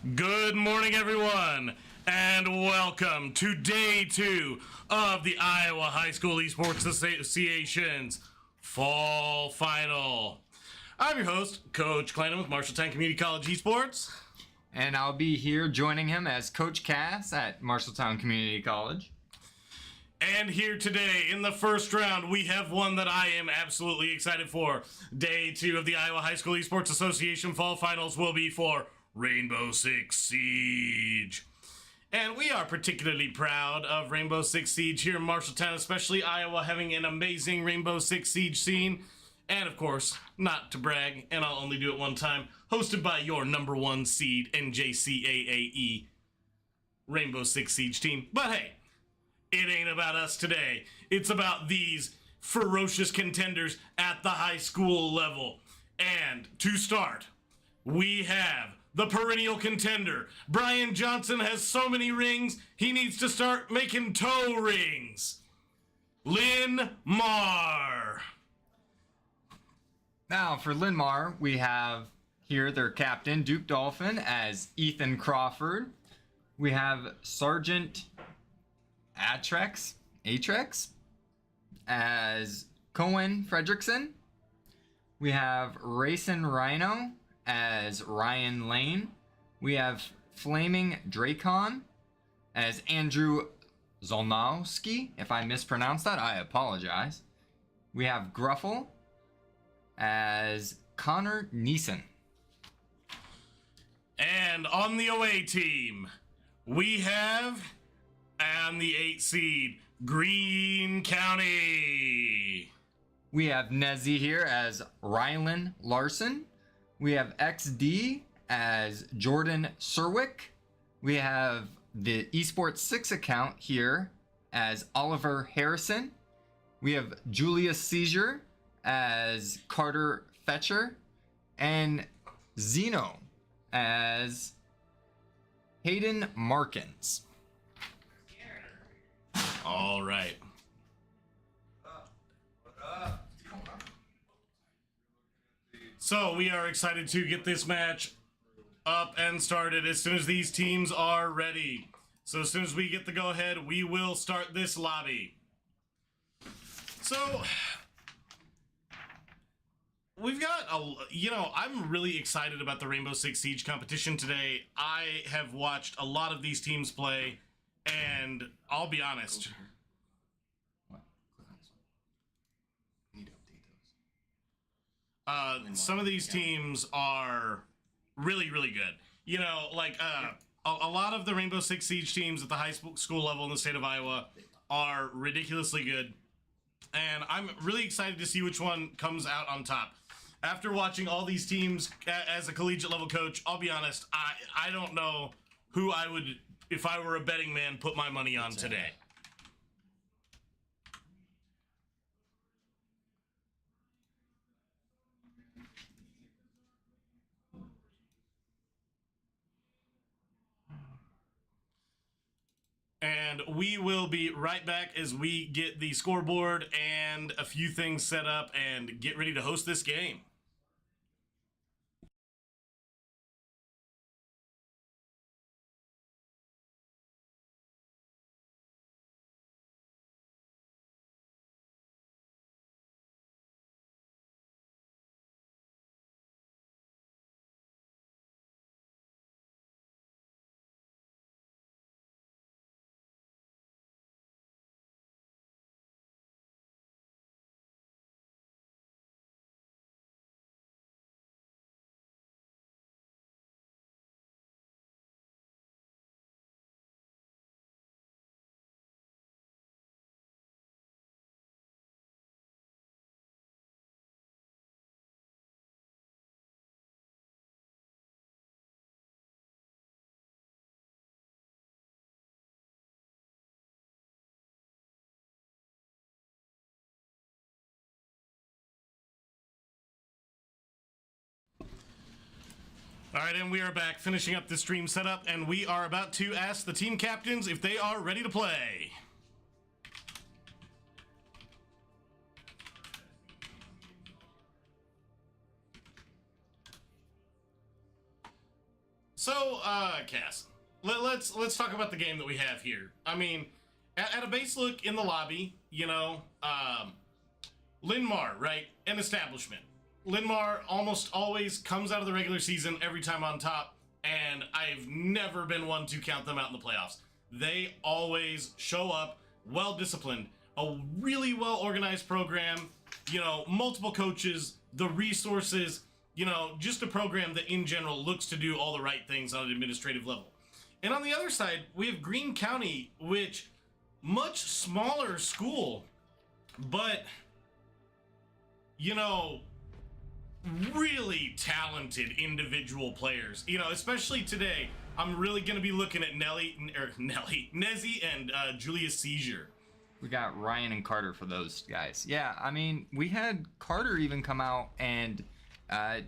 Good morning, everyone, and welcome to day 2 of the Iowa High School Esports Association's Fall Final. I'm your host, Coach Clanton with Marshalltown Community College Esports. And I'll be here joining him as Coach Cass at Marshalltown Community College. And here today in the first round, we have one that I am absolutely excited for. Day 2 of the Iowa High School Esports Association Fall Finals will be for Rainbow Six Siege. And we are particularly proud of Rainbow Six Siege here in Marshalltown, especially Iowa, having an amazing Rainbow Six Siege scene. And of course, not to brag, and I'll only do it one time, hosted by your number 1 seed NJCAAE Rainbow Six Siege team. But hey, it ain't about us today. It's about these ferocious contenders at the high school level. And to start, we have the perennial contender. Brian Johnson has so many rings, he needs to start making toe rings. Lynn Marr. Now for Linmar, we have here their captain, Duke Dolphin, as Ethan Crawford. We have Sergeant Atrex as Cohen Fredrickson. We have Racing Rhino as Ryan Lane. We have Flaming Dracon as Andrew Zolnowski. If I mispronounced that, I apologize. We have Gruffle as Connor Neeson. And on the away team, we have, and the 8 seed, Greene County. We have Nezzy here as Rylan Larson. We have XD as Jordan Serwick. We have the Esports 6 account here as Oliver Harrison. We have Julius Seizure as Carter Fetcher. And Zeno as Hayden Markins. All right. So we are excited to get this match up and started as soon as these teams are ready. So as soon as we get the go-ahead, we will start this lobby. So we've got I'm really excited about the Rainbow Six Siege competition today. I have watched a lot of these teams play, and I'll be honest. Some of these teams are really, really good. You know, like a lot of the Rainbow Six Siege teams at the high school level in the state of Iowa are ridiculously good. And I'm really excited to see which one comes out on top. After watching all these teams as a collegiate level coach, I'll be honest, I don't know who I would, if I were a betting man, put my money on today. And we will be right back as we get the scoreboard and a few things set up and get ready to host this game. All right, and we are back finishing up the stream setup, and we are about to ask the team captains if they are ready to play. So, Cass, let's talk about the game that we have here. I mean, at a base look in the lobby, you know, Linmar, right? An establishment. Linmar almost always comes out of the regular season every time on top, and I've never been one to count them out in the playoffs. They always show up, well disciplined, a really well organized program, you know, multiple coaches, the resources, you know, just a program that in general looks to do all the right things on an administrative level. And on the other side, we have Greene County, which much smaller school, but, you know, really talented individual players. You know, especially today, I'm really going to be looking at Nezzy and Julius Seizure. We got Ryan and Carter for those guys. Yeah, I mean, we had Carter even come out and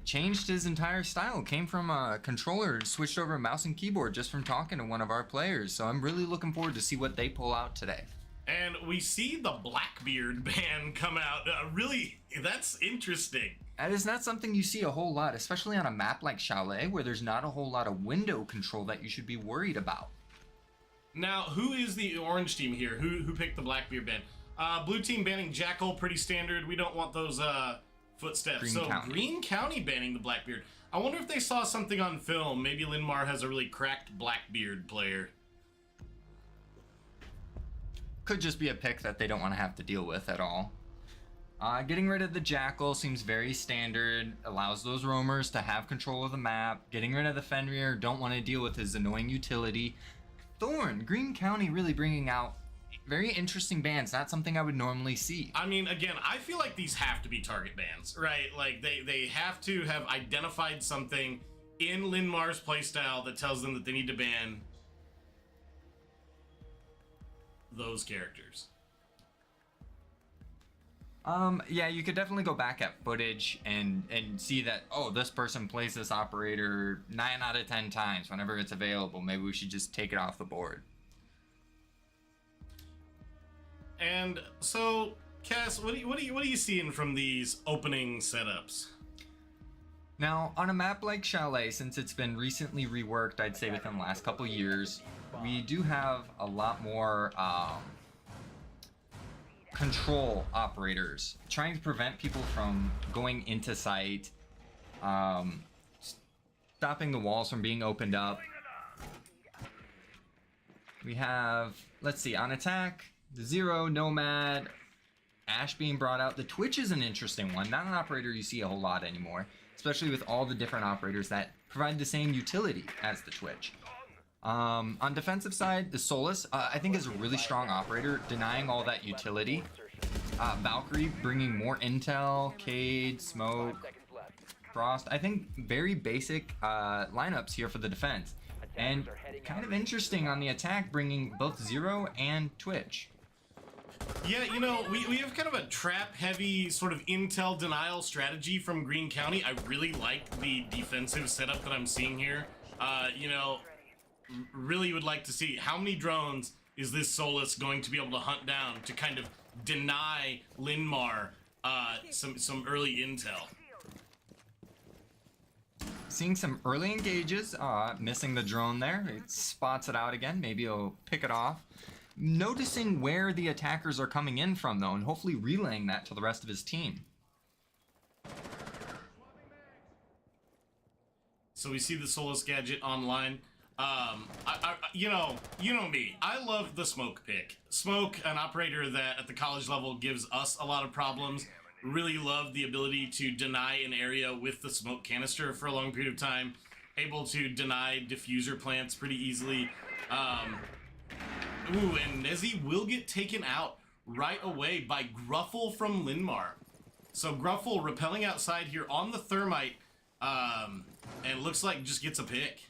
changed his entire style. Came from a controller, switched over to mouse and keyboard just from talking to one of our players. So I'm really looking forward to see what they pull out today. And we see the Blackbeard band come out. Really, that's interesting. That is not something you see a whole lot, especially on a map like Chalet, where there's not a whole lot of window control that you should be worried about. Now, who is the orange team here? Who picked the Blackbeard band? Blue team banning Jackal, pretty standard. We don't want those footsteps. Greene County banning the Blackbeard. I wonder if they saw something on film. Maybe Linmar has a really cracked Blackbeard player. Could just be a pick that they don't want to have to deal with at all. Getting rid of the Jackal seems very standard, allows those roamers to have control of the map. Getting rid of the Fenrir, don't want to deal with his annoying utility. Thorn, Greene County really bringing out very interesting bans, not something I would normally see. I mean, again, I feel like these have to be target bans, right? Like, they have to have identified something in Linmar's playstyle that tells them that they need to ban those characters. Yeah, you could definitely go back at footage and see that, oh, this person plays this operator 9 out of 10 times whenever it's available. Maybe we should just take it off the board. And so, Cass, what are you seeing from these opening setups? Now, on a map like Chalet, since it's been recently reworked, I'd say within the last couple years, we do have a lot more control operators trying to prevent people from going into site, stopping the walls from being opened up. We have, let's see, on attack, the Zero, Nomad, Ash being brought out. The Twitch is an interesting one, not an operator you see a whole lot anymore, especially with all the different operators that provide the same utility as the Twitch. On defensive side, the Solus, I think, is a really strong operator, denying all that utility. Valkyrie bringing more intel, Cade, Smoke, Frost. I think very basic lineups here for the defense. And kind of interesting on the attack, bringing both Zero and Twitch. Yeah, you know, we have kind of a trap-heavy sort of intel denial strategy from Greene County. I really like the defensive setup that I'm seeing here. You know, really would like to see how many drones is this Solus going to be able to hunt down to kind of deny Linmar some early intel. Seeing some early engages, missing the drone there. It spots it out again. Maybe he'll pick it off. Noticing where the attackers are coming in from, though, and hopefully relaying that to the rest of his team. So we see the Solus gadget online. You know me. I love the Smoke pick. Smoke, an operator that at the college level gives us a lot of problems. Really love the ability to deny an area with the smoke canister for a long period of time. Able to deny diffuser plants pretty easily. Ooh, and Nezzy will get taken out right away by Gruffle from Linmar. So Gruffle repelling outside here on the Thermite, and looks like just gets a pick.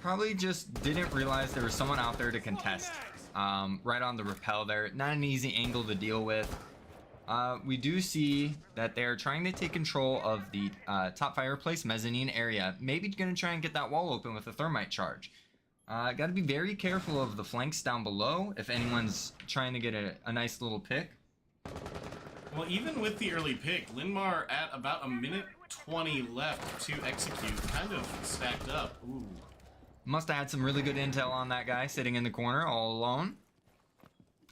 Probably just didn't realize there was someone out there to contest. Right on the rappel there. Not an easy angle to deal with. We do see that they're trying to take control of the top fireplace mezzanine area. Maybe going to try and get that wall open with a thermite charge. Got to be very careful of the flanks down below if anyone's trying to get a nice little pick. Well, even with the early pick, Linmar at about a minute 20 left to execute. Kind of stacked up. Ooh. Must have had some really good intel on that guy sitting in the corner all alone.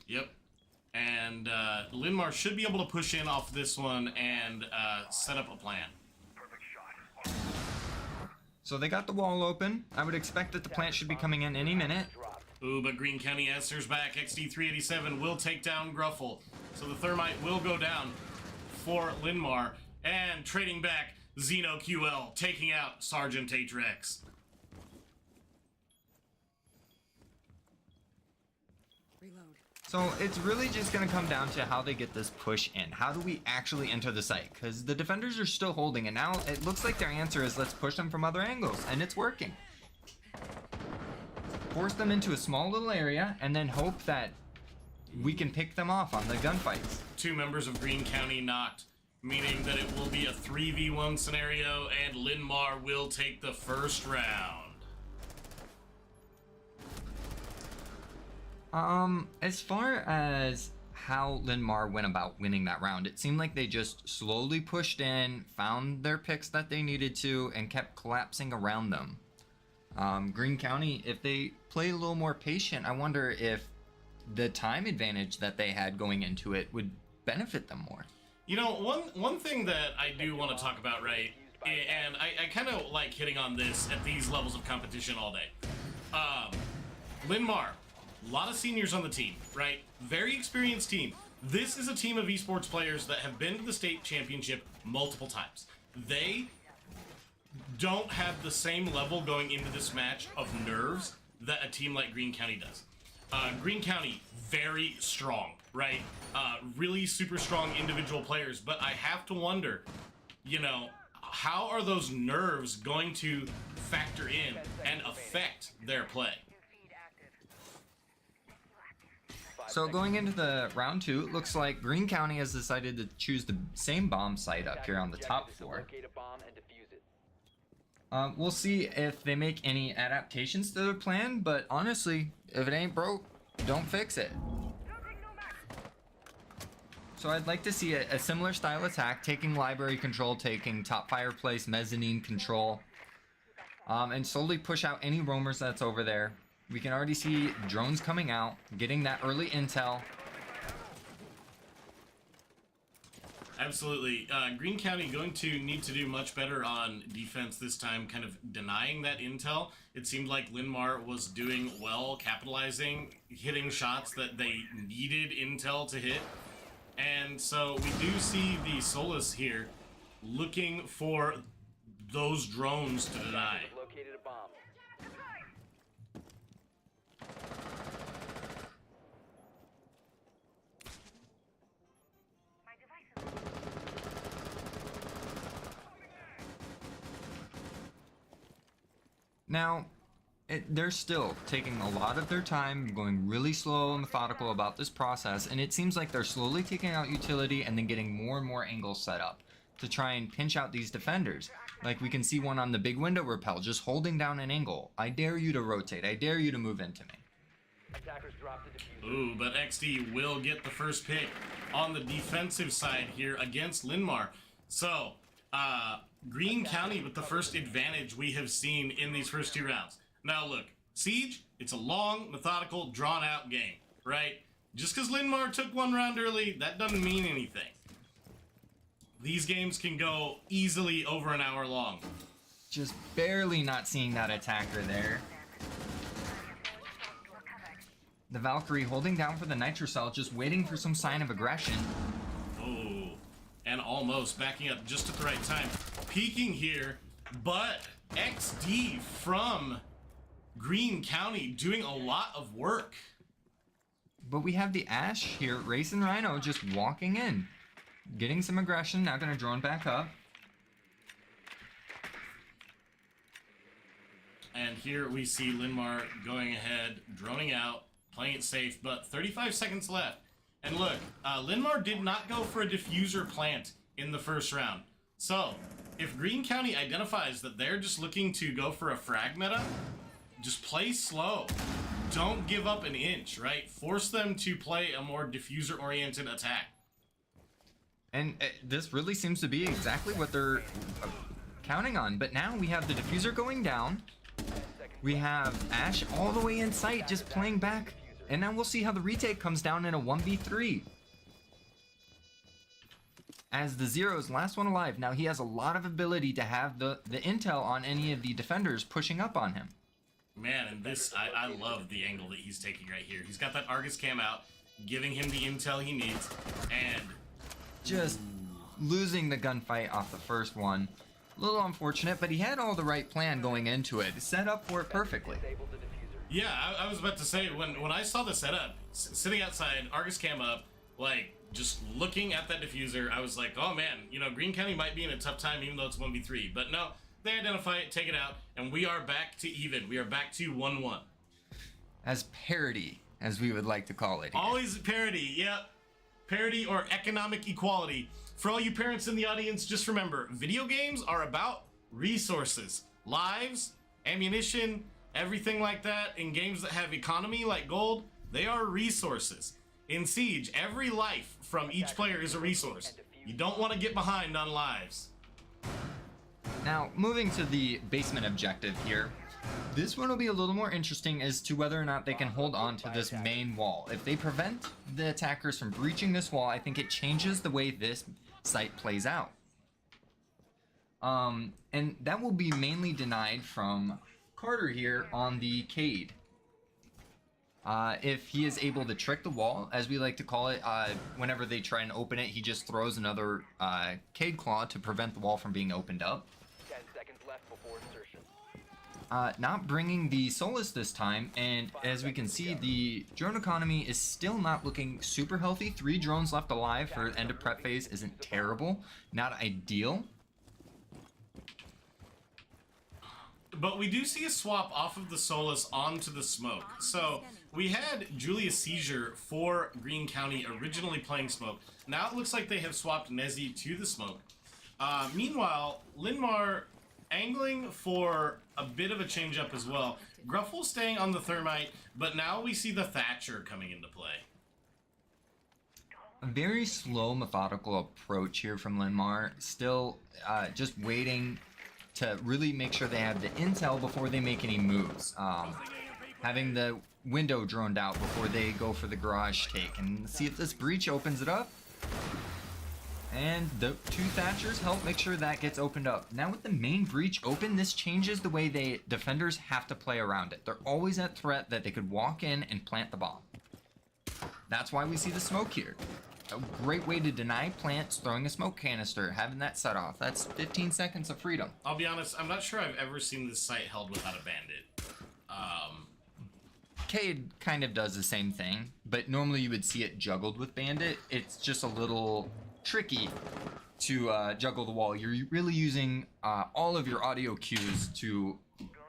Yep. And Linmar should be able to push in off this one and set up a plan. So they got the wall open. I would expect that the plant should be coming in any minute. Ooh, but Green County answers back. XD387 will take down Gruffle. So the Thermite will go down for Linmar. And trading back, Xeno QL taking out Sergeant H-Rex. So it's really just going to come down to how they get this push in. How do we actually enter the site? Because the defenders are still holding, and now it looks like their answer is let's push them from other angles, and it's working. Force them into a small little area, and then hope that we can pick them off on the gunfights. 2 members of Green County knocked, meaning that it will be a 3v1 scenario, and Linmar will take the first round. As far as how Linmar went about winning that round, it seemed like they just slowly pushed in, found their picks that they needed to, and kept collapsing around them. Green County, if they play a little more patient, I wonder if the time advantage that they had going into it would benefit them more. You know, one thing that I do want to talk about, right, and I kind of like hitting on this at these levels of competition all day. Linmar, a lot of seniors on the team, right? Very experienced team. This is a team of esports players that have been to the state championship multiple times. They don't have the same level going into this match of nerves that a team like Green County does. Green County, very strong, right? Really super strong individual players, but I have to wonder, you know, how are those nerves going to factor in and affect their play? So going into the round 2, it looks like Green County has decided to choose the same bomb site up here on the top floor. We'll see if they make any adaptations to their plan, but honestly, if it ain't broke, don't fix it. So I'd like to see a similar style attack, taking library control, taking top fireplace, mezzanine control, and slowly push out any roamers that's over there. We can already see drones coming out, getting that early intel. Absolutely. Green County going to need to do much better on defense this time, kind of denying that intel. It seemed like Linmar was doing well, capitalizing, hitting shots that they needed intel to hit. And so we do see the Solus here looking for those drones to deny. Now, they're still taking a lot of their time, going really slow and methodical about this process, and it seems like they're slowly taking out utility and then getting more and more angles set up to try and pinch out these defenders. Like we can see one on the big window rappel, just holding down an angle. I dare you to rotate. I dare you to move into me. Ooh, but XD will get the first pick on the defensive side here against Linmar. So, Green County with the first advantage we have seen in these first 2 rounds. Now look, Siege, it's a long, methodical, drawn-out game, right? Just because Linmar took 1 round early, that doesn't mean anything. These games can go easily over an hour long. Just barely not seeing that attacker there. The Valkyrie holding down for the Nitrocell, just waiting for some sign of aggression. Oh, and almost backing up just at the right time. Peeking here, but XD from Green County doing a lot of work. But we have the Ash here, Racing Rhino, just walking in. Getting some aggression, now gonna drone back up. And here we see Linmar going ahead, droning out, playing it safe, but 35 seconds left. And look, Linmar did not go for a diffuser plant in the first round. So, if Green County identifies that they're just looking to go for a frag meta, just play slow. Don't give up an inch, right? Force them to play a more diffuser-oriented attack. And this really seems to be exactly what they're counting on. But now we have the diffuser going down. We have Ash all the way in sight, just playing back. And now we'll see how the retake comes down in a 1v3. As the Zero's last one alive, now he has a lot of ability to have the intel on any of the defenders pushing up on him. Man, and this, I love the angle that he's taking right here. He's got that Argus cam out, giving him the intel he needs, and just losing the gunfight off the first one. A little unfortunate, but he had all the right plan going into it. Set up for it perfectly. Yeah, I was about to say, when I saw the setup, sitting outside, Argus cam up, like, just looking at that diffuser, I was like, oh man, you know, Greene County might be in a tough time even though it's 1v3. But no, they identify it, take it out, and we are back to even. We are back to 1-1. As parity, as we would like to call it here. Always parity, yeah. Parity or economic equality. For all you parents in the audience, just remember, video games are about resources. Lives, ammunition, everything like that. In games that have economy like gold, they are resources. In Siege, every life from each player is a resource. You don't want to get behind on lives. Now, moving to the basement objective here. This one will be a little more interesting as to whether or not they can hold on to this main wall. If they prevent the attackers from breaching this wall, I think it changes the way this site plays out. And that will be mainly denied from Carter here on the Cade. If he is able to trick the wall, as we like to call it, whenever they try and open it, he just throws another Cade Claw to prevent the wall from being opened up. 10 seconds left before insertion. Not bringing the Solus this time, and as we can see, the drone economy is still not looking super healthy. 3 drones left alive for end of prep phase isn't terrible, not ideal. But we do see a swap off of the Solus onto the Smoke. So we had Julius Seizure for Greene County originally playing Smoke. Now it looks like they have swapped Nezzy to the Smoke. Meanwhile, Linmar angling for a bit of a change-up as well. Gruffle staying on the Thermite, but now we see the Thatcher coming into play. A very slow, methodical approach here from Linmar. Still just waiting to really make sure they have the intel before they make any moves. Having the window droned out before they go for the garage take, and see if this breach opens it up. And the 2 Thatchers help make sure that gets opened up. Now with the main breach open, this changes the way defenders have to play around it. They're always at threat that they could walk in and plant the bomb. That's why we see the smoke here. A great way to deny plants, throwing a smoke canister, having that set off. That's 15 seconds of freedom. I'll be honest, I'm not sure I've ever seen this site held without a bandit. Cade kind of does the same thing, but normally you would see it juggled with bandit. It's just a little tricky to juggle the wall. You're really using all of your audio cues to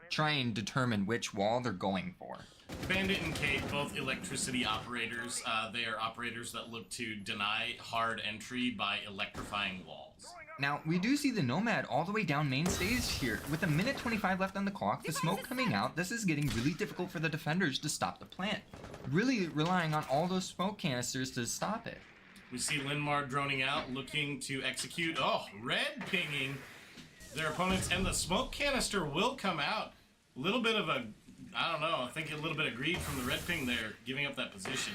try and determine which wall they're going for. Bandit and Cade, both electricity operators. They are operators that look to deny hard entry by electrifying walls. Now, we do see the Nomad all the way down main stage here. With a minute 25 left on the clock, the smoke coming out, this is getting really difficult for the defenders to stop the plant. Really relying on all those smoke canisters to stop it. We see Linmar droning out, looking to execute. Oh, red pinging their opponents, and the smoke canister will come out. A little bit of a, I don't know, I think a little bit of greed from the red ping there, giving up that position.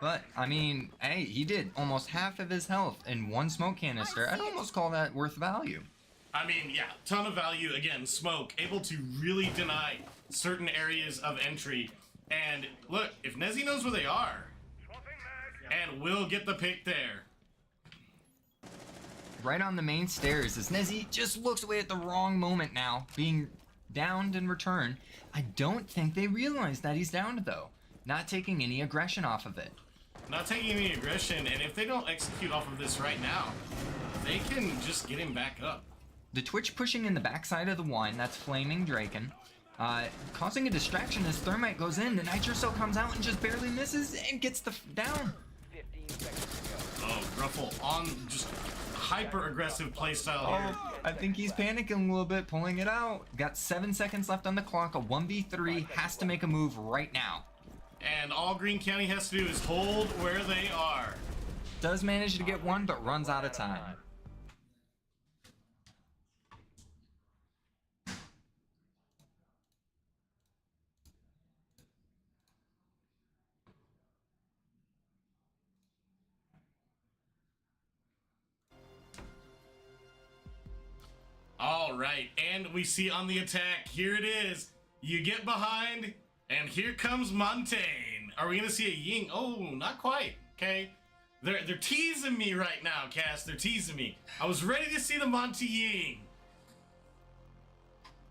But, I mean, hey, he did almost half of his health in 1 smoke canister. I'd almost call that worth value. I mean, yeah, ton of value. Again, smoke, able to really deny certain areas of entry. And look, if Nezzy knows where they are, and will get the pick there. Right on the main stairs as Nezzy just looks away at the wrong moment now, being downed in return. I don't think they realize that he's downed though. Not taking any aggression off of it. Not taking any aggression, and if they don't execute off of this right now, they can just get him back up. The Twitch pushing in the backside of the one, that's Flaming Draken. Causing a distraction as Thermite goes in, the Nitro Cell comes out and just barely misses and gets the down. 15 seconds to go. Oh, Gruffle on just hyper-aggressive playstyle here. Oh, I think he's panicking a little bit, pulling it out. Got 7 seconds left on the clock. A 1v3 has to make a move right now. And all Greene County has to do is hold where they are. does manage to get one, but runs out of time. All right, and we see on the attack, here it is. You get behind, and here comes Montaigne. Are we gonna see a Ying? Oh, not quite. Okay, they're teasing me right now, Cass. They're teasing me. I was ready to see the Monty Ying.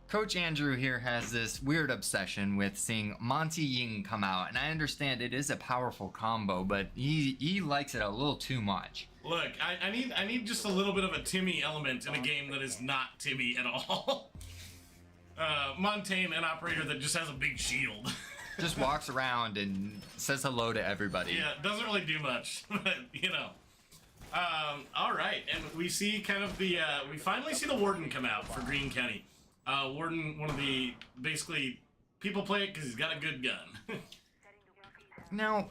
Coach Andrew here has this weird obsession with seeing Monty Ying come out, and I understand it is a powerful combo, but he likes it a little too much. Look, I need just a little bit of a Timmy element in a game that is not Timmy at all. Montaigne, an operator that just has a big shield. Just walks around and says hello to everybody. Yeah, doesn't really do much, but you know. All right, and we see kind of the we finally see the Warden come out for Greene County. Warden, one of the basically people play it because he's got a good gun. Now,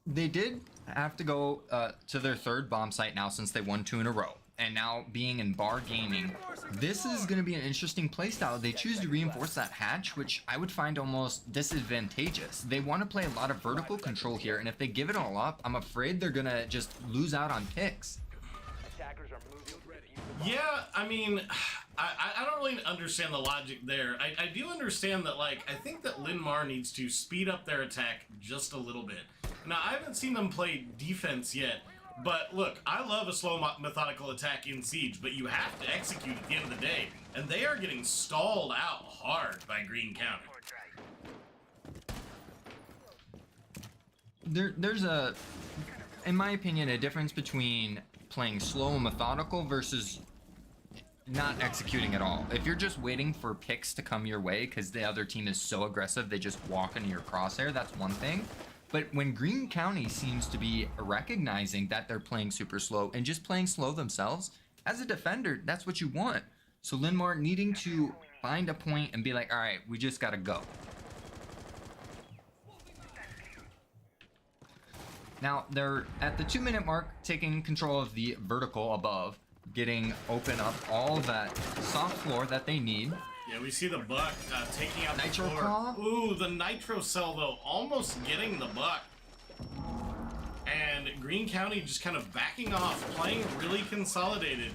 they did have to go to their third bomb site now since they won 2 in a row. And now being in bar gaming, this is going to be an interesting playstyle. They choose to reinforce that hatch, which I would find almost disadvantageous. They want to play a lot of vertical control here, and if they give it all up, I'm afraid they're going to just lose out on picks. Attackers are moving to defuse the bomb. Yeah, I mean, I don't really understand the logic there. I do understand that, like, I think that Linmar needs to speed up their attack just a little bit. Now, I haven't seen them play defense yet, but look, I love a slow, methodical attack in Siege, but you have to execute at the end of the day, and they are getting stalled out hard by Greene County. There's a, in my opinion, a difference between playing slow and methodical versus not executing at all. If you're just waiting for picks to come your way because the other team is so aggressive they just walk into your crosshair, that's one thing. But when Greene County seems to be recognizing that they're playing super slow and just playing slow themselves, as a defender, that's what you want. So Linmar needing to find a point and be like, all right, we just gotta go. Now, they're at the 2-minute mark, taking control of the vertical above, getting open up all that soft floor that they need. Yeah, we see the Buck taking out Nitro the floor. Claw? Ooh, the Nitro Cell, though, almost getting the Buck. And Greene County just kind of backing off, playing really consolidated.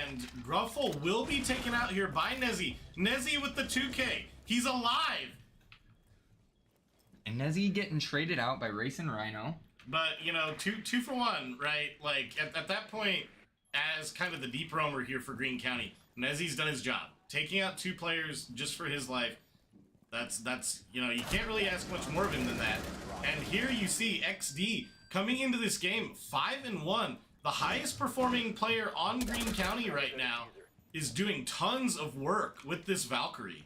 And Gruffle will be taken out here by Nezzy. Nezzy with the 2K. He's alive. And Nezzy getting traded out by Racing Rhino. But, you know, two for one, right? Like, at that point, as kind of the deep roamer here for Greene County, Nezzy's done his job. Taking out 2 players just for his life, that's you know, you can't really ask much more of him than that. And here you see XD coming into this game 5-1. The highest performing player on Greene County right now is doing tons of work with this Valkyrie.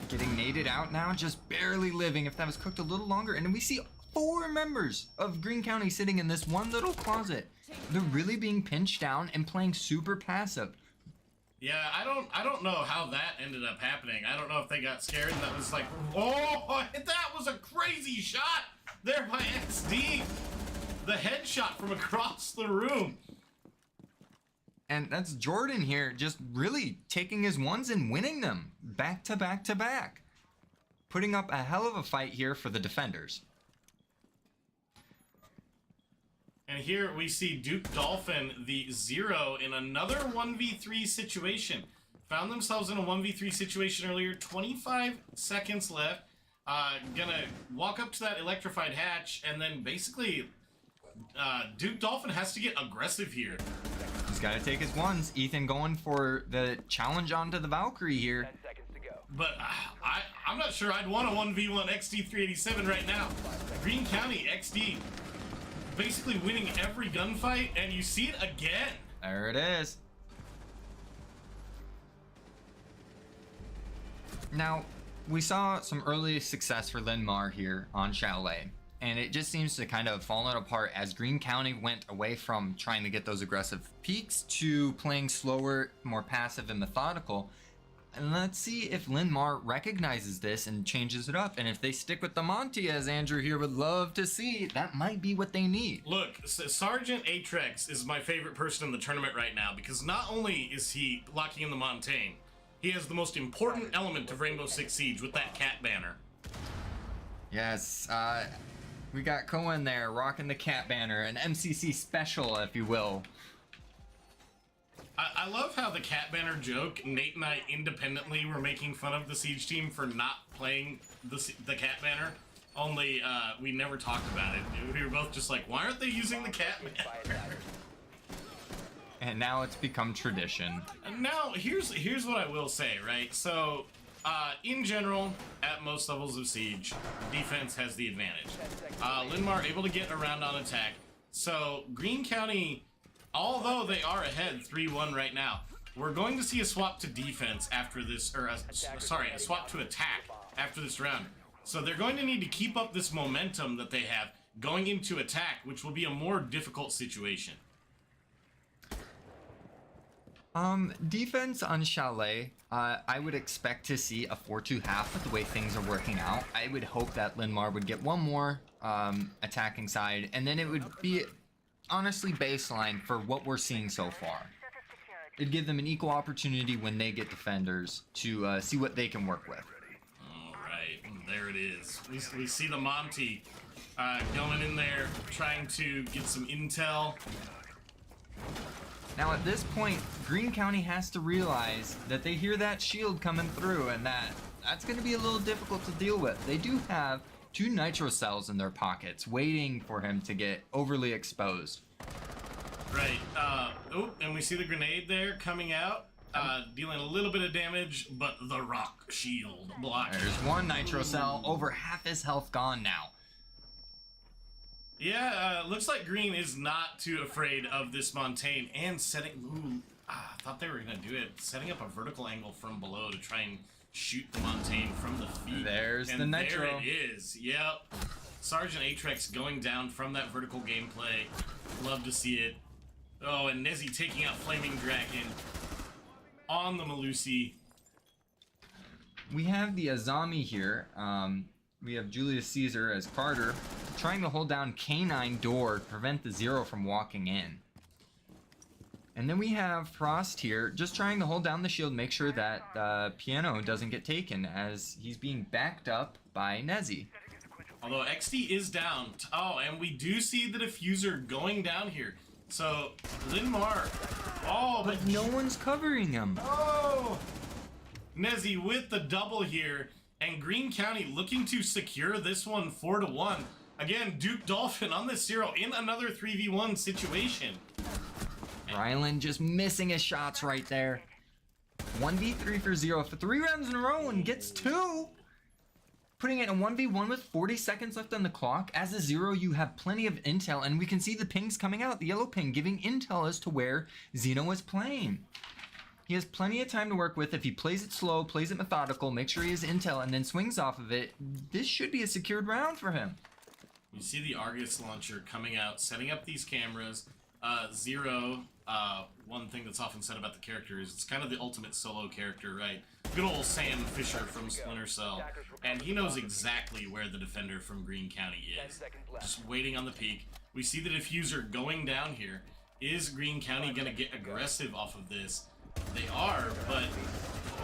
Getting naded out now, just barely living. If that was cooked a little longer. And we see 4 members of Greene County sitting in this one little closet. They're really being pinched down and playing super passive. Yeah, I don't know how that ended up happening. I don't know if they got scared and that was like, oh, that was a crazy shot there by XD. The headshot from across the room. And that's Jordan here, just really taking his ones and winning them back to back to back. Putting up a hell of a fight here for the defenders. And here we see Duke Dolphin, the 0, in another 1v3 situation. Found themselves in a 1v3 situation earlier, 25 seconds left. Gonna walk up to that electrified hatch, and then basically Duke Dolphin has to get aggressive here. He's got to take his ones. Ethan going for the challenge onto the Valkyrie here. 10 seconds to go. But I'm not sure I'd want a 1v1 XD387 right now. Greene County XD basically winning every gunfight, and you see it again. There it is. Now, we saw some early success for Linmar here on Chalet, and it just seems to kind of fallen apart as Greene County went away from trying to get those aggressive peaks to playing slower, more passive and methodical. And let's see if Linmar recognizes this and changes it up. And if they stick with the Monty, as Andrew here would love to see, that might be what they need. Look, Sergeant Atrex is my favorite person in the tournament right now because not only is he locking in the Montaigne, he has the most important element of Rainbow Six Siege with that cat banner. Yes, we got Cohen there rocking the cat banner, an MCC special, if you will. I love how the cat banner joke, Nate and I independently were making fun of the Siege team for not playing the cat banner, only we never talked about it. We were both just like, why aren't they using the cat banner? And now it's become tradition. Now, here's what I will say, right? So, in general, at most levels of Siege, defense has the advantage. Linmar able to get around on attack. So, Greene County, although they are ahead 3-1 right now, we're going to see a swap to defense after this, or a swap to attack after this round. So they're going to need to keep up this momentum that they have going into attack, which will be a more difficult situation. Defense on Chalet, I would expect to see a 4-2 half with the way things are working out. I would hope that Linmar would get one more attacking side, and then it would be honestly baseline for what we're seeing so far. It'd give them an equal opportunity when they get defenders to see what they can work with. All right, there it is. We see the Monty going in there, trying to get some intel. Now at this point, Greene County has to realize that they hear that shield coming through, and that's going to be a little difficult to deal with. They do have 2 nitro cells in their pockets, waiting for him to get overly exposed. Right. Oh, and we see the grenade there coming out, dealing a little bit of damage, but the rock shield blocking. There's 1 nitro cell, over half his health gone now. Yeah, looks like Green is not too afraid of this Montaigne and setting. Ooh, I thought they were gonna do it, setting up a vertical angle from below to try and shoot the Montaigne from the feet. There's the nitro. There it is. Yep. Sergeant Atrex going down from that vertical gameplay. Love to see it. Oh, and Nezzy taking out Flaming Dragon on the Malusi. We have the Azami here. We have Julius Caesar as Carter trying to hold down K9 door to prevent the Zero from walking in. And then we have Frost here just trying to hold down the shield, make sure that Piano doesn't get taken as he's being backed up by Nezzy. Although XD is down. Oh, and we do see the diffuser going down here. So, Linmar. Oh, But no one's covering him. Oh! Nezzy with the double here. And Greene County looking to secure this one 4-1. Again, Duke Dolphin on this Zero in another 3v1 situation. Ryland just missing his shots right there. 1v3 for Zero for 3 rounds in a row and gets 2. Putting it in a 1v1 with 40 seconds left on the clock. As a Zero, you have plenty of intel, and we can see the pings coming out. The yellow ping giving intel as to where Zeno is playing. He has plenty of time to work with. If he plays it slow, plays it methodical, makes sure he has intel, and then swings off of it, this should be a secured round for him. You see the Argus launcher coming out, setting up these cameras. Zero, one thing that's often said about the character is it's kind of the ultimate solo character, right? Good old Sam Fisher from Splinter Cell. And he knows exactly where the defender from Greene County is. Just waiting on the peak. We see the diffuser going down here. Is Greene County going to get aggressive off of this? They are, but...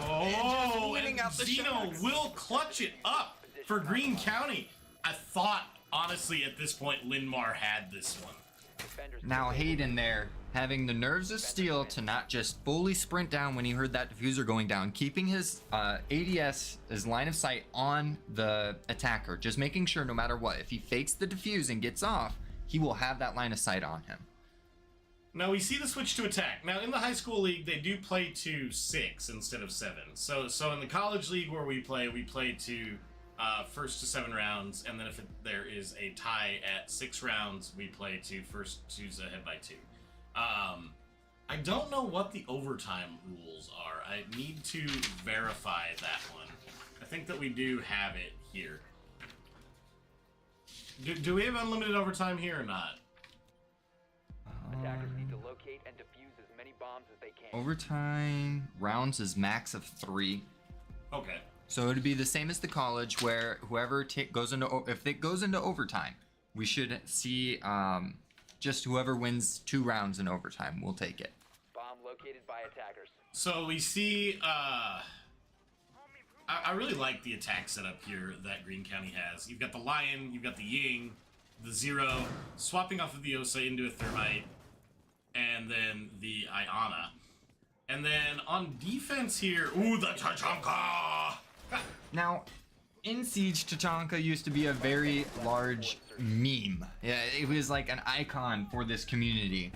Oh, and Zeno will clutch it up for Greene County. I thought, honestly, at this point, Linmar had this one. Now Hayden there, having the nerves of steel to not just fully sprint down when he heard that diffuser going down, keeping his ADS, his line of sight on the attacker, just making sure no matter what, if he fakes the diffuse and gets off, he will have that line of sight on him. Now we see the switch to attack. Now in the high school league, they do play to 6 instead of 7. So in the college league where we play to first to 7 rounds, and then if there is a tie at 6 rounds, we play to first two's ahead by 2. I don't know what the overtime rules are. I need to verify that one. I think that we do have it here. Do we have unlimited overtime here or not? Attackers need to locate and defuse as many bombs as they can. Overtime rounds is max of 3. Okay. So it'd be the same as the college, where whoever goes into if it goes into overtime, we should see just whoever wins 2 rounds in overtime will take it. Bomb located by attackers. So we see, I really like the attack setup here that Greene County has. You've got the Lion, you've got the Ying, the Zero, swapping off of the Osa into a Thermite, and then the Iana. And then on defense here, ooh, the Tachanka! Now, in Siege, Tachanka used to be a very large meme. Yeah, it was like an icon for this community.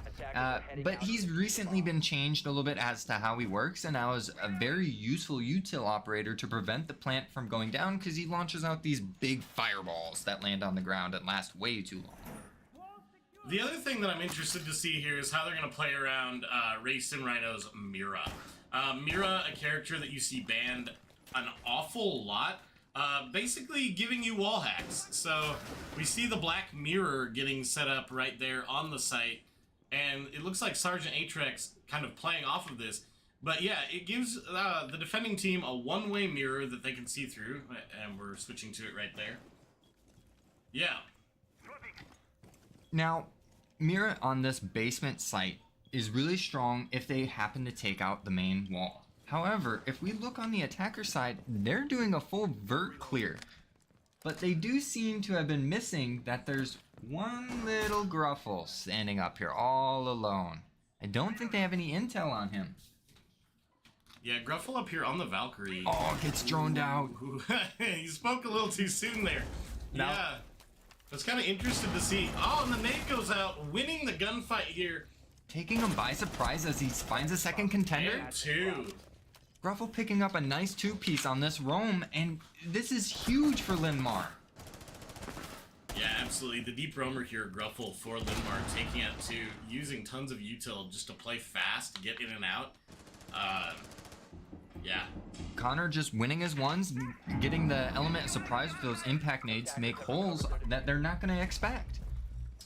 But he's recently been changed a little bit as to how he works, and now is a very useful util operator to prevent the plant from going down, because he launches out these big fireballs that land on the ground and last way too long. The other thing that I'm interested to see here is how they're going to play around Racing Rhino's Mira. Mira, a character that you see banned an awful lot, basically giving you wall hacks. So we see the Black Mirror getting set up right there on the site, and it looks like Sergeant Atrex kind of playing off of this. But yeah, it gives the defending team a one-way mirror that they can see through, and we're switching to it right there. Yeah. Now, Mira on this basement site is really strong if they happen to take out the main wall. However, if we look on the attacker side, they're doing a full vert clear. But they do seem to have been missing that there's one little Gruffle standing up here all alone. I don't think they have any intel on him. Yeah, Gruffle up here on the Valkyrie. Oh, gets droned out. You spoke a little too soon there. No. Yeah. I was kind of interested to see. Oh, and the nade goes out, winning the gunfight here. Taking him by surprise as he finds a second contender. And 2. Gruffle picking up a nice 2-piece on this roam, and this is huge for Linmar. Yeah, absolutely. The deep roamer here, Gruffle for Linmar, taking out 2, using tons of util just to play fast, get in and out. Yeah. Connor just winning his ones, getting the element of surprise with those impact nades to make holes that they're not going to expect.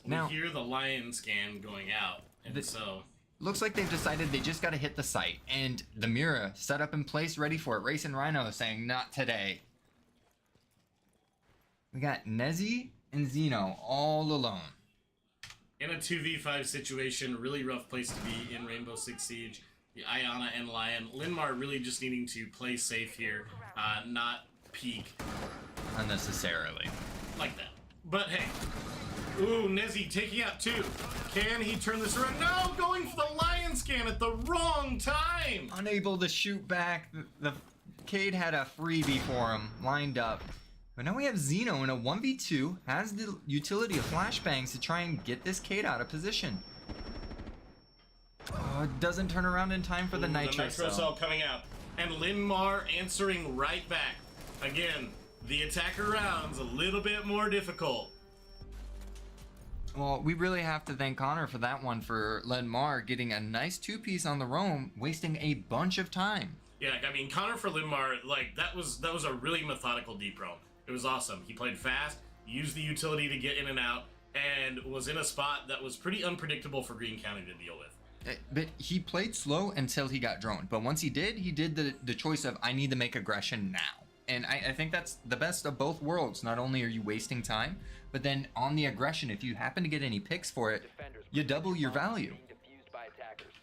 Now, We hear the lion scan going out, and so... looks like they've decided they just got to hit the site, and the Mira set up in place, ready for it. Racing Rhino saying, not today. We got Nezzy and Zeno all alone. In a 2v5 situation, really rough place to be in Rainbow Six Siege. The Iana and Lion. Linmar really just needing to play safe here, not peek. Unnecessarily. Like that. But hey. Ooh, Nezzy taking out 2. Can he turn this around? No, going for the lion scan at the wrong time. Unable to shoot back. The Cade had a freebie for him lined up. But now we have Zeno in a 1v2, has the utility of flashbangs to try and get this Cade out of position. Oh, it doesn't turn around in time for the Nitro The Nitro Cell. Cell coming out. And Linmar answering right back. Again, the attacker round's a little bit more difficult. Well, we really have to thank Connor for that one, for Linmar getting a nice 2-piece on the roam, wasting a bunch of time. Yeah, I mean, Connor for Linmar, like, that was a really methodical deep roam. It was awesome. He played fast, used the utility to get in and out, and was in a spot that was pretty unpredictable for Greene County to deal with. But he played slow until he got droned. But once he did the choice of, I need to make aggression now. And I think that's the best of both worlds. Not only are you wasting time, but then on the aggression, if you happen to get any picks for it, you double your value. Being defused by attackers.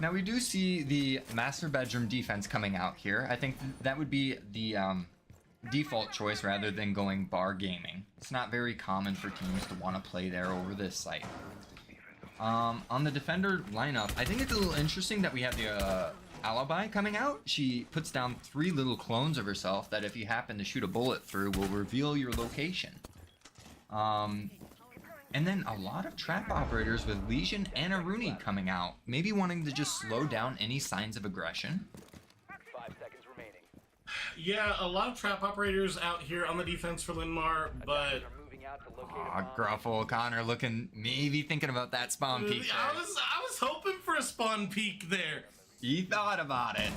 Now we do see the master bedroom defense coming out here. I think that would be the default choice rather than going bar gaming. It's not very common for teams to want to play there over this site. On the defender lineup, I think it's a little interesting that we have the alibi coming out. She puts down 3 little clones of herself that if you happen to shoot a bullet through will reveal your location. And then a lot of trap operators with Legion and Aruni coming out, maybe wanting to just slow down any signs of aggression. 5 seconds remaining. Yeah, a lot of trap operators out here on the defense for Linmar, but... Attackers are moving out to locate a Aw, bomb. Gruffle, Connor looking, maybe thinking about that spawn peek there. I was hoping for a spawn peek there. He thought about it.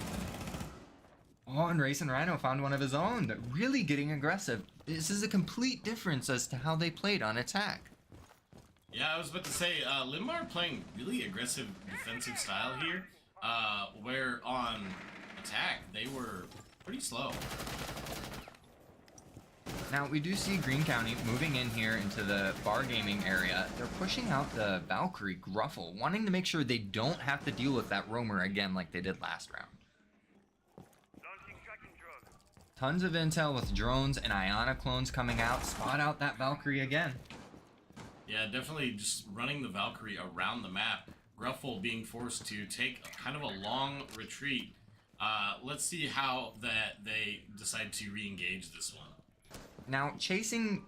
Oh, and Racing Rhino found one of his own, really getting aggressive. This is a complete difference as to how they played on attack. Yeah, I was about to say, Linmar playing really aggressive defensive style here, where on attack, they were pretty slow. Now, we do see Green County moving in here into the bar gaming area. They're pushing out the Valkyrie Gruffle, wanting to make sure they don't have to deal with that roamer again like they did last round. Tons of intel with drones and Iona clones coming out. Spot out that Valkyrie again. Yeah, definitely just running the Valkyrie around the map. Gruffle being forced to take kind of a long retreat. Let's see how that they decide to re-engage this one. Now, chasing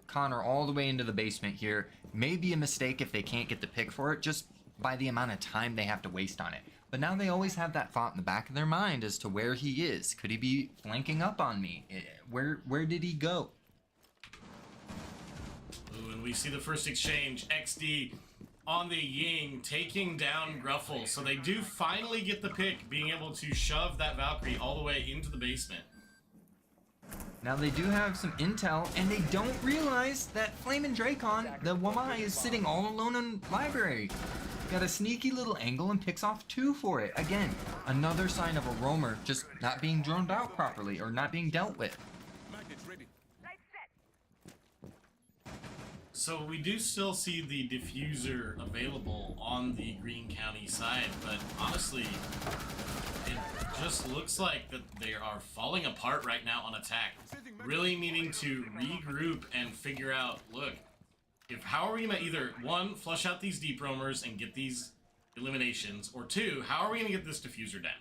Connor all the way into the basement here may be a mistake if they can't get the pick for it, just by the amount of time they have to waste on it. But now they always have that thought in the back of their mind as to where he is. Could he be flanking up on me? Where did he go? Ooh, and we see the first exchange. XD on the Ying taking down Gruffle. So they do finally get the pick, being able to shove that Valkyrie all the way into the basement. Now they do have some intel, and they don't realize that Flamin' Dracon, the Wamai, is sitting all alone in library. Got a sneaky little angle and picks off 2 for it. Again, another sign of a roamer just not being droned out properly or not being dealt with. So we do still see the diffuser available on the Green County side, but honestly, it just looks like that they are falling apart right now on attack. Really needing to regroup and figure out, look, how are we gonna either, 1, flush out these deep roamers and get these eliminations, or 2, how are we gonna get this diffuser down?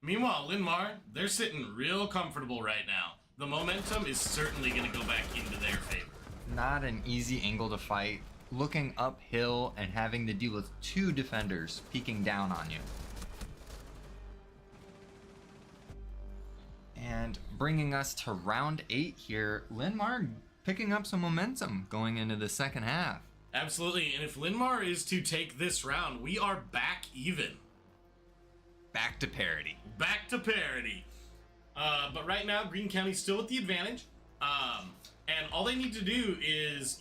Meanwhile, Linmar, they're sitting real comfortable right now. The momentum is certainly gonna go back into their favor. Not an easy angle to fight. Looking uphill and having to deal with 2 defenders peeking down on you. And bringing us to round 8 here, Linmar picking up some momentum going into the second half. Absolutely, and if Linmar is to take this round, we are back even. Back to parity. Back to parity. But right now, Green County's still with the advantage. And all they need to do is,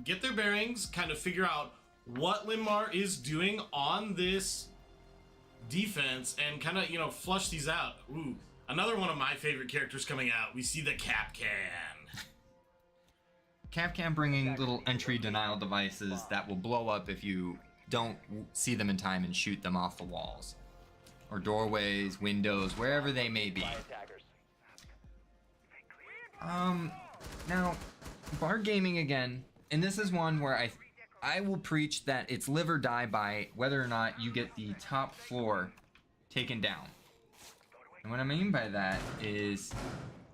get their bearings, kind of figure out what Linmar is doing on this defense, and kind of, flush these out. Ooh, another one of my favorite characters coming out. We see the Capcan. Capcan bringing little entry denial devices that will blow up if you don't see them in time and shoot them off the walls. Or doorways, windows, wherever they may be. Now, bar gaming again, and this is one where I will preach that it's live or die by whether or not you get the top floor taken down. And what I mean by that is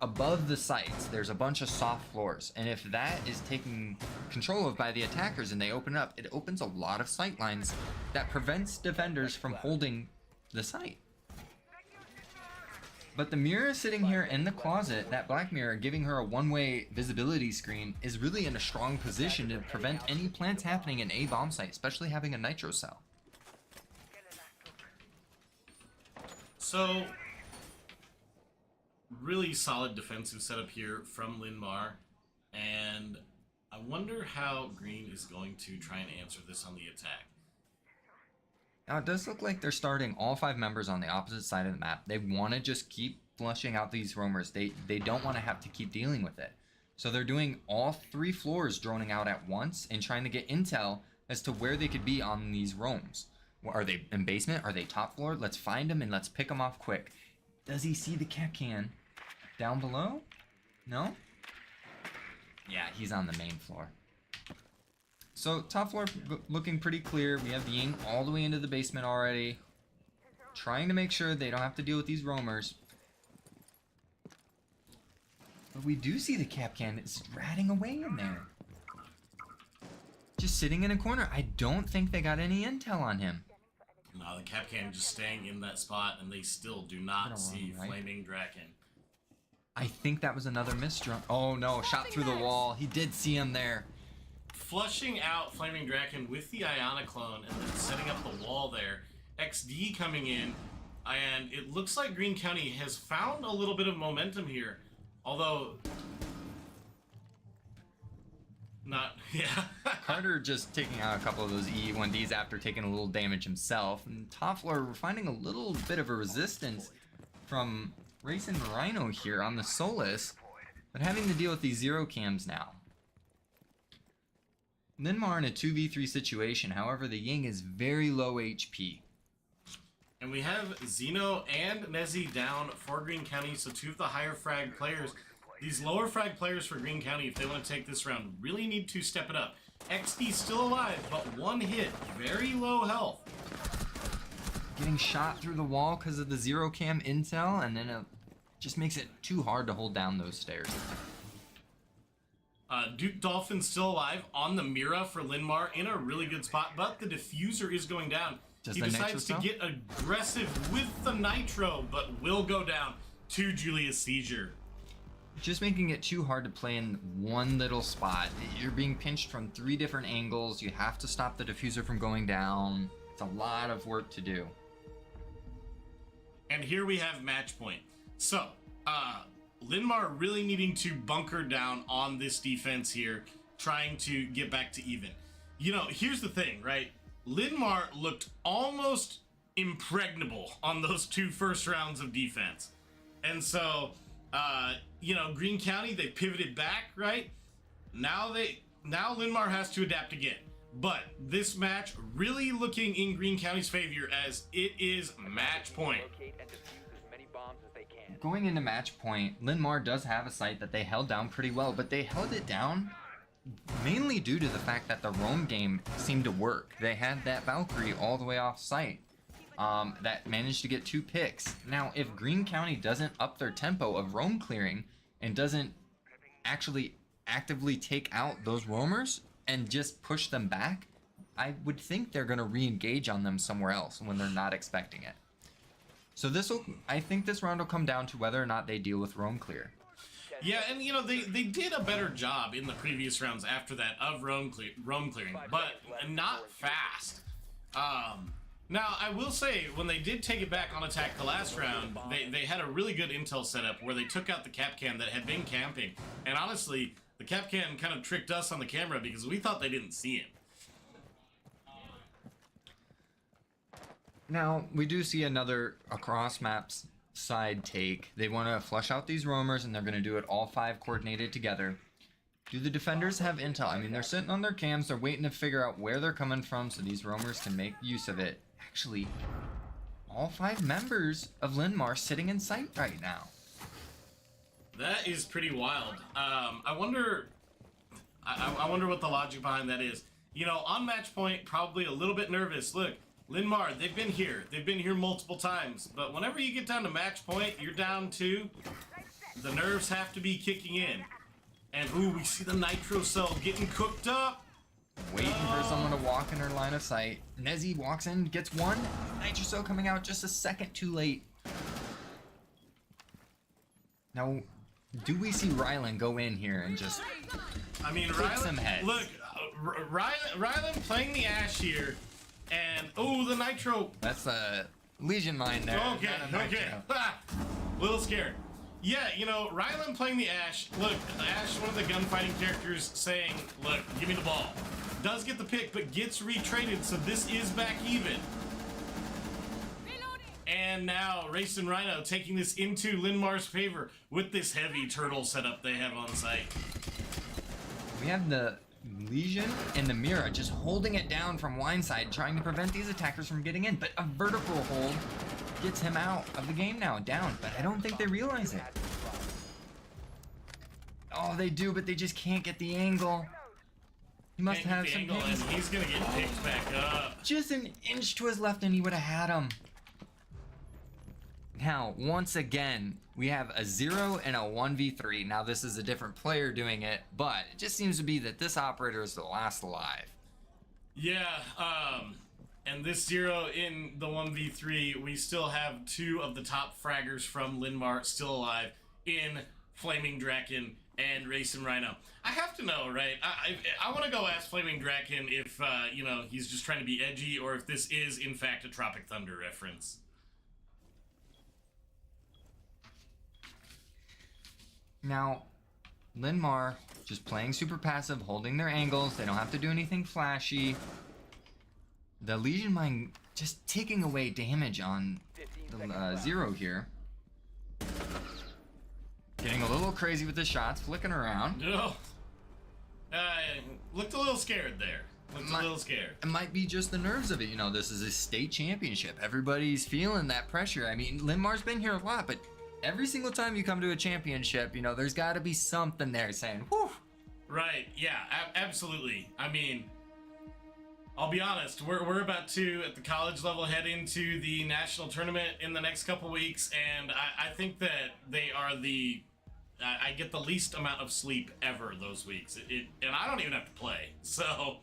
above the sites, there's a bunch of soft floors, and if that is taken control of by the attackers and they open up, it opens a lot of sight lines that prevents defenders from holding the site. But the mirror sitting here in the closet, that black mirror giving her a one-way visibility screen, is really in a strong position to prevent any plants happening in a bomb site, especially having a nitro cell. So, really solid defensive setup here from Linmar, and I wonder how Green is going to try and answer this on the attack. Now, it does look like they're starting all 5 members on the opposite side of the map. They want to just keep flushing out these roamers. They don't want to have to keep dealing with it. So they're doing all 3 floors droning out at once and trying to get intel as to where they could be on these roams. Are they in basement? Are they top floor? Let's find them and let's pick them off quick. Does he see the Capcan down below? No? Yeah, he's on the main floor. So top floor looking pretty clear. We have the Ying all the way into the basement already. Trying to make sure they don't have to deal with these roamers. But we do see the Capcan is ratting away in there. Just sitting in a corner. I don't think they got any intel on him. No, the Capcan just staying in that spot, and they still do not see right? Flaming Draken. I think that was another miss drone. Oh no, shot through the wall. He did see him there. Flushing out Flaming Draken with the Iona clone and then setting up the wall there. XD coming in, and it looks like Green County has found a little bit of momentum here. Although, Yeah. Carter just taking out a couple of those E1Ds after taking a little damage himself. And Toffler, we're finding a little bit of a resistance from Racing Rhino here on the Solus, but having to deal with these zero cams now. Linmar in a 2v3 situation, however, the Ying is very low HP. And we have Zeno and Nezzy down for Green County, so two of the higher frag players. These lower frag players for Green County, if they want to take this round, really need to step it up. XD still alive, but one hit, very low health. Getting shot through the wall because of the zero cam intel, and then it just makes it too hard to hold down those stairs. Duke Dolphin still alive on the Mira for Linmar in a really good spot, but the diffuser is going down. He decides to get aggressive with the Nitro, but will go down to Julius Seizure. Just making it too hard to play in one little spot. You're being pinched from 3 different angles. You have to stop the diffuser from going down. It's a lot of work to do. And here we have match point. So, Linmar really needing to bunker down on this defense here, trying to get back to even. You know, here's the thing, right? Linmar looked almost impregnable on those 2 first rounds of defense. And so, you know, Green County, they pivoted back, right? Now Linmar has to adapt again. But this match really looking in Green County's favor as it is match point. Locate and defuse as many bombs as they can. Going into match point, Linmar does have a site that they held down pretty well, but they held it down mainly due to the fact that the roam game seemed to work. They had that Valkyrie all the way off site that managed to get 2 picks. Now, if Green County doesn't up their tempo of roam clearing and doesn't actually actively take out those roamers and just push them back, I would think they're going to re-engage on them somewhere else when they're not expecting it. So I think this round will come down to whether or not they deal with roam clear. Yeah, and you know, they did a better job in the previous rounds after that of roam clearing, but not fast. Now, I will say, when they did take it back on attack the last round, they had a really good intel setup where they took out the Capcan that had been camping. And honestly, the Capcan kind of tricked us on the camera because we thought they didn't see him. Now, we do see another across maps side take. They want to flush out these roamers, and they're going to do it all 5 coordinated together. Do the defenders have intel? I mean, they're sitting on their cams. They're waiting to figure out where they're coming from so these roamers can make use of it. Actually, all 5 members of Linmar sitting in sight right now. That is pretty wild. I wonder what the logic behind that is. You know, on match point, probably a little bit nervous. Look, Linmar, they've been here. They've been here multiple times. But whenever you get down to match point, you're down 2. The nerves have to be kicking in. And, ooh, we see the Nitro Cell getting cooked up. Waiting for someone to walk in her line of sight. Nezzy walks in, gets 1. Nitro Cell coming out just a second too late. Now, do we see Rylan go in here and just... I mean, some heads? Look, Rylan playing the Ash here. And, oh, the Nitro. That's a Legion mine there. Okay, okay. Ah, little scared. Yeah, you know, Rylan playing the Ash. Look, Ash, one of the gunfighting characters, saying, look, give me the ball. Does get the pick, but gets retraded, so this is back even. And now, Racing Rhino taking this into Linmar's favor with this heavy turtle setup they have on site. We have the Legion and the Mira just holding it down from Wineside, trying to prevent these attackers from getting in, but a vertical hold gets him out of the game now, down, but I don't think they realize it. Oh, they do, but they just can't get the angle. He must have some angle, and he's gonna get picked back up. Just an inch to his left and he would have had him. Now, once again, we have a 0 and a 1v3. Now, this is a different player doing it, but it just seems to be that this operator is the last alive. Yeah, and this 0 in the 1v3, we still have 2 of the top fraggers from Linmar still alive in Flaming Draken and Racing Rhino. I have to know, right? I want to go ask Flaming Draken if, you know, he's just trying to be edgy or if this is, in fact, a Tropic Thunder reference. Now, Linmar just playing super passive, holding their angles. They don't have to do anything flashy. The Legion Mine just taking away damage on the Zero here. Getting a little crazy with the shots, flicking around. Oh. Looked a little scared there. Looked a little scared. It might be just the nerves of it. You know, this is a state championship. Everybody's feeling that pressure. I mean, Linmar's been here a lot, but every single time you come to a championship, you know, there's got to be something there saying, whew. Right, yeah, absolutely. I mean, I'll be honest, we're about to, at the college level, head into the national tournament in the next couple weeks, and I think that they are I get the least amount of sleep ever those weeks. And I don't even have to play, so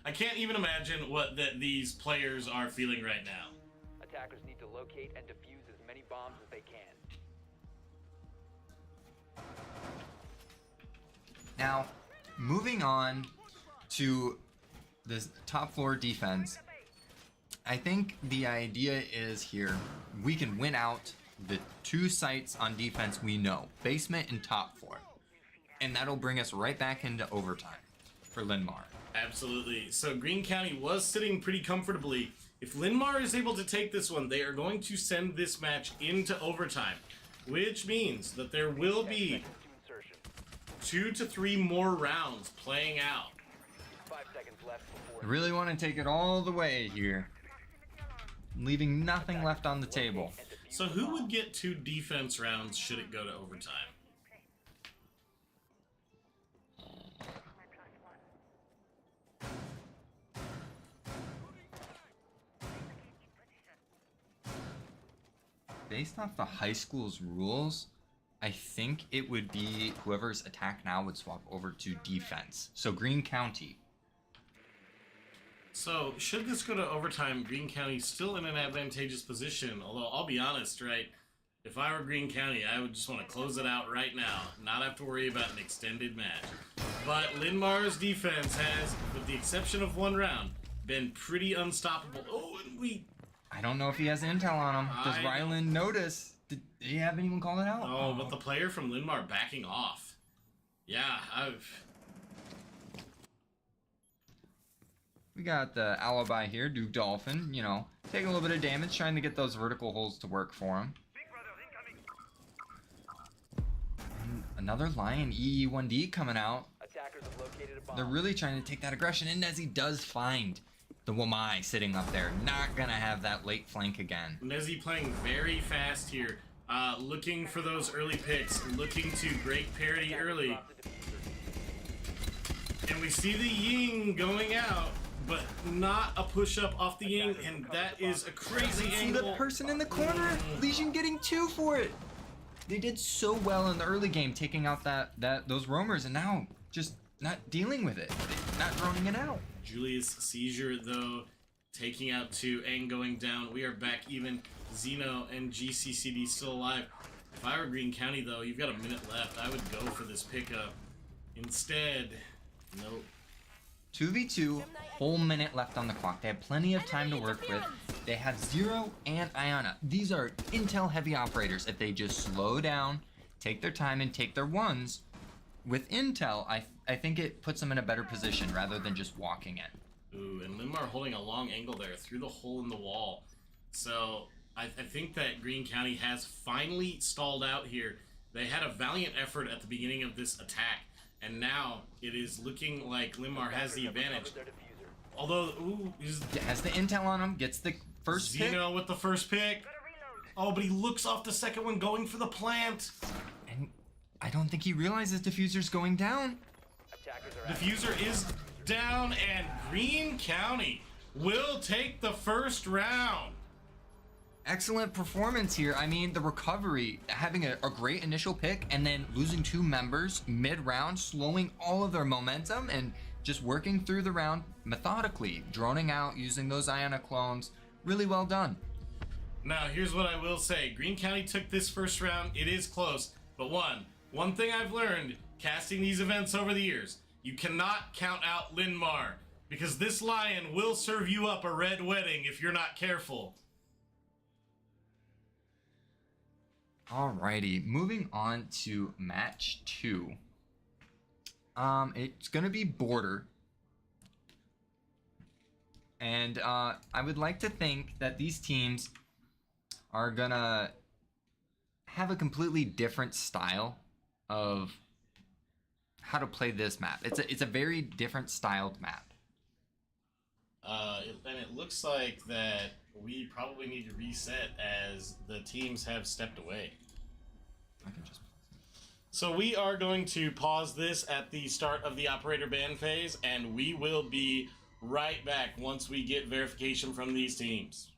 I can't even imagine what these players are feeling right now. Attackers need to locate and defuse as many bombs as they can. Now, moving on to the top floor defense, I think the idea is here, we can win out the two sites on defense we know, basement and top floor. And that'll bring us right back into overtime for Linmar. Absolutely. So Greene County was sitting pretty comfortably. If Linmar is able to take this one, they are going to send this match into overtime, which means that there will be 2 to 3 more rounds playing out. 5 seconds left I before. really want to take it all the way here, leaving nothing left on the table. So who would get 2 defense rounds should it go to overtime? Based off the high school's rules, I think it would be whoever's attack now would swap over to defense. So Greene County. So, should this go to overtime, Greene County's still in an advantageous position. Although, I'll be honest, right? If I were Greene County, I would just want to close it out right now. Not have to worry about an extended match. But Linmar's defense has, with the exception of 1 round, been pretty unstoppable. Oh, and I don't know if he has intel on him. Does Ryland notice? Did he have anyone call it out? Oh, but the player from Linmar backing off. Yeah, We got the alibi here, Duke Dolphin, you know, taking a little bit of damage, trying to get those vertical holes to work for him. And another Lion EE1D coming out. Attackers have located a bomb. They're really trying to take that aggression, and Nezzy does find the Wamai sitting up there. Not gonna have that late flank again. Nezzy playing very fast here. Looking for those early picks, looking to break parity early. And we see the Ying going out, but not a push-up off the Ying, and that is a crazy See angle. the person in the corner? Legion getting 2 for it. They did so well in the early game, taking out those roamers, and now just not dealing with it, not droning it out. Julius Seizure, though, taking out 2 and going down. We are back even. Zeno and GCCD still alive. If I were Greene County, though, you've got a minute left. I would go for this pickup. Instead, nope. 2v2, whole minute left on the clock. They have plenty of time to work with. They have Zero and Iana. These are intel-heavy operators. If they just slow down, take their time, and take their ones, with intel, I think it puts them in a better position rather than just walking in. Ooh, and Linmar holding a long angle there through the hole in the wall. So I think that Greene County has finally stalled out here. They had a valiant effort at the beginning of this attack, and now it is looking like Linmar has the advantage. Although, ooh, Has the intel on him, gets the first pick. Zeno with the first pick. Oh, but he looks off the second one, going for the plant. And I don't think he realizes Diffuser's going down. Diffuser is down, and Greene County will take the first round. Excellent performance here. I mean, the recovery, having a great initial pick and then losing 2 members mid-round, slowing all of their momentum and just working through the round methodically, droning out, using those Iona clones. Really well done. Now, here's what I will say. Greene County took this first round. It is close, but one thing I've learned casting these events over the years, you cannot count out Linmar, because this lion will serve you up a red wedding if you're not careful. Alrighty, moving on to match 2. It's gonna be border. And I would like to think that these teams are gonna have a completely different style of how to play this map. It's a very different styled map. And it looks like that we probably need to reset as the teams have stepped away. I can just. So we are going to pause this at the start of the operator ban phase, and we will be right back once we get verification from these teams.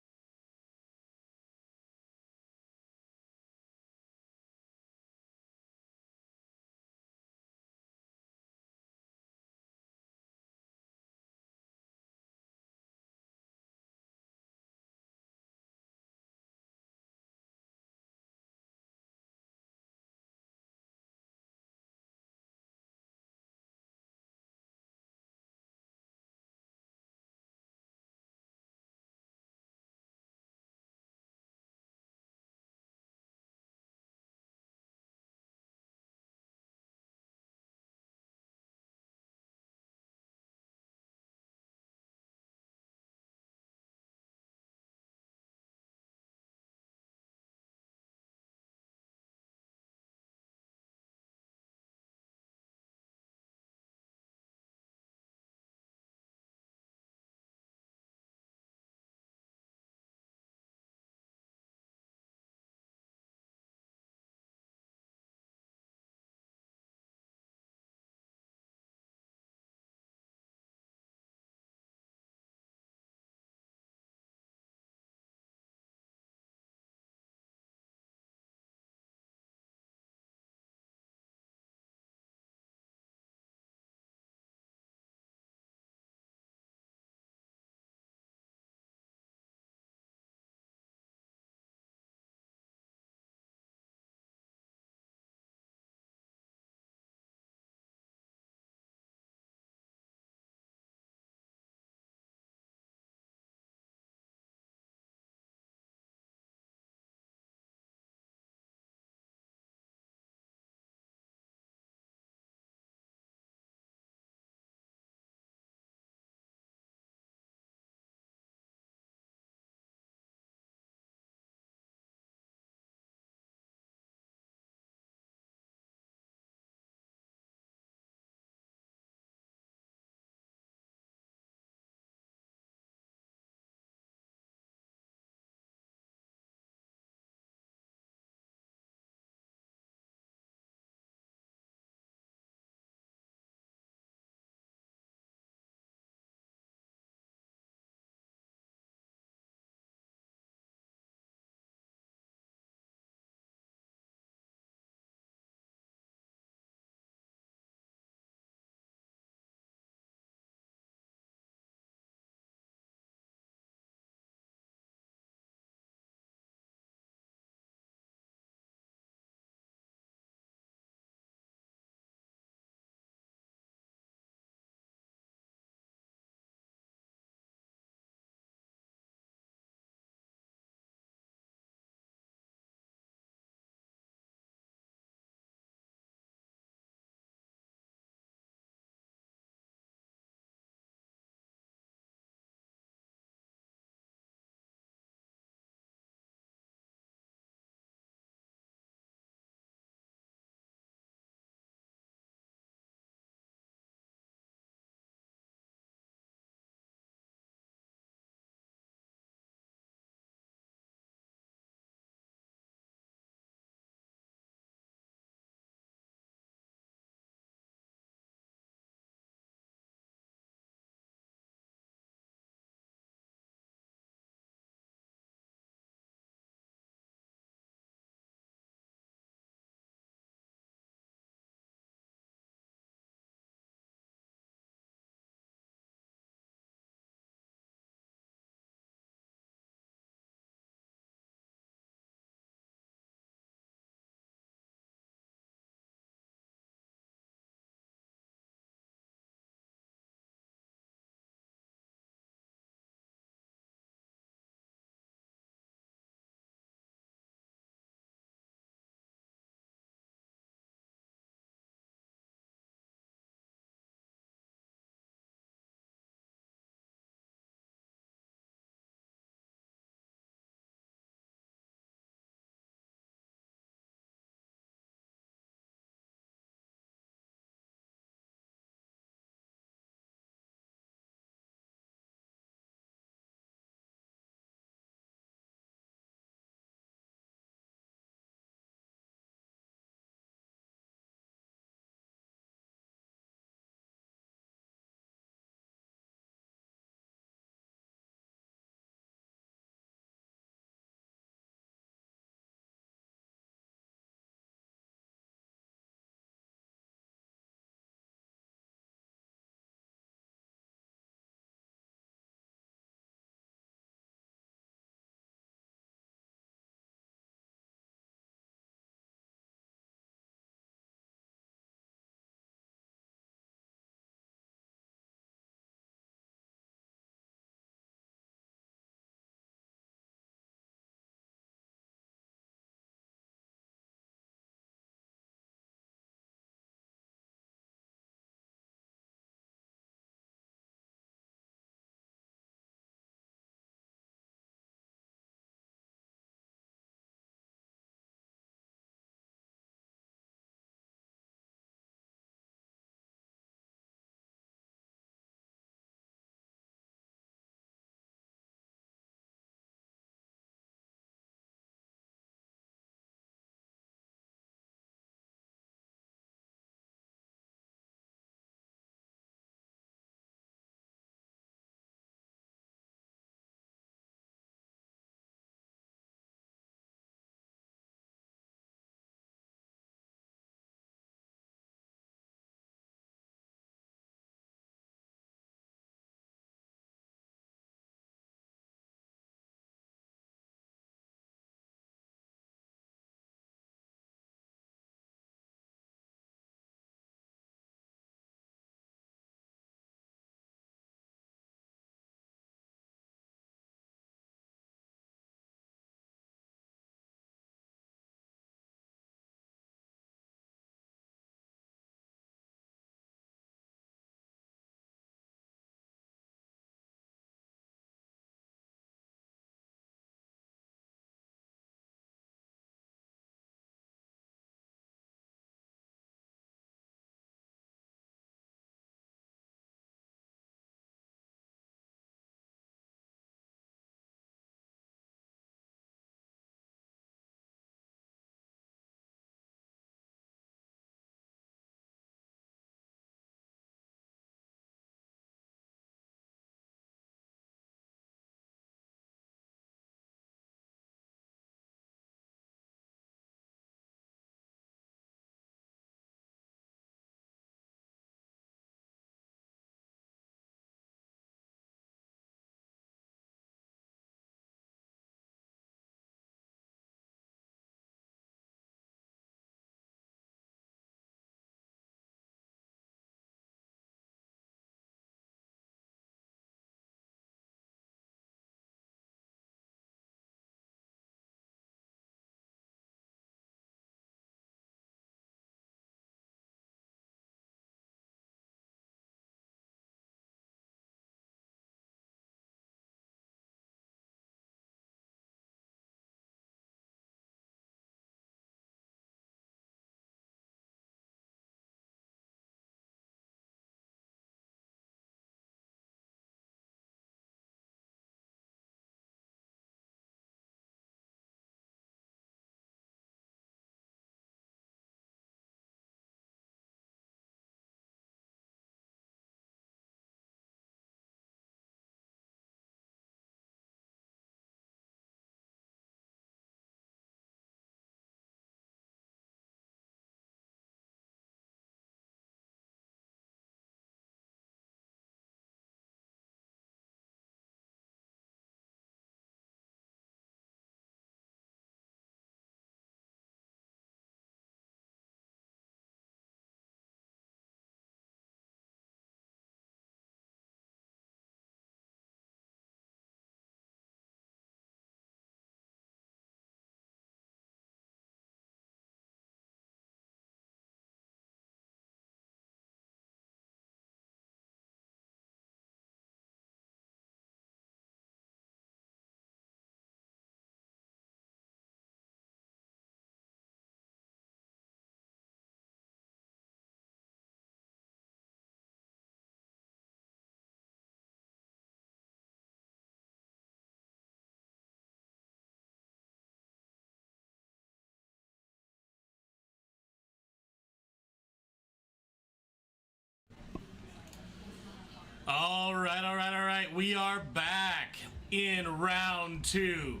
All right, all right, all right. We are back in round two.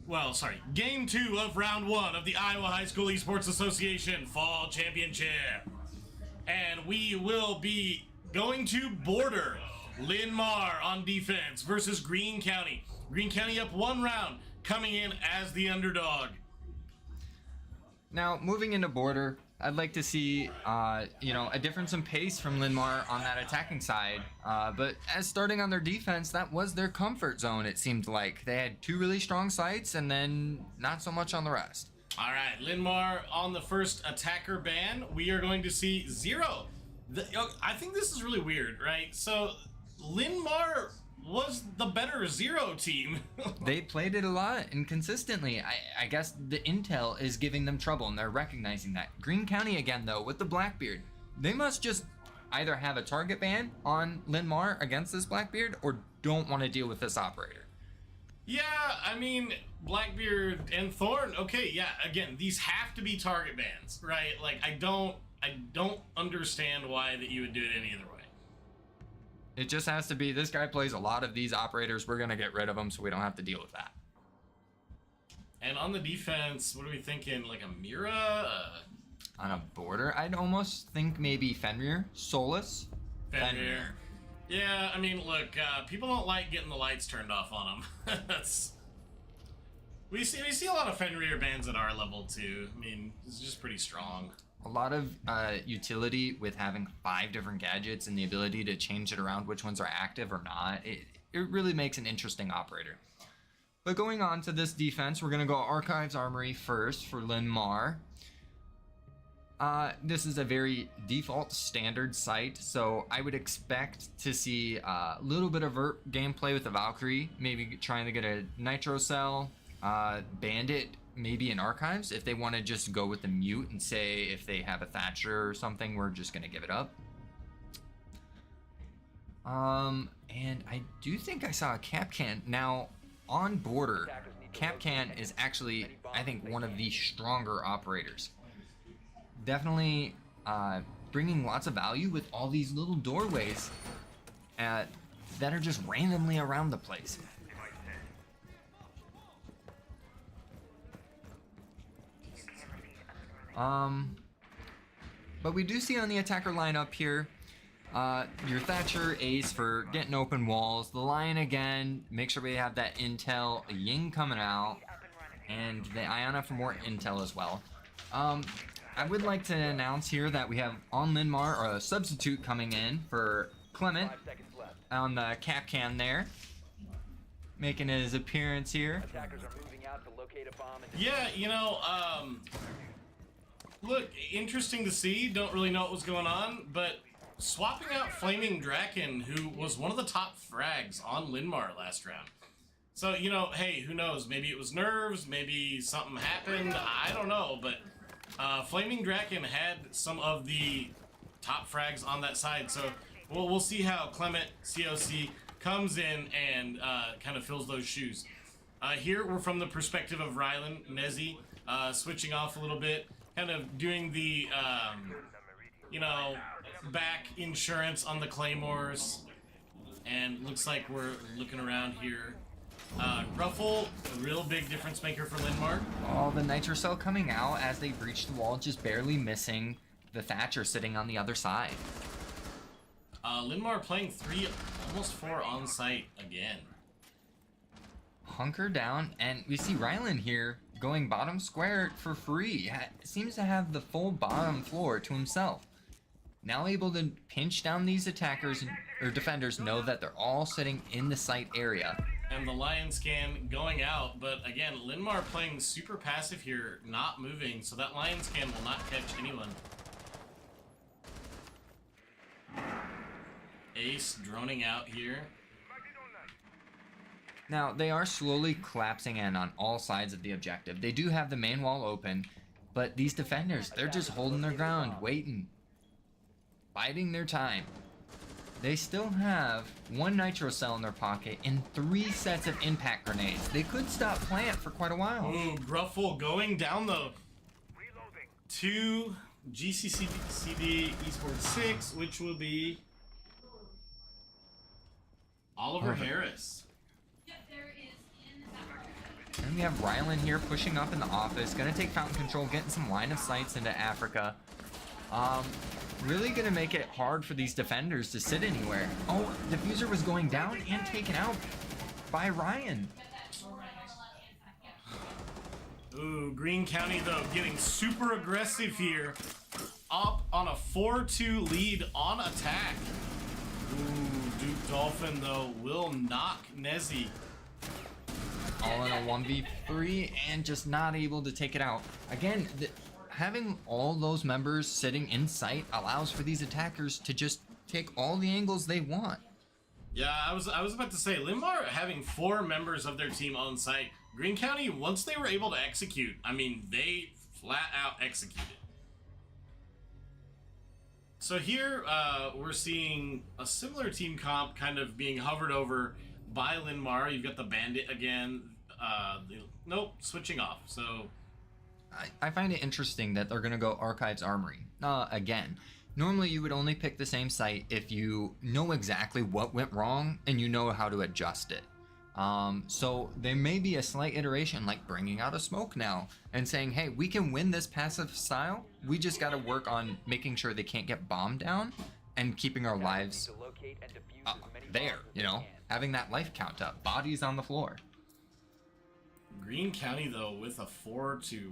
Well, sorry, game two of round one of the Iowa High School Esports Association Fall Championship. And we will be going to Border. Linn-Mar on defense versus Greene County. Greene County up one round, coming in as the underdog. Now, moving into Border, I'd like to see, a difference in pace from Linn-Mar on that attacking side. But as starting on their defense, that was their comfort zone, it seemed like. They had two really strong sites and then not so much on the rest. All right, Linn-Mar on the first attacker ban. We are going to see Zero. I think this is really weird, right? So Linn-Mar was the better Zero team. They played it a lot and consistently. I guess the intel is giving them trouble and they're recognizing that. Greene County again though with the Blackbeard. They must just either have a target ban on Linn-Mar against this Blackbeard or don't want to deal with this operator. Yeah, I mean, Blackbeard and Thorn, okay, yeah, again, these have to be target bans, right? Like, I don't understand why that you would do it any other way. It just has to be, this guy plays a lot of these operators, we're going to get rid of him so we don't have to deal with that. And on the defense, what are we thinking? Like a Mira? On a Border, I'd almost think maybe Fenrir, Solus. Fenrir. Yeah, I mean, look, people don't like getting the lights turned off on them. We see a lot of Fenrir bans at our level too. I mean, it's just pretty strong. A lot of utility with having 5 different gadgets and the ability to change it around which ones are active or not. It really makes an interesting operator. But going on to this defense, we're going to go Archives Armory first for Linn-Mar. This is a very default standard site, so I would expect to see a little bit of vert gameplay with the Valkyrie, maybe trying to get a Nitro Cell, Bandit, maybe in Archives. If they want to just go with the mute and say if they have a Thatcher or something, we're just going to give it up. And I do think I saw a Capcan. Now, on Border, Capcan is actually, I think, one of the stronger operators. Definitely bringing lots of value with all these little doorways that are just randomly around the place. But we do see on the attacker lineup here, your Thatcher, Ace for getting open walls, the Lion again, make sure we have that intel, Ying coming out, and the Iona for more intel as well. I would like to announce here that we have on Linn-Mar a substitute coming in for Clement on the Capcan there, making his appearance here. Yeah, you know, look, interesting to see. Don't really know what was going on, but swapping out Flaming Draken, who was one of the top frags on Linn-Mar last round. So, you know, hey, who knows? Maybe it was nerves, maybe something happened, I don't know, but Flaming Draken had some of the top frags on that side, so we'll see how Clement COC comes in and kind of fills those shoes. Here we're from the perspective of Rylan Nezzy, switching off a little bit, kind of doing the, back insurance on the Claymores, and looks like we're looking around here. Gruffle, a real big difference maker for Linn-Mar. Oh, the Nitro Cell coming out as they breach the wall, just barely missing the Thatcher sitting on the other side. Linn-Mar playing 3, almost 4 on site again. Hunker down, and we see Rylan here going bottom square for free. Seems to have the full bottom floor to himself. Now able to pinch down these attackers or defenders, know that they're all sitting in the site area. And the Lion Scan going out, but again, Linn-Mar playing super passive here, not moving, so that Lion Scan will not catch anyone. Ace droning out here. Now, they are slowly collapsing in on all sides of the objective. They do have the main wall open, but these defenders, they're just holding their ground, waiting, biding their time. They still have 1 Nitro Cell in their pocket and 3 sets of impact grenades. They could stop plant for quite a while. Ooh, Gruffle going down though to GCCD Esports 6, which will be Oliver Harris. And we have Rylan here pushing up in the office. Gonna take fountain control, getting some line of sights into Africa. Really gonna make it hard for these defenders to sit anywhere. Oh, diffuser was going down and taken out by Ryan. Ooh, Greene County, though, getting super aggressive here. Up on a 4-2 lead on attack. Ooh, Duke Dolphin, though, will knock Nezzy. All in a 1v3 and just not able to take it out. Again, having all those members sitting in sight allows for these attackers to just take all the angles they want. Yeah, I was about to say, Linmar having 4 members of their team on site. Greene County, once they were able to execute, I mean, they flat out executed. So here, we're seeing a similar team comp kind of being hovered over by Linmar. You've got the Bandit again. Nope, switching off. So I find it interesting that they're going to go Archives Armory. Again, normally you would only pick the same site if you know exactly what went wrong and you know how to adjust it. So there may be a slight iteration like bringing out a smoke now and saying, hey, we can win this passive style. We just got to work on making sure they can't get bombed down and keeping our lives there, you know, having that life count up, bodies on the floor. Greene County, though, with a 5-1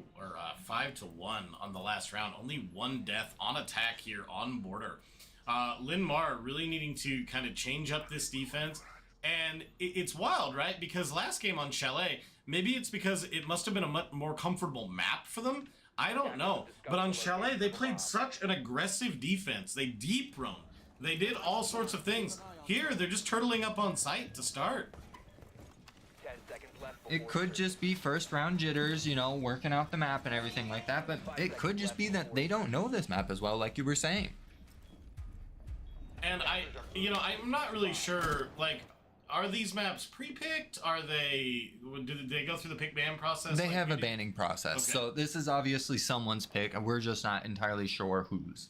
on the last round. Only 1 death on attack here on border. Linmar really needing to kind of change up this defense. And it's wild, right? Because last game on Chalet, maybe it's because it must have been a much more comfortable map for them. I don't know. But on Chalet, they played such an aggressive defense. They deep roamed. They did all sorts of things. Here, they're just turtling up on site to start. It could just be first round jitters, you know, working out the map and everything like that, but it could just be that they don't know this map as well, like you were saying. And I'm not really sure, like, are these maps pre-picked? Did they go through the pick ban process? They have a banning process, okay. So this is obviously someone's pick, and we're just not entirely sure whose.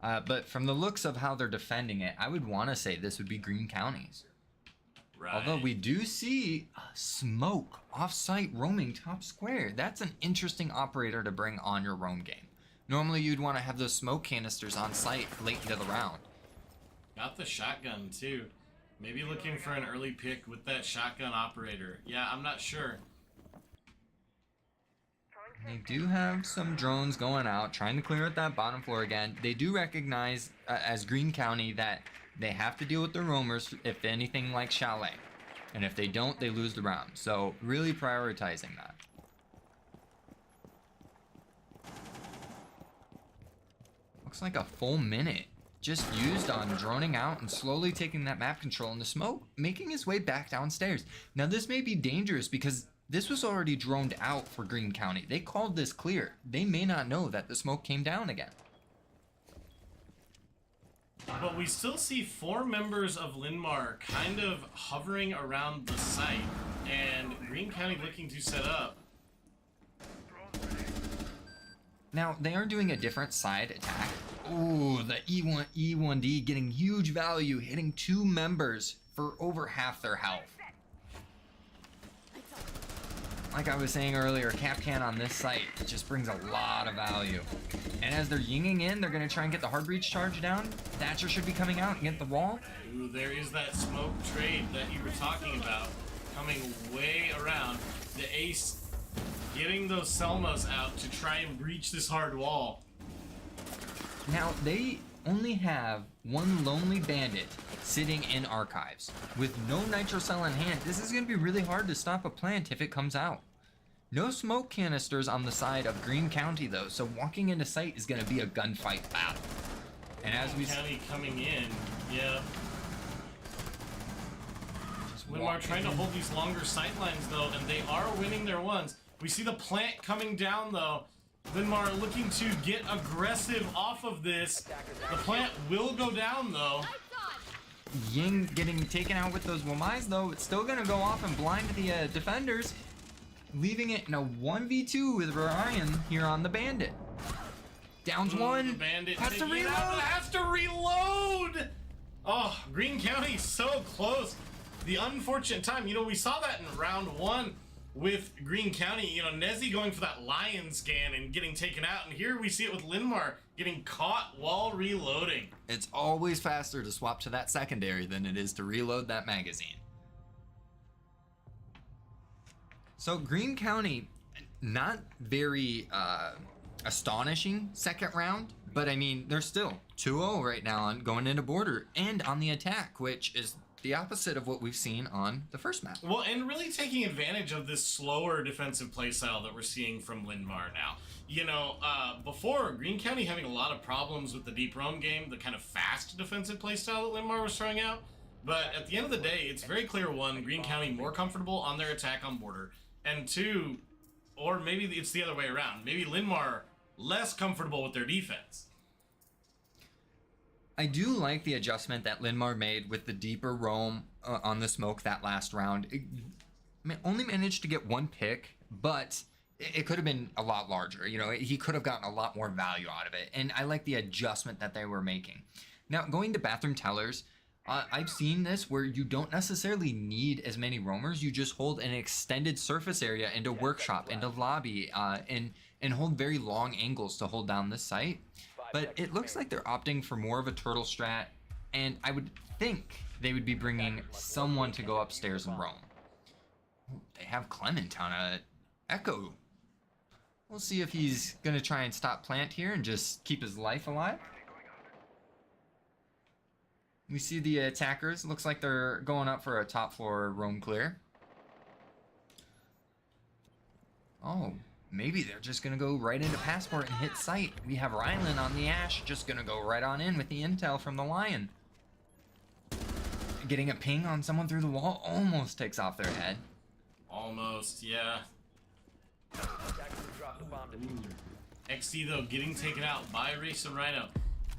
But from the looks of how they're defending it, I would want to say this would be Greene County's. Right. Although we do see smoke off-site roaming top square. That's an interesting operator to bring on your roam game. Normally you'd want to have those smoke canisters on site late into the round. Got the shotgun too. Maybe looking for an early pick with that shotgun operator. Yeah, I'm not sure. They do have some drones going out, trying to clear out that bottom floor again. They do recognize, as Greene County, that they have to deal with the roamers if anything like Chalet. And if they don't, they lose the round. So really prioritizing that. Looks like a full minute just used on droning out and slowly taking that map control in the smoke, making his way back downstairs. Now this may be dangerous because this was already droned out for Greene County. They called this clear. They may not know that the smoke came down again. But we still see 4 members of Linmar kind of hovering around the site, and Greene County looking to set up. Now, they are doing a different side attack. Ooh, the E1D getting huge value, hitting 2 members for over half their health. Like I was saying earlier, Capcan on this site just brings a lot of value. And as they're yinging in, they're going to try and get the hard breach charge down. Thatcher should be coming out and get the wall. Ooh, there is that smoke trade that you were talking about coming way around. The ace getting those Selmas out to try and breach this hard wall. Now, they only have 1 lonely bandit sitting in archives. With no nitro cell in hand, this is going to be really hard to stop a plant if it comes out. No smoke canisters on the side of Greene County though, so walking into sight is going to be a gunfight battle. And as we County coming in, yeah. Linmar trying to hold these longer sight lines though, and they are winning their ones. We see the plant coming down though. Linmar looking to get aggressive off of this. The plant will go down though. Ying getting taken out with those Wamais though, it's still going to go off and blind the defenders, leaving it in a 1v2 with Ryan here on the bandit. Downs 1. The bandit has to reload. Has to reload. Oh, Greene County so close. The unfortunate time. You know, we saw that in round 1 with Greene County. You know, Nezzy going for that lion scan and getting taken out. And here we see it with Linmar getting caught while reloading. It's always faster to swap to that secondary than it is to reload that magazine. So Greene County, not very astonishing second round, but I mean, they're still 2-0 right now on going into border and on the attack, which is the opposite of what we've seen on the first map. Well, and really taking advantage of this slower defensive playstyle that we're seeing from Linmar now. You know, before, Greene County having a lot of problems with the deep roam game, the kind of fast defensive playstyle that Linmar was throwing out. But at the end of the day, it's very clear, one, Greene County more comfortable on their attack on border, and two, or maybe it's the other way around, maybe Linmar less comfortable with their defense. I do like the adjustment that Linmar made with the deeper roam on the smoke that last round. It only managed to get 1 pick, but it could have been a lot larger. You know, he could have gotten a lot more value out of it. And I like the adjustment that they were making. Now, going to bathroom tellers, I've seen this where you don't necessarily need as many roamers. You just hold an extended surface area into workshop, into lobby, and hold very long angles to hold down the site. But it looks like they're opting for more of a turtle strat, and I would think they would be bringing someone to go upstairs and roam. Ooh, they have Clement on a Echo. We'll see if he's going to try and stop Plant here and just keep his life alive. We see the attackers. Looks like they're going up for a top floor roam clear. Oh. Maybe they're just going to go right into Passport and hit site. We have Rylan on the Ash, just going to go right on in with the intel from the Lion. Getting a ping on someone through the wall almost takes off their head. Almost, yeah. XD, though, getting taken out by Race and Rhino.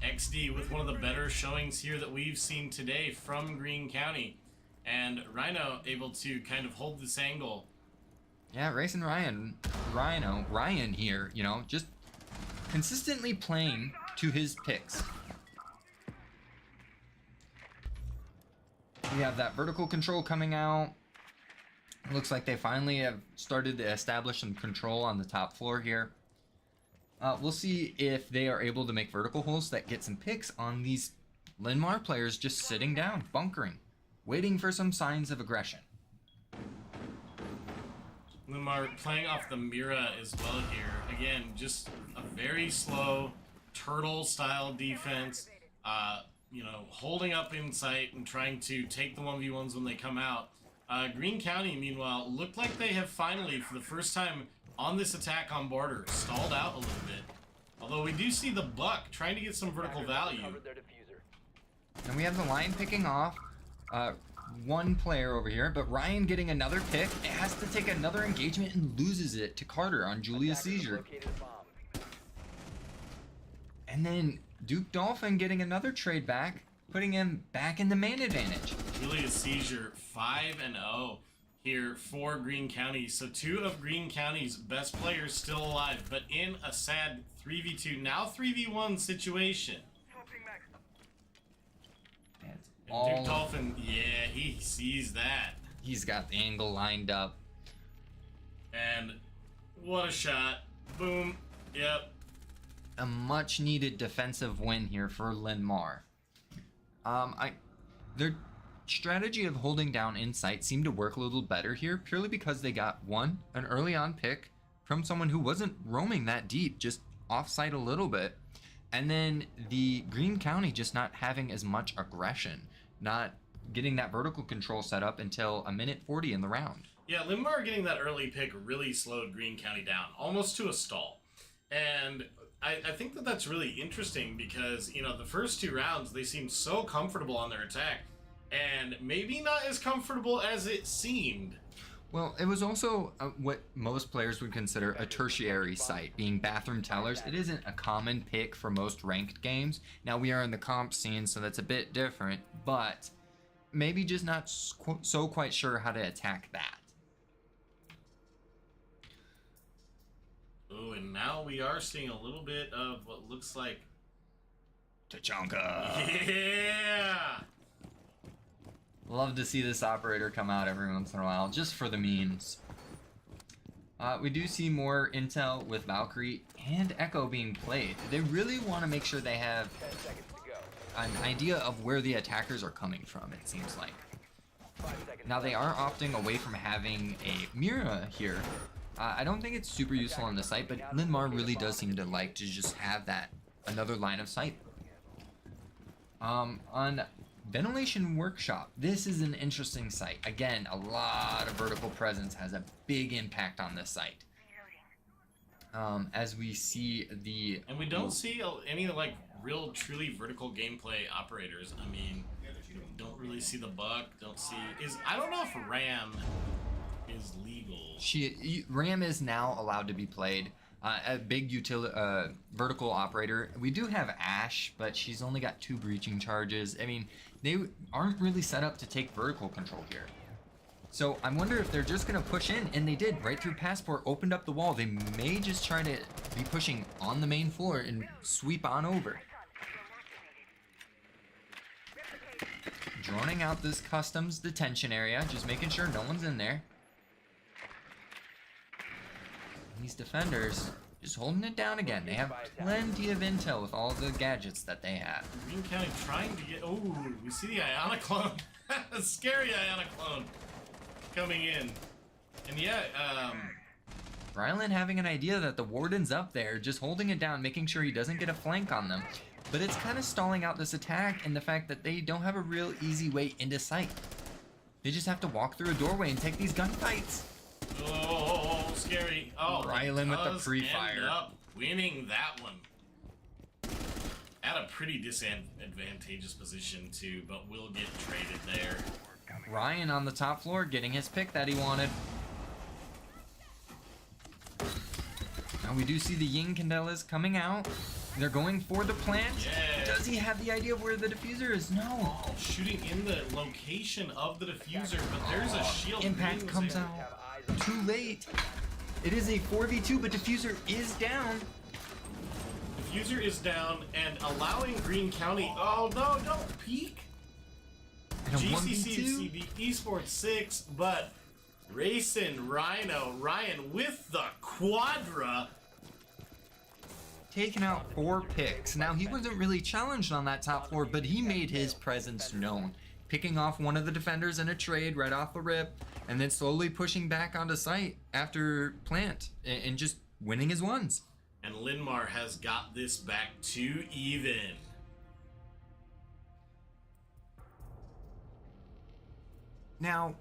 XD with one of the better showings here that we've seen today from Greene County. And Rhino able to kind of hold this angle. Yeah, Racing Ryan here, you know, just consistently playing to his picks. We have that vertical control coming out. It looks like they finally have started to establish some control on the top floor here. We'll see if they are able to make vertical holes that get some picks on these Linmar players just sitting down, bunkering, waiting for some signs of aggression. Linmar playing off the Mira as well here. Again, just a very slow turtle-style defense. You know, holding up in sight and trying to take the 1v1s when they come out. Greene County, meanwhile, looked like they have finally, for the first time on this attack on border, stalled out a little bit. Although we do see the Buck trying to get some vertical value. And we have the Lion picking off. One player over here, but Ryan getting another pick. It has to take another engagement and loses it to Carter on Julia's Seizure. And then Duke Dolphin getting another trade back, putting him back in the man advantage. Julia's Seizure 5-0 here for Greene County. So 2 of Greene County's best players still alive, but in a sad 3v2, now 3v1 situation. Duke Dolphin, yeah, he sees that. He's got the angle lined up. And what a shot. Boom. Yep. A much needed defensive win here for Linmar. Their strategy of holding down insight seemed to work a little better here, purely because they got an early on pick from someone who wasn't roaming that deep, just offsite a little bit. And then the Greene County just not having as much aggression, not getting that vertical control set up until 1:40 in the round. Yeah, Linmar getting that early pick really slowed Greene County down, almost to a stall. And I think that that's really interesting because, you know, the first 2 rounds, they seemed so comfortable on their attack, and maybe not as comfortable as it seemed. Well, it was also what most players would consider a tertiary site, being bathroom tellers. It isn't a common pick for most ranked games. Now, we are in the comp scene, so that's a bit different, but maybe just not so quite sure how to attack that. Oh, and now we are seeing a little bit of what looks like... Tachanka! Yeah! Love to see this operator come out every once in a while, just for the memes. We do see more intel with Valkyrie and Echo being played. They really want to make sure they have 10 seconds to go. an idea of where the attackers are coming from, it seems like. 5 seconds. Now they are opting away from having a Mira here. I don't think it's super useful on the site, but Linmar really does seem to like to just have that another line of sight. On Ventilation Workshop, this is an interesting site. Again, a lot of vertical presence has a big impact on this site. As we see the... And we don't see any like real truly vertical gameplay operators. I mean, don't really see the Buck, don't see... I don't know if Ram is legal. Ram is now allowed to be played. A big vertical operator. We do have Ash, but she's only got 2 breaching charges. I mean, they aren't really set up to take vertical control here. So I wonder if they're just going to push in, and they did right through Passport, opened up the wall. They may just try to be pushing on the main floor and sweep on over. Droning out this customs detention area, just making sure no one's in there. These defenders just holding it down again. They have plenty of intel with all the gadgets that they have. Green County trying to get... Oh, we see the Ionic clone. A scary Ionic clone coming in. And yeah, Rylan having an idea that the Warden's up there, just holding it down, making sure he doesn't get a flank on them. But it's kind of stalling out this attack and the fact that they don't have a real easy way into sight. They just have to walk through a doorway and take these gunfights. Oh, scary. Oh, Rylan with the pre-fire. End up winning that one. At a pretty disadvantageous position too, but will get traded there. Ryan on the top floor getting his pick that he wanted. Now we do see the Ying Candelas coming out. They're going for the plant. Yeah. Does he have the idea of where the diffuser is? No. Oh, shooting in the location of the diffuser, but there's a shield. Impact comes out too late. It is a 4v2, but diffuser is down. Diffuser is down and allowing Green County. Oh no, don't peek. And a GCC 1v2. Esports 6, but Racing Ryan with the quadra. Taking out 4 picks. Now he wasn't really challenged on that top floor, but he made his presence known. Picking off one of the defenders in a trade right off the rip, and then slowly pushing back onto site after plant, and just winning his ones. And Linmar has got this back to even. Now,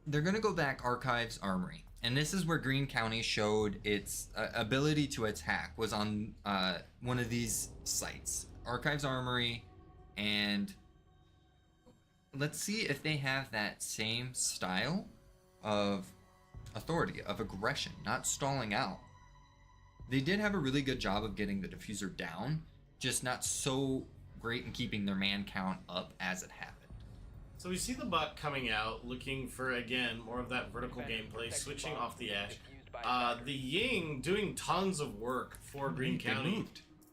they're going to go back Archives Armory. And this is where Green County showed its ability to attack, was on one of these sites. Archives Armory, and let's see if they have that same style of authority, of aggression, not stalling out. They did have a really good job of getting the diffuser down, just not so great in keeping their man count up as it happened. So we see the Buck coming out, looking for, again, more of that vertical gameplay, switching off the Ash. The Ying doing tons of work for Green County,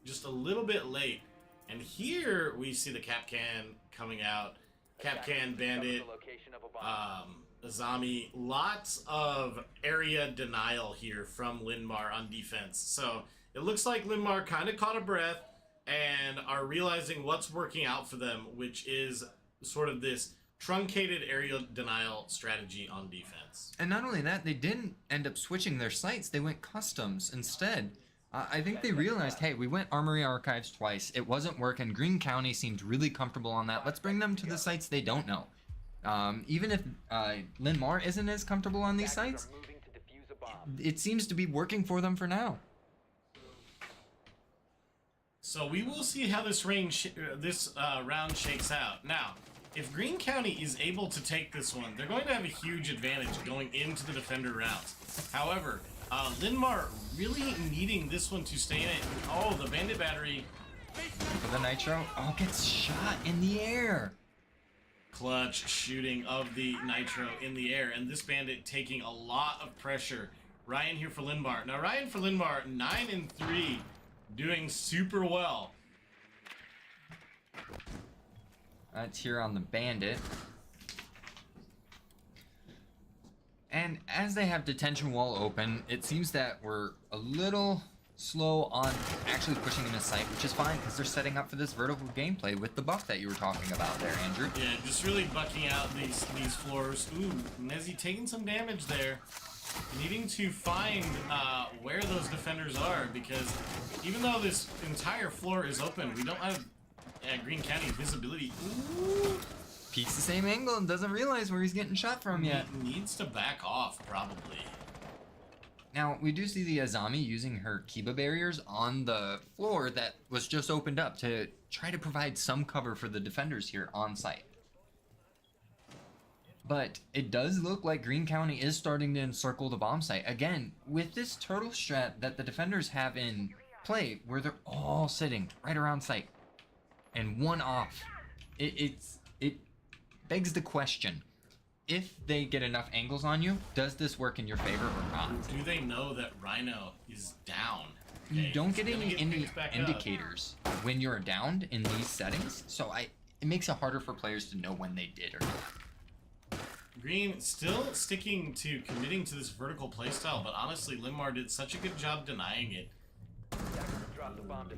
just a little bit late. And here we see the Capcan coming out. Capcan, Bandit, Azami. Lots of area denial here from Linmar on defense. So it looks like Linmar kind of caught a breath and are realizing what's working out for them, which is sort of this truncated area denial strategy on defense. And not only that, they didn't end up switching their sites. They went customs instead. I think they realized, hey, we went Armory Archives twice. It wasn't working. Green County seemed really comfortable on that. Let's bring them to the sites they don't know. Even if Linmar isn't as comfortable on these sites, it seems to be working for them for now. So we will see how this round shakes out. Now, if Green County is able to take this one, they're going to have a huge advantage going into the defender rounds. However, Linmar really needing this one to stay in it. Oh, the Bandit Battery. For the Nitro. Oh, gets shot in the air. Clutch shooting of the Nitro in the air. And this Bandit taking a lot of pressure. Ryan here for Linmar. Now, Ryan for Linmar, 9-3. Doing super well. That's here on the Bandit. And as they have detention wall open, it seems that we're a little slow on actually pushing them in sight, which is fine because they're setting up for this vertical gameplay with the buff that you were talking about there, Andrew. Yeah, just really bucking out these floors. Ooh, Nezzy taking some damage there. Needing to find where those defenders are, because even though this entire floor is open, we don't have Green County visibility. Ooh. Peeks the same angle and doesn't realize where he's getting shot from yet. Needs to back off, probably. Now, we do see the Azami using her Kiba barriers on the floor that was just opened up to try to provide some cover for the defenders here on site. But it does look like Green County is starting to encircle the bomb site. Again, with this turtle strat that the defenders have in play, where they're all sitting right around site and one off, it begs the question. If they get enough angles on you, does this work in your favor or not? Do they know that Rhino is down? You don't get any back indicators when you're downed in these settings, so it makes it harder for players to know when they did or not. Green still sticking to committing to this vertical playstyle, but honestly, Linmar did such a good job denying it.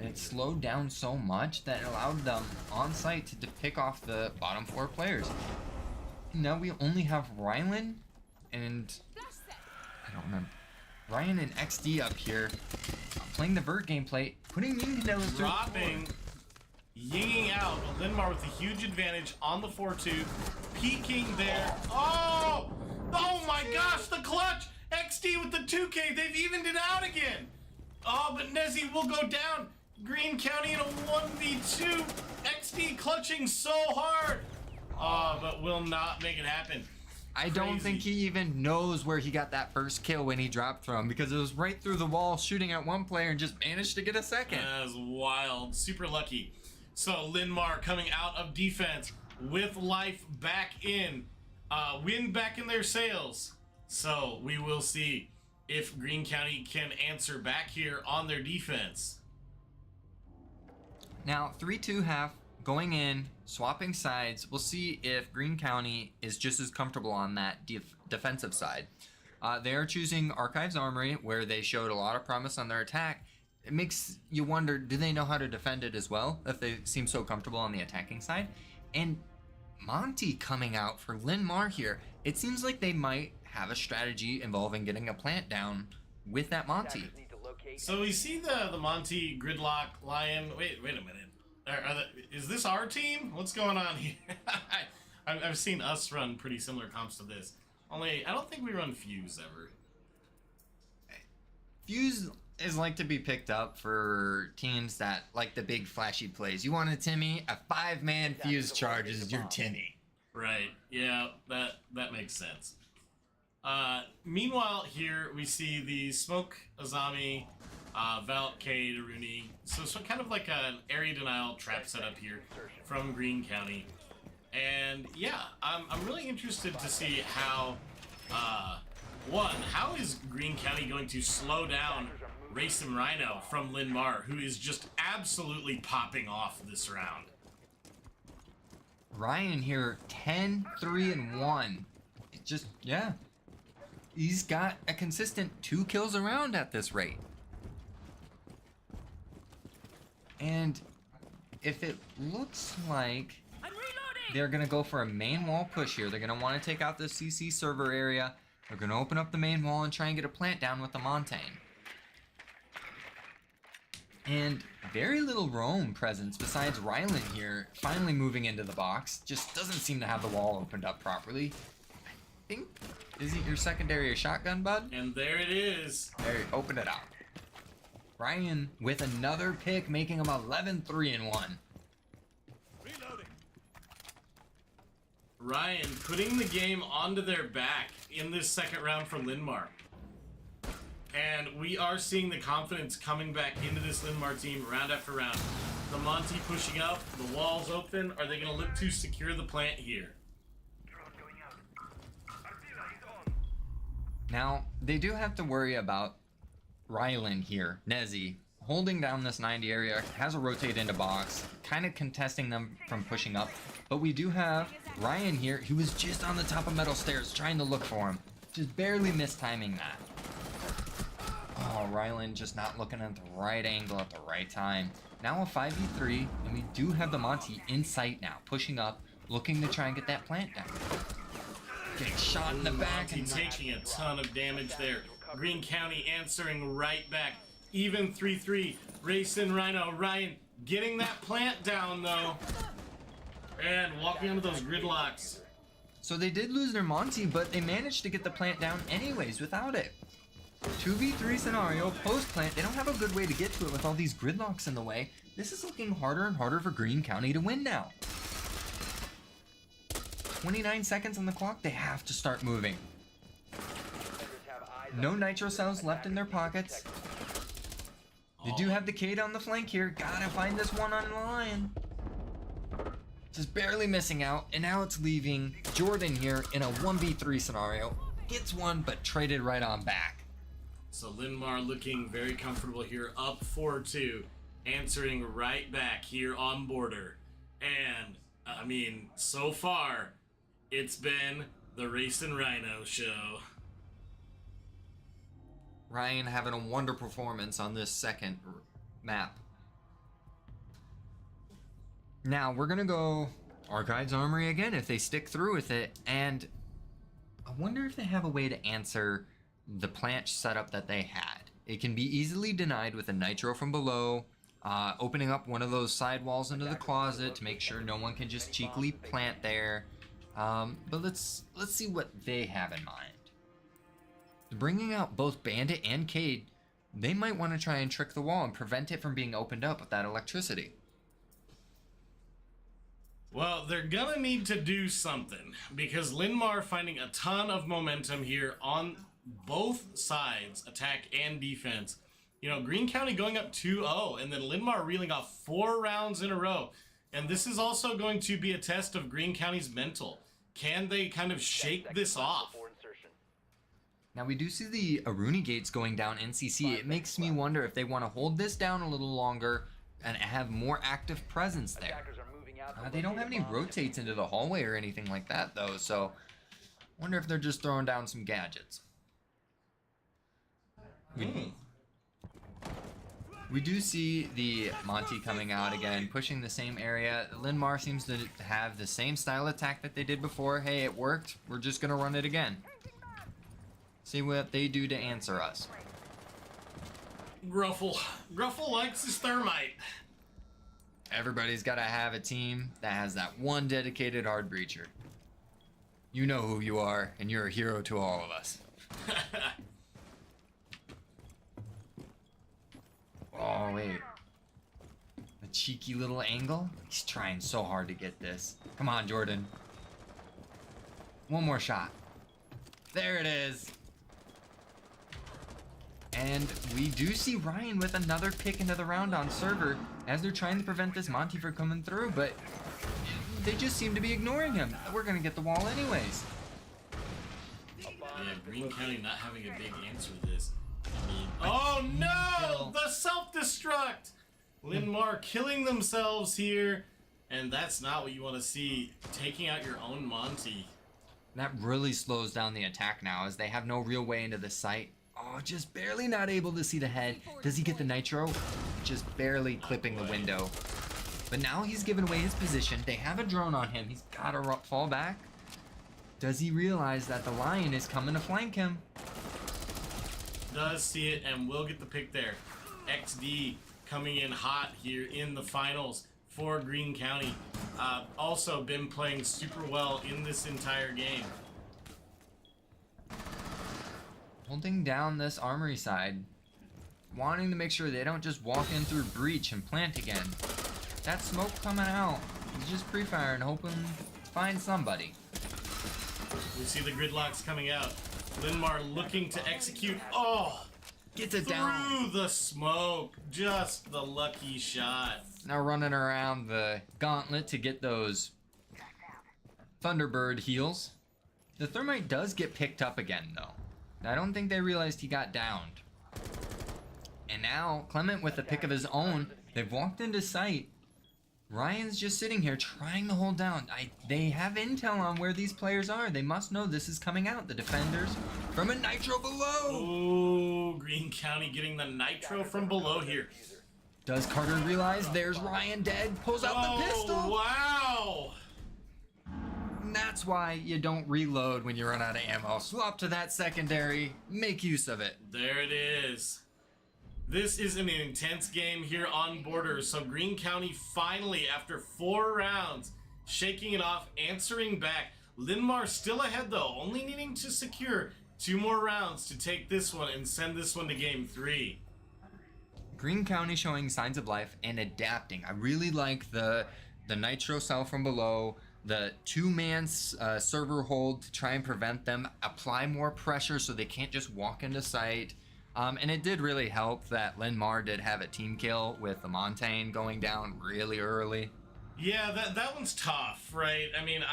It slowed down so much that it allowed them on site to pick off the bottom four players. Now we only have Rylan and I don't remember. Ryan and XD up here playing the vert gameplay, putting Yingdale through. Dropping, yinging out. Linmar with a huge advantage on the 4-2, peeking there. Oh! Oh my gosh, the clutch! XD with the 2K, they've evened it out again. Oh, but Nezzy will go down. Green County in a 1v2. XD clutching so hard. Oh, but will not make it happen. I don't think he even knows where he got that first kill when he dropped from, because it was right through the wall shooting at one player and just managed to get a second. That was wild. Super lucky. So Linmar coming out of defense with life back in. Wind back in their sails. So we will see if Green County can answer back here on their defense. Now, 3-2 half. Going in, swapping sides. We'll see if Green County is just as comfortable on that defensive side. They are choosing Archives Armory, where they showed a lot of promise on their attack. It makes you wonder, do they know how to defend it as well, if they seem so comfortable on the attacking side? And Monty coming out for Linmar here. It seems like they might have a strategy involving getting a plant down with that Monty. So we see the Monty Gridlock Lion. Wait a minute. Is this our team? What's going on here? I've seen us run pretty similar comps to this. Only, I don't think we run Fuse ever. Fuse is like to be picked up for teams that like the big flashy plays. You want a Timmy? A 5-man Fuse charge is your Timmy. Right. Yeah, that makes sense. Meanwhile, here we see the Smoke Azami, Valt, K, Daruni. So kind of like an area denial trap setup here from Green County. And yeah, I'm really interested to see how, how is Green County going to slow down Racing Rhino from Linmar, who is just absolutely popping off this round. Ryan here, 10-3-1. It just, yeah. He's got a consistent 2 kills a round at this rate. And if it looks like they're going to go for a main wall push here, they're going to want to take out the CC server area. They're going to open up the main wall and try and get a plant down with the Montaigne. And very little roam presence besides Rylan here, finally moving into the box. Just doesn't seem to have the wall opened up properly. I think, is it your secondary shotgun, bud? And there it is. There, open it up. Ryan with another pick, making him 11-3-1. Ryan putting the game onto their back in this second round from Linmar. And we are seeing the confidence coming back into this Linmar team round after round. The Monty pushing up, the walls open. Are they going to look to secure the plant here? Now, they do have to worry about Rylan here, Nezzy, holding down this 90 area, has a rotate into box, kind of contesting them from pushing up. But we do have Ryan here, who was just on the top of metal stairs trying to look for him. Just barely mistiming that. Oh, Rylan just not looking at the right angle at the right time. Now a 5v3, and we do have the Monty in sight now, pushing up, looking to try and get that plant down. Getting shot in the back. Monty And taking a ton of damage there. Green County answering right back. Even 3-3. Racing Rhino. Ryan getting that plant down though. And walking into those gridlocks. so they did lose their Monty, but they managed to get the plant down anyways without it. 2v3 scenario, post plant. They don't have a good way to get to it with all these gridlocks in the way. This is looking harder and harder for Green County to win now. 29 seconds on the clock. They have to start moving. No nitro cells left in their pockets. They do have the Kate on the flank here. Gotta find this one on the line. Just barely missing out, and now it's leaving Jordan here in a 1v3 scenario. Gets one, but traded right on back. So Linmar looking very comfortable here, up 4-2, answering right back here on border. And, I mean, so far, it's been the Racing Rhino show. Ryan having a wonder performance on this second map. Now we're gonna go Archives Armory again if they stick through with it, and I wonder if they have a way to answer the plant setup that they had. It can be easily denied with a nitro from below, opening up one of those side walls into the closet to make sure no one can just cheekily plant there. But let's see what they have in mind. Bringing out both Bandit and Cade, they might want to try and trick the wall and prevent it from being opened up with that electricity. Well, they're gonna need to do something, because Linmar finding a ton of momentum here on both sides, attack and defense. You know, Green County going up 2-0, and then Linmar reeling off 4 rounds in a row. And this is also going to be a test of Green County's mental. Can they kind of shake this off? Now we do see the Aruni gates going down NCC. It makes me wonder if they want to hold this down a little longer and have more active presence there. They don't have any rotates into the hallway or anything like that though, so I wonder if they're just throwing down some gadgets. We do see the Monty coming out again, pushing the same area. Linmar seems to have the same style attack that they did before. Hey, it worked. We're just gonna run it again. See what they do to answer us. Gruffle likes his thermite. Everybody's got to have a team that has that one dedicated hard breacher. You know who you are, and you're a hero to all of us. Oh, wait. A cheeky little angle? He's trying so hard to get this. Come on, Jordan. One more shot. There it is. And we do see Ryan with another pick into the round on server as they're trying to prevent this Monty from coming through, but they just seem to be ignoring him. We're gonna get the wall anyways. Yeah, Green County not having a big answer to this. I mean, oh no! The self-destruct! Linmar killing themselves here, and that's not what you want to see. Taking out your own Monty. That really slows down the attack now as they have no real way into the site. Oh, just barely not able to see the head. Does he get the nitro? Just barely clipping the window. But now he's given away his position. They have a drone on him. He's got to fall back. Does he realize that the Lion is coming to flank him? Does see it and will get the pick there. XD coming in hot here in the finals for Green County. Also been playing super well in this entire game. Holding down this armory side, wanting to make sure they don't just walk in through breach and plant again. That smoke coming out, he's just pre-firing, hoping to find somebody. We see the gridlocks coming out. Linmar looking to execute. Oh! Gets it down. Through the smoke. Just the lucky shot. Now running around the gauntlet to get those Thunderbird heals. The thermite does get picked up again though. I don't think they realized he got downed. And now Clement with a pick of his own. They've walked into sight. Ryan's just sitting here trying to hold down. They have intel on where these players are. They must know this is coming out. The defenders from a nitro below. Oh, Green County getting the nitro from below here. Does Carter realize there's Ryan dead? Pulls out the pistol. Wow. And that's why you don't reload when you run out of ammo. Swap to that secondary. Make use of it. There it is. This is an intense game here on Borders. So Green County finally, after 4 rounds, shaking it off, answering back. Linmar still ahead though, only needing to secure 2 more rounds to take this one and send this one to game 3. Green County showing signs of life and adapting. I really like the nitro cell from below, the 2-man server hold to try and prevent them, apply more pressure so they can't just walk into sight. And it did really help that Linmar did have a team kill with the Montaigne going down really early. Yeah, that one's tough, right? I mean,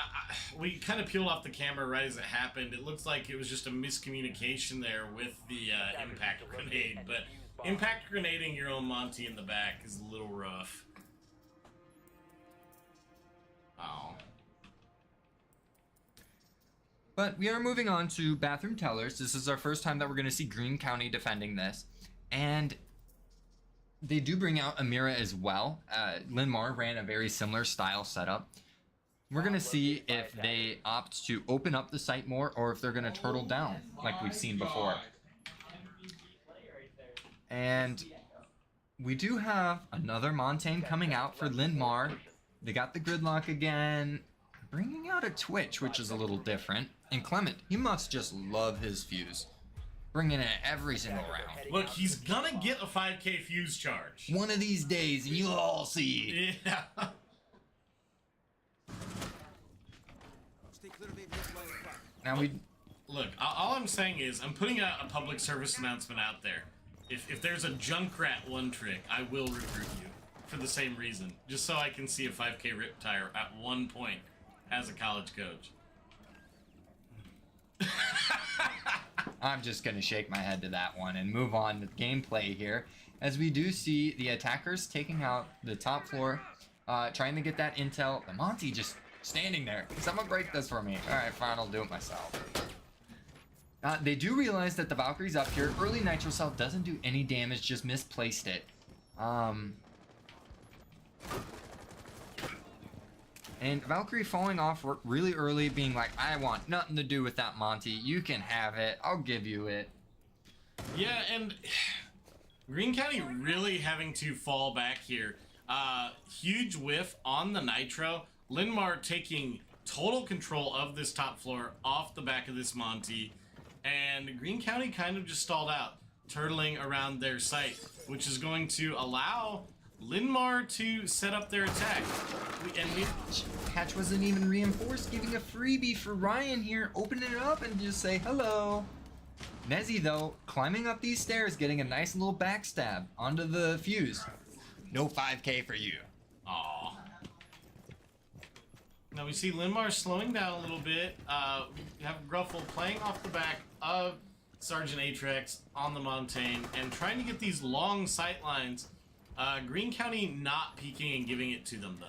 we kind of peeled off the camera right as it happened. It looks like it was just a miscommunication there with the impact grenade, but impact grenading your own Monty in the back is a little rough. Oh. But we are moving on to Bathroom Tellers. This is our first time that we're going to see Green County defending this. And they do bring out Amira as well. Linmar ran a very similar style setup. We're going to see if they opt to open up the site more or if they're going to turtle down like we've seen before. And we do have another Montaigne coming out for Linmar. They got the gridlock again, bringing out a Twitch, which is a little different. And Clement, he must just love his fuse. Bringing it every single round. Look, he's gonna get a 5K fuse charge. One of these days, and you'll all see. Yeah. Now we... Look, all I'm saying is, I'm putting out a public service announcement out there. If there's a Junkrat one trick, I will recruit you. For the same reason. Just so I can see a 5K rip tire at one point as a college coach. I'm just going to shake my head to that one and move on to gameplay here. As we do see the attackers taking out the top floor, trying to get that intel. The Monty just standing there. Someone break this for me. Alright, fine, I'll do it myself. They do realize that the Valkyrie's up here. Early Nitro Cell doesn't do any damage, just misplaced it. And Valkyrie falling off really early, being like, I want nothing to do with that, Monty. You can have it. I'll give you it. Yeah, and Green County really having to fall back here. Huge whiff on the Nitro. Linmar taking total control of this top floor off the back of this Monty. And Green County kind of just stalled out, turtling around their site, which is going to allow Linmar to set up their attack. Hatch wasn't even reinforced, giving a freebie for Ryan here, opening it up and just say hello. Nezzy, though, climbing up these stairs, getting a nice little backstab onto the fuse. No 5K for you. Aww. Now we see Linmar slowing down a little bit. We have Gruffle playing off the back of Sergeant Atrex on the Montaigne and trying to get these long sight lines. Green County not peeking and giving it to them, though.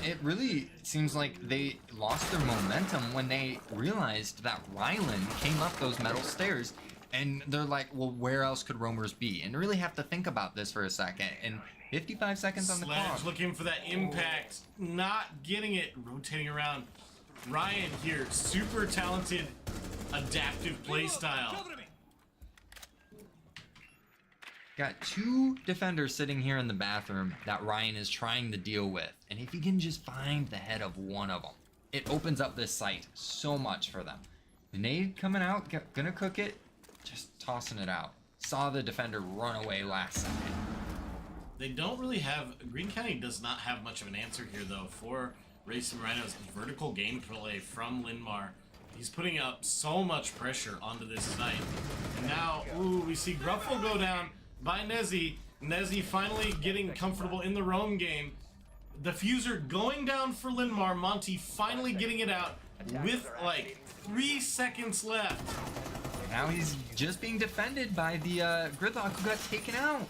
It really seems like they lost their momentum when they realized that Ryland came up those metal stairs, and they're like, well, where else could roamers be? And really have to think about this for a second. And 55 seconds on the clock. Looking for that impact, not getting it, rotating around. Ryan here, super talented, adaptive playstyle. Got 2 defenders sitting here in the bathroom that Ryan is trying to deal with. And if he can just find the head of one of them, it opens up this site so much for them. The nade coming out, gonna cook it, just tossing it out. Saw the defender run away last second. They don't really have, Green County does not have much of an answer here though for Racing Rhinos. Vertical gameplay from Linmar. He's putting up so much pressure onto this site. And now, ooh, we see Gruffle go down by Nezzy. Nezzy finally getting comfortable in the roam game. The fuser going down for Linmar. Monty finally getting it out with like 3 seconds left. Now he's just being defended by the Gridlock who got taken out.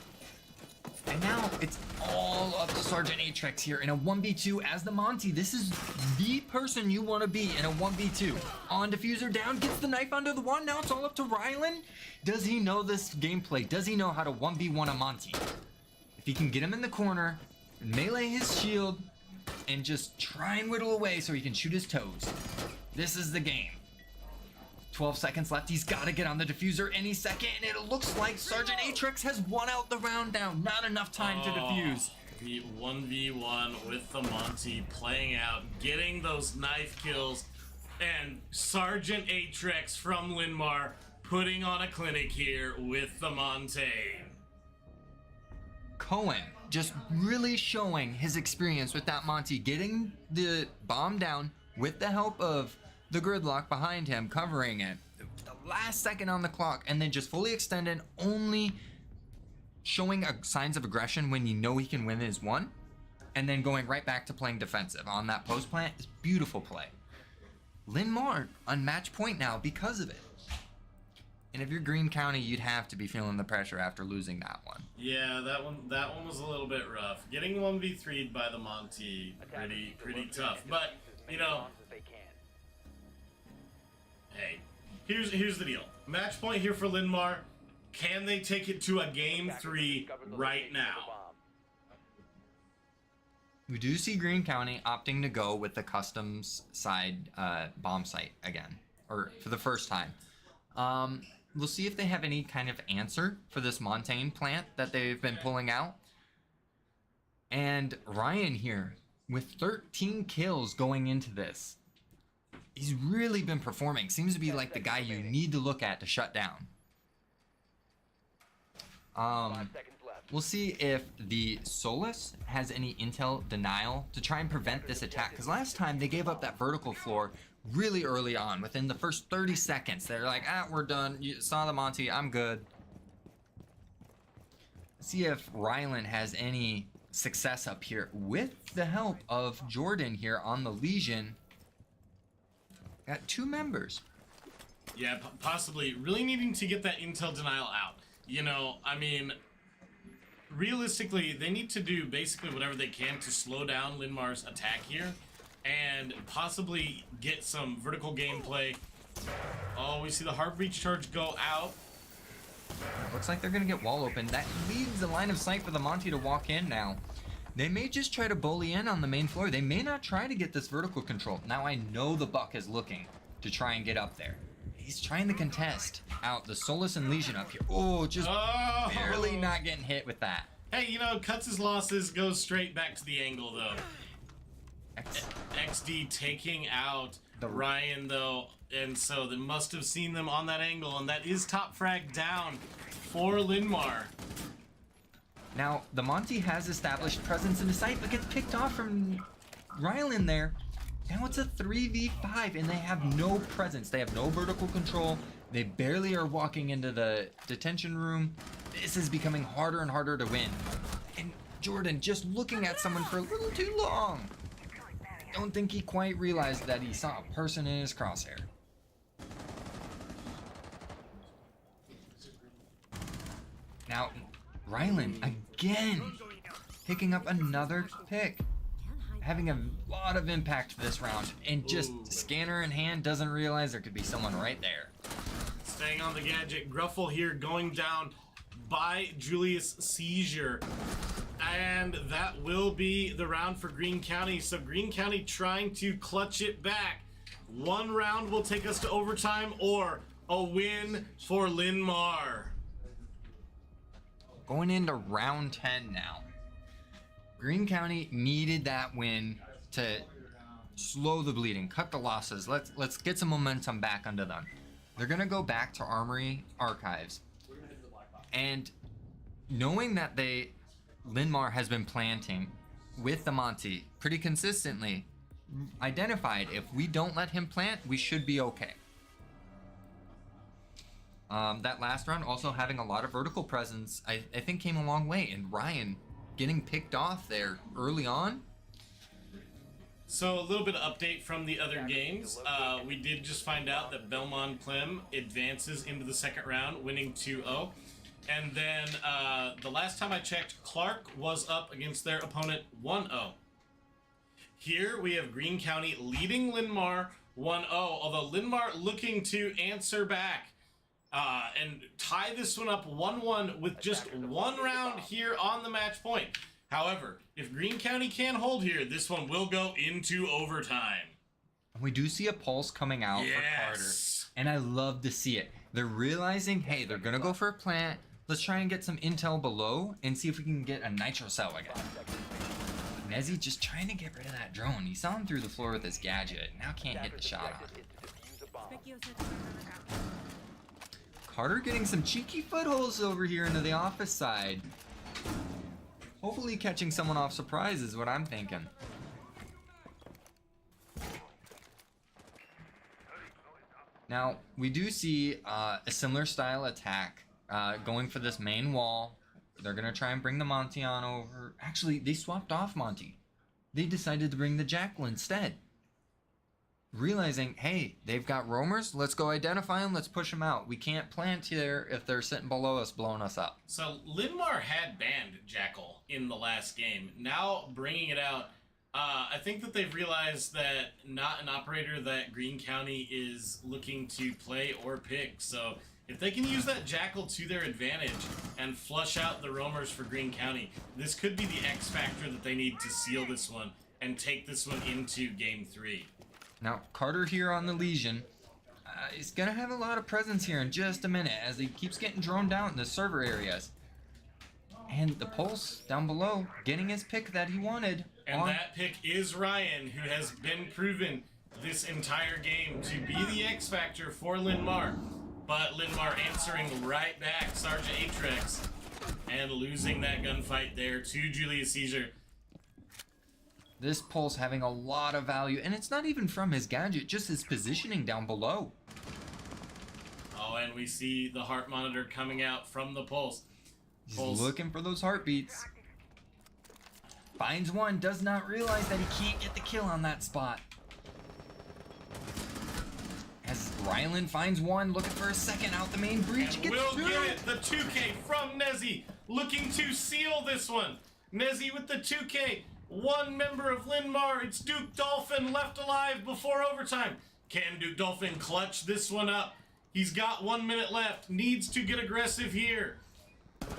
And now it's all up to Sergeant Atrix here in a 1v2 as the Monty. This is the person you want to be in a 1v2. On diffuser down, gets the knife under the wand. Now it's all up to Rylan. Does he know this gameplay? Does he know how to 1v1 a Monty? If he can get him in the corner, melee his shield, and just try and whittle away so he can shoot his toes. This is the game. 12 seconds left. He's got to get on the diffuser any second, and it looks like Sergeant Atrix has won out the round now. Not enough time to defuse. The 1v1 with the Monty playing out, getting those knife kills, and Sergeant Atrix from Linmar putting on a clinic here with the Monte. Cohen just really showing his experience with that Monty, getting the bomb down with the help of the gridlock behind him, covering it. The last second on the clock, and then just fully extended, only showing signs of aggression when you know he can win is one, and then going right back to playing defensive on that post plant is beautiful play. Linmar on match point now because of it. And if you're Greene County, you'd have to be feeling the pressure after losing that one. Yeah, that one was a little bit rough. Getting 1v3'd by the Monty, pretty tough. But, you know, hey, here's the deal. Match point here for Linmar. Can they take it to a game 3 right now? We do see Greene County opting to go with the customs side bomb site again, or for the first time. We'll see if they have any kind of answer for this Montaigne plant that they've been pulling out. And Ryan here with 13 kills going into this. He's really been performing. Seems to be like the guy you need to look at to shut down. We'll see if the Solus has any intel denial to try and prevent this attack. Because last time they gave up that vertical floor really early on. Within the first 30 seconds, they're like, we're done. You saw the Monty, I'm good. See if Rylan has any success up here with the help of Jordan here on the Legion. Got 2 members. Yeah, possibly. Really needing to get that intel denial out. You know, I mean, realistically, they need to do basically whatever they can to slow down Linmar's attack here and possibly get some vertical gameplay. Oh, we see the hard breach charge go out. Looks like they're going to get wall open. That leaves the line of sight for the Monty to walk in now. They may just try to bully in on the main floor. They may not try to get this vertical control. Now I know the Buck is looking to try and get up there. He's trying to contest out the Solus and Legion up here. Oh, just barely not getting hit with that. Hey, you know, cuts his losses, goes straight back to the angle, though. XD taking out Ryan, though, and so they must have seen them on that angle, and that is top frag down for Linmar. Now, the Monty has established presence in the site, but gets picked off from Rylan there. Now it's a 3v5, and they have no presence. They have no vertical control. They barely are walking into the detention room. This is becoming harder and harder to win. And Jordan just looking at someone for a little too long. Don't think he quite realized that he saw a person in his crosshair. Now, Rylan again picking up another pick. Having a lot of impact this round, and just scanner in hand doesn't realize there could be someone right there. Staying on the gadget, Gruffle here going down by Julius Seizure. And that will be the round for Greene County. So Greene County trying to clutch it back. One round will take us to overtime or a win for Linmar. Going into round 10 now. Greene County needed that win to slow the bleeding, cut the losses. Let's get some momentum back under them. They're gonna go back to Armory Archives. And knowing that Linmar has been planting with the Monty pretty consistently, identified if we don't let him plant, we should be okay. That last round also having a lot of vertical presence, I think came a long way, and Ryan getting picked off there early on. So a little bit of update from the other games. We did just find out that Belmont Clem advances into the second round, winning 2-0. And then the last time I checked, Clark was up against their opponent 1-0. Here we have Greene County leading Linmar 1-0, although Linmar looking to answer back and tie this one up 1-1 with just one round here on the match point. However, if Greene County can hold here, this one will go into overtime. We do see a pulse coming out for Carter, and I love to see it. They're realizing, hey, they're gonna go for a plant. Let's try and get some intel below and see if we can get a nitro cell again. Nezzy just trying to get rid of that drone. He saw him through the floor with his gadget. Now can't hit the shot on. Carter getting some cheeky footholds over here into the office side. Hopefully catching someone off surprise is what I'm thinking. Now, we do see a similar style attack going for this main wall. They're going to try and bring the Monty on over. Actually, they swapped off Monty. They decided to bring the Jackal instead. Realizing, hey, they've got roamers. Let's go identify them. Let's push them out. We can't plant here if they're sitting below us, blowing us up. So Linmar had banned Jackal in the last game. Now bringing it out, I think that they've realized that not an operator that Greene County is looking to play or pick. So if they can use that Jackal to their advantage and flush out the roamers for Greene County, this could be the X factor that they need to seal this one and take this one into Game 3. Now, Carter here on the Legion is going to have a lot of presence here in just a minute as he keeps getting droned down in the server areas. And the Pulse down below getting his pick that he wanted. And that pick is Ryan, who has been proven this entire game to be the X factor for Linmar. But Linmar answering right back, Sergeant Atrex, and losing that gunfight there to Julius Caesar. This Pulse having a lot of value, and it's not even from his gadget, just his positioning down below. Oh, and we see the heart monitor coming out from the Pulse. He's looking for those heartbeats. Finds one, does not realize that he can't get the kill on that spot. As Rylan finds one, looking for a second out the main breach. And we'll get it, the 2K from Nezzy, looking to seal this one. Nezzy with the 2K, one member of Linmar, it's Duke Dolphin left alive before overtime. Can Duke Dolphin clutch this one up? He's got 1 minute left, needs to get aggressive here.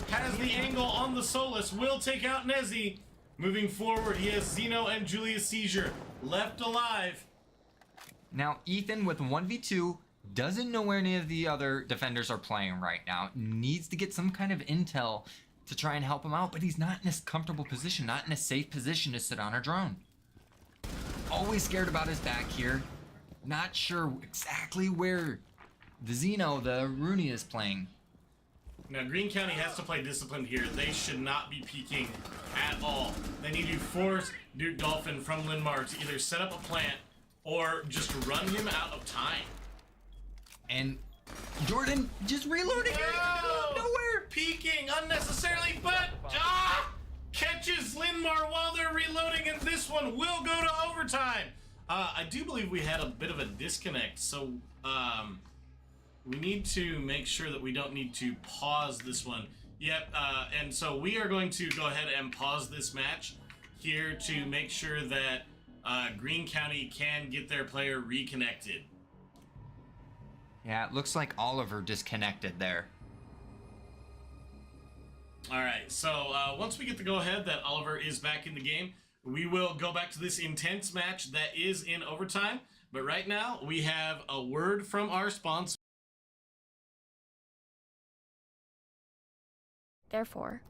Has the angle on the Solus, will take out Nezzy. Moving forward, he has Zeno and Julius Caesar left alive. Now, Ethan with 1v2 doesn't know where any of the other defenders are playing right now. Needs to get some kind of intel to try and help him out, but he's not in a comfortable position, not in a safe position to sit on a drone. Always scared about his back here. Not sure exactly where the Zeno, the Rooney, is playing. Now, Greene County has to play disciplined here. They should not be peeking at all. They need to force Duke Dolphin from Linmar to either set up a plant or just run him out of time. And Jordan just reloading it out of nowhere. Peeking unnecessarily, but catches Linmar while they're reloading, and this one will go to overtime. I do believe we had a bit of a disconnect, so we need to make sure that we don't need to pause this one. Yep, and so we are going to go ahead and pause this match here to make sure that Greene County can get their player reconnected. Yeah, it looks like Oliver disconnected there. All right, so once we get the go-ahead that Oliver is back in the game, we will go back to this intense match that is in overtime. But right now, we have a word from our sponsor. Therefore,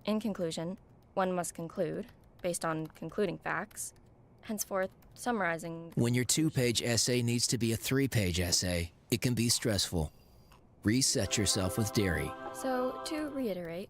in conclusion, one must conclude, based on concluding facts, henceforth summarizing. When your 2-page essay needs to be a 3-page essay, it can be stressful. Reset yourself with dairy. So, to reiterate,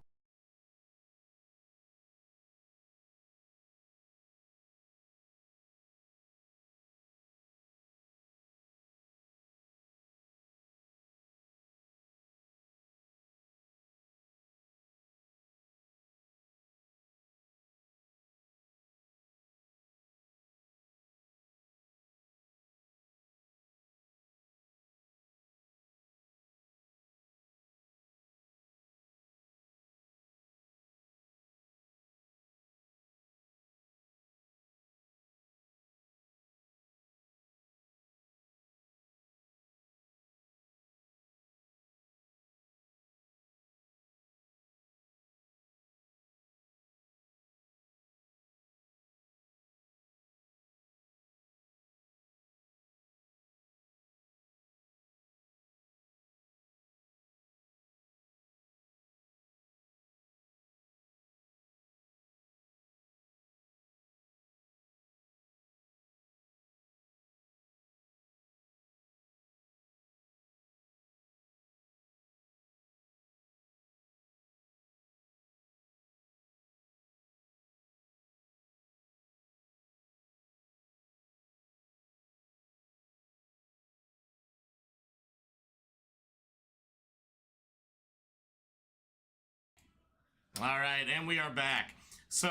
All right, and we are back. So,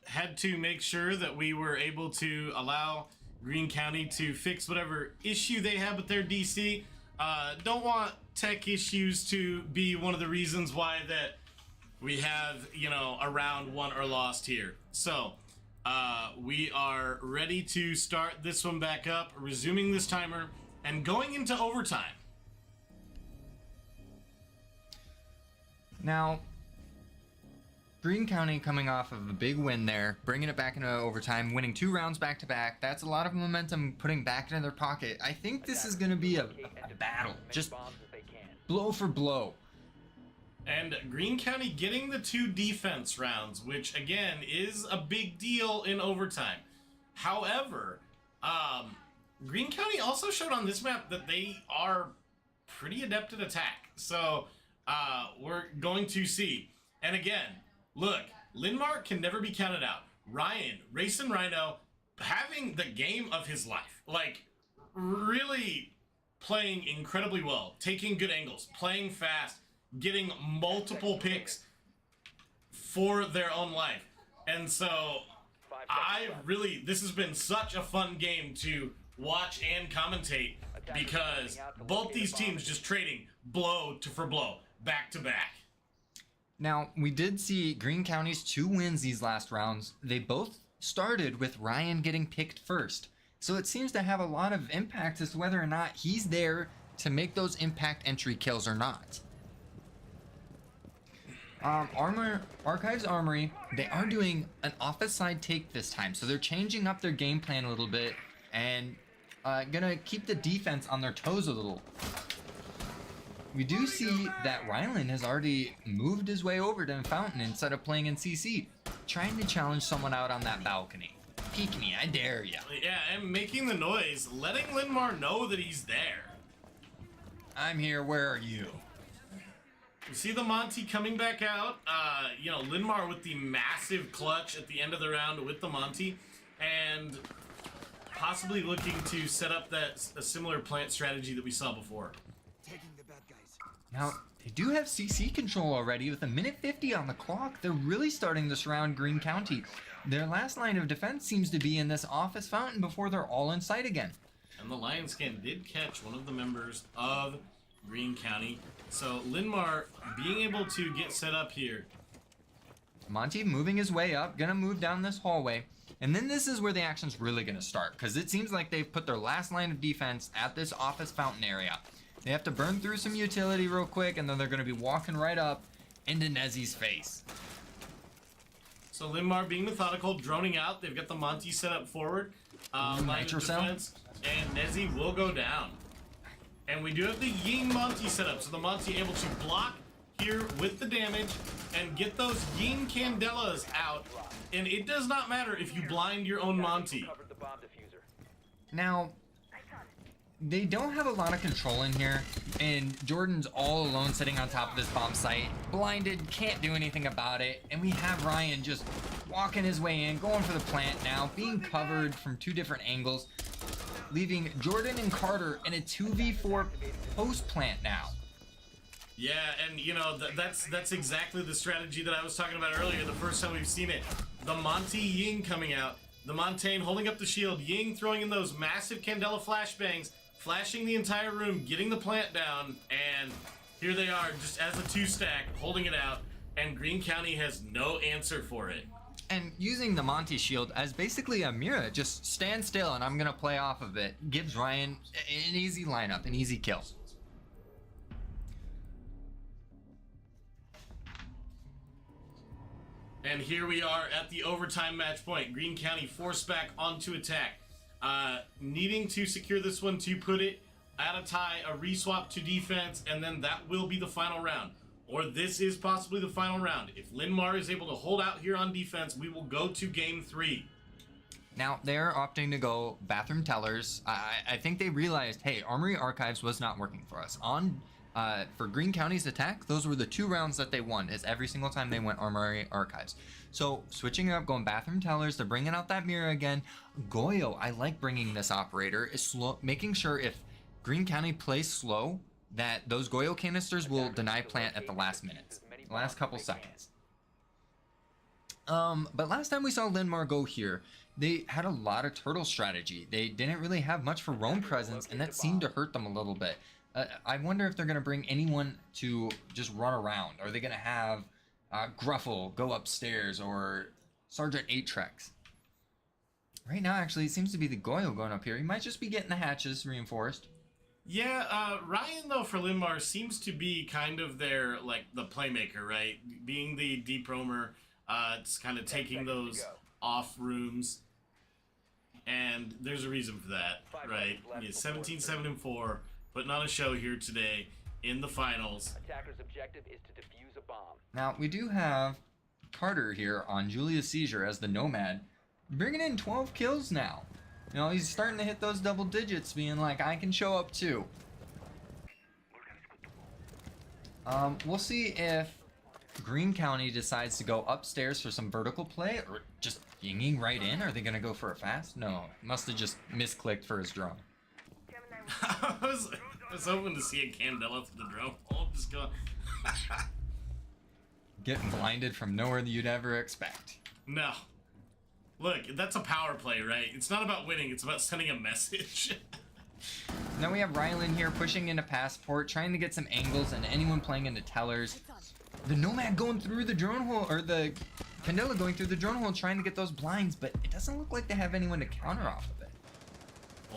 had to make sure that we were able to allow Greene County to fix whatever issue they have with their DC. Don't want tech issues to be one of the reasons why that we have, a round won or lost here. So, we are ready to start this one back up, resuming this timer, and going into overtime. Now, Greene County coming off of a big win there, bringing it back into overtime, winning 2 rounds back to back. That's a lot of momentum putting back into their pocket. I think this is going to be a battle, just blow for blow. And Greene County getting the 2 defense rounds, which again is a big deal in overtime. However, Greene County also showed on this map that they are pretty adept at attack. So we're going to see. And again, look, Linmar can never be counted out. Ryan, Racing Rhino, having the game of his life. Like, really playing incredibly well, taking good angles, playing fast, getting multiple picks for their own life. And so, this has been such a fun game to watch and commentate because both these teams just trading blow for blow, back to back. Now, we did see Greene County's 2 wins these last rounds. They both started with Ryan getting picked first. So it seems to have a lot of impact as to whether or not he's there to make those impact entry kills or not. Archives Armory, they are doing an office side take this time. So they're changing up their game plan a little bit and gonna keep the defense on their toes a little. We do see that Rylan has already moved his way over to Fountain instead of playing in CC, trying to challenge someone out on that balcony. Peek me, I dare ya. Yeah, and making the noise, letting Linmar know that he's there. I'm here, where are you? You see the Monty coming back out. Linmar with the massive clutch at the end of the round with the Monty, and possibly looking to set up a similar plant strategy that we saw before. Now, they do have CC control already with 1:50 on the clock. They're really starting to surround Greene County. Their last line of defense seems to be in this office fountain before they're all in sight again. And the Lion Scan did catch one of the members of Greene County. So Linmar being able to get set up here. Monty moving his way up, gonna move down this hallway. And then this is where the action's really gonna start, because it seems like they've put their last line of defense at this office fountain area. They have to burn through some utility real quick, and then they're going to be walking right up into Nezzy's face. So Linmar being methodical, droning out. They've got the Monty set up forward. Line of defense, and Nezzy will go down. And we do have the Ying Monty set up, so the Monty able to block here with the damage and get those Ying Candelas out. And it does not matter if you blind your own Monty. Now, they don't have a lot of control in here, and Jordan's all alone sitting on top of this bomb site, blinded, can't do anything about it, and we have Ryan just walking his way in, going for the plant now, being covered from 2 different angles, leaving Jordan and Carter in a 2v4 post plant now. Yeah, and that's exactly the strategy that I was talking about earlier, the first time we've seen it. The Monty Ying coming out, the Montaigne holding up the shield, Ying throwing in those massive Candela flashbangs, flashing the entire room, getting the plant down, and here they are, just as a 2-stack, holding it out, and Greene County has no answer for it. And using the Monty shield as basically a mirror, just stand still and I'm gonna play off of it, gives Ryan an easy lineup, an easy kill. And here we are at the overtime match point. Greene County forced back onto attack. Needing to secure this one to put it at a tie, a reswap to defense, and then that will be the final round. Or this is possibly the final round. If Linmar is able to hold out here on defense, we will go to game 3. Now, they're opting to go bathroom tellers. I think they realized, hey, Armory Archives was not working for us. For Greene County's attack, those were the 2 rounds that they won, is every single time they went Armory Archives. So, switching up, going bathroom tellers, they're bringing out that mirror again. Goyo, I like bringing this operator, is slow, making sure if Greene County plays slow, that those Goyo canisters will deny plant at the last minute, the last couple seconds. But last time we saw Linmar go here, they had a lot of turtle strategy. They didn't really have much for roam presence, and that seemed to hurt them a little bit. I wonder if they're going to bring anyone to just run around. Are they going to have Gruffle go upstairs or Sergeant 8-Trex? Right now, actually, it seems to be the Goyle going up here. He might just be getting the hatches reinforced. Yeah, Ryan, though, for Linmar seems to be kind of their, like, the playmaker, right? Being the deep roamer, it's kind of taking those off rooms. And there's a reason for that, right? Yeah, 17-7-4, putting on a show here today in the finals. Attacker's objective is to defuse a bomb. Now, we do have Carter here on Julius Seizure as the Nomad, bringing in 12 kills now. You know, he's starting to hit those double digits, being like, I can show up too. We'll see if Green County decides to go upstairs for some vertical play or just yinging right in. Are they going to go for a fast? No, must have just misclicked for his drone. I was hoping to see a Candela for the drone. Oh, just going. Getting blinded from nowhere that you'd ever expect. No. Look, that's a power play, right? It's not about winning, it's about sending a message. Now we have Rylan here pushing into Passport, trying to get some angles, and anyone playing into Tellers. The Nomad going through the drone hole, or the Candela going through the drone hole, trying to get those blinds, but it doesn't look like they have anyone to counter off of it.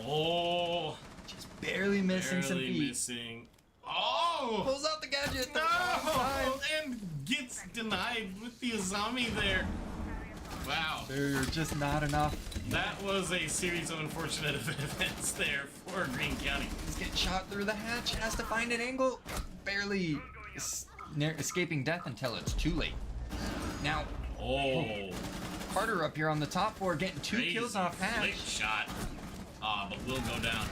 Oh. Just barely missing some feet. Missing. Oh! Pulls out the gadget. No! And gets denied with the Azami there. Wow. They're just not enough. That was a series of unfortunate events there for Green County. He's getting shot through the hatch, has to find an angle. Barely escaping death until it's too late. Now, Carter up here on the top floor getting 2 kills off hatch. Slick shot, but will go down.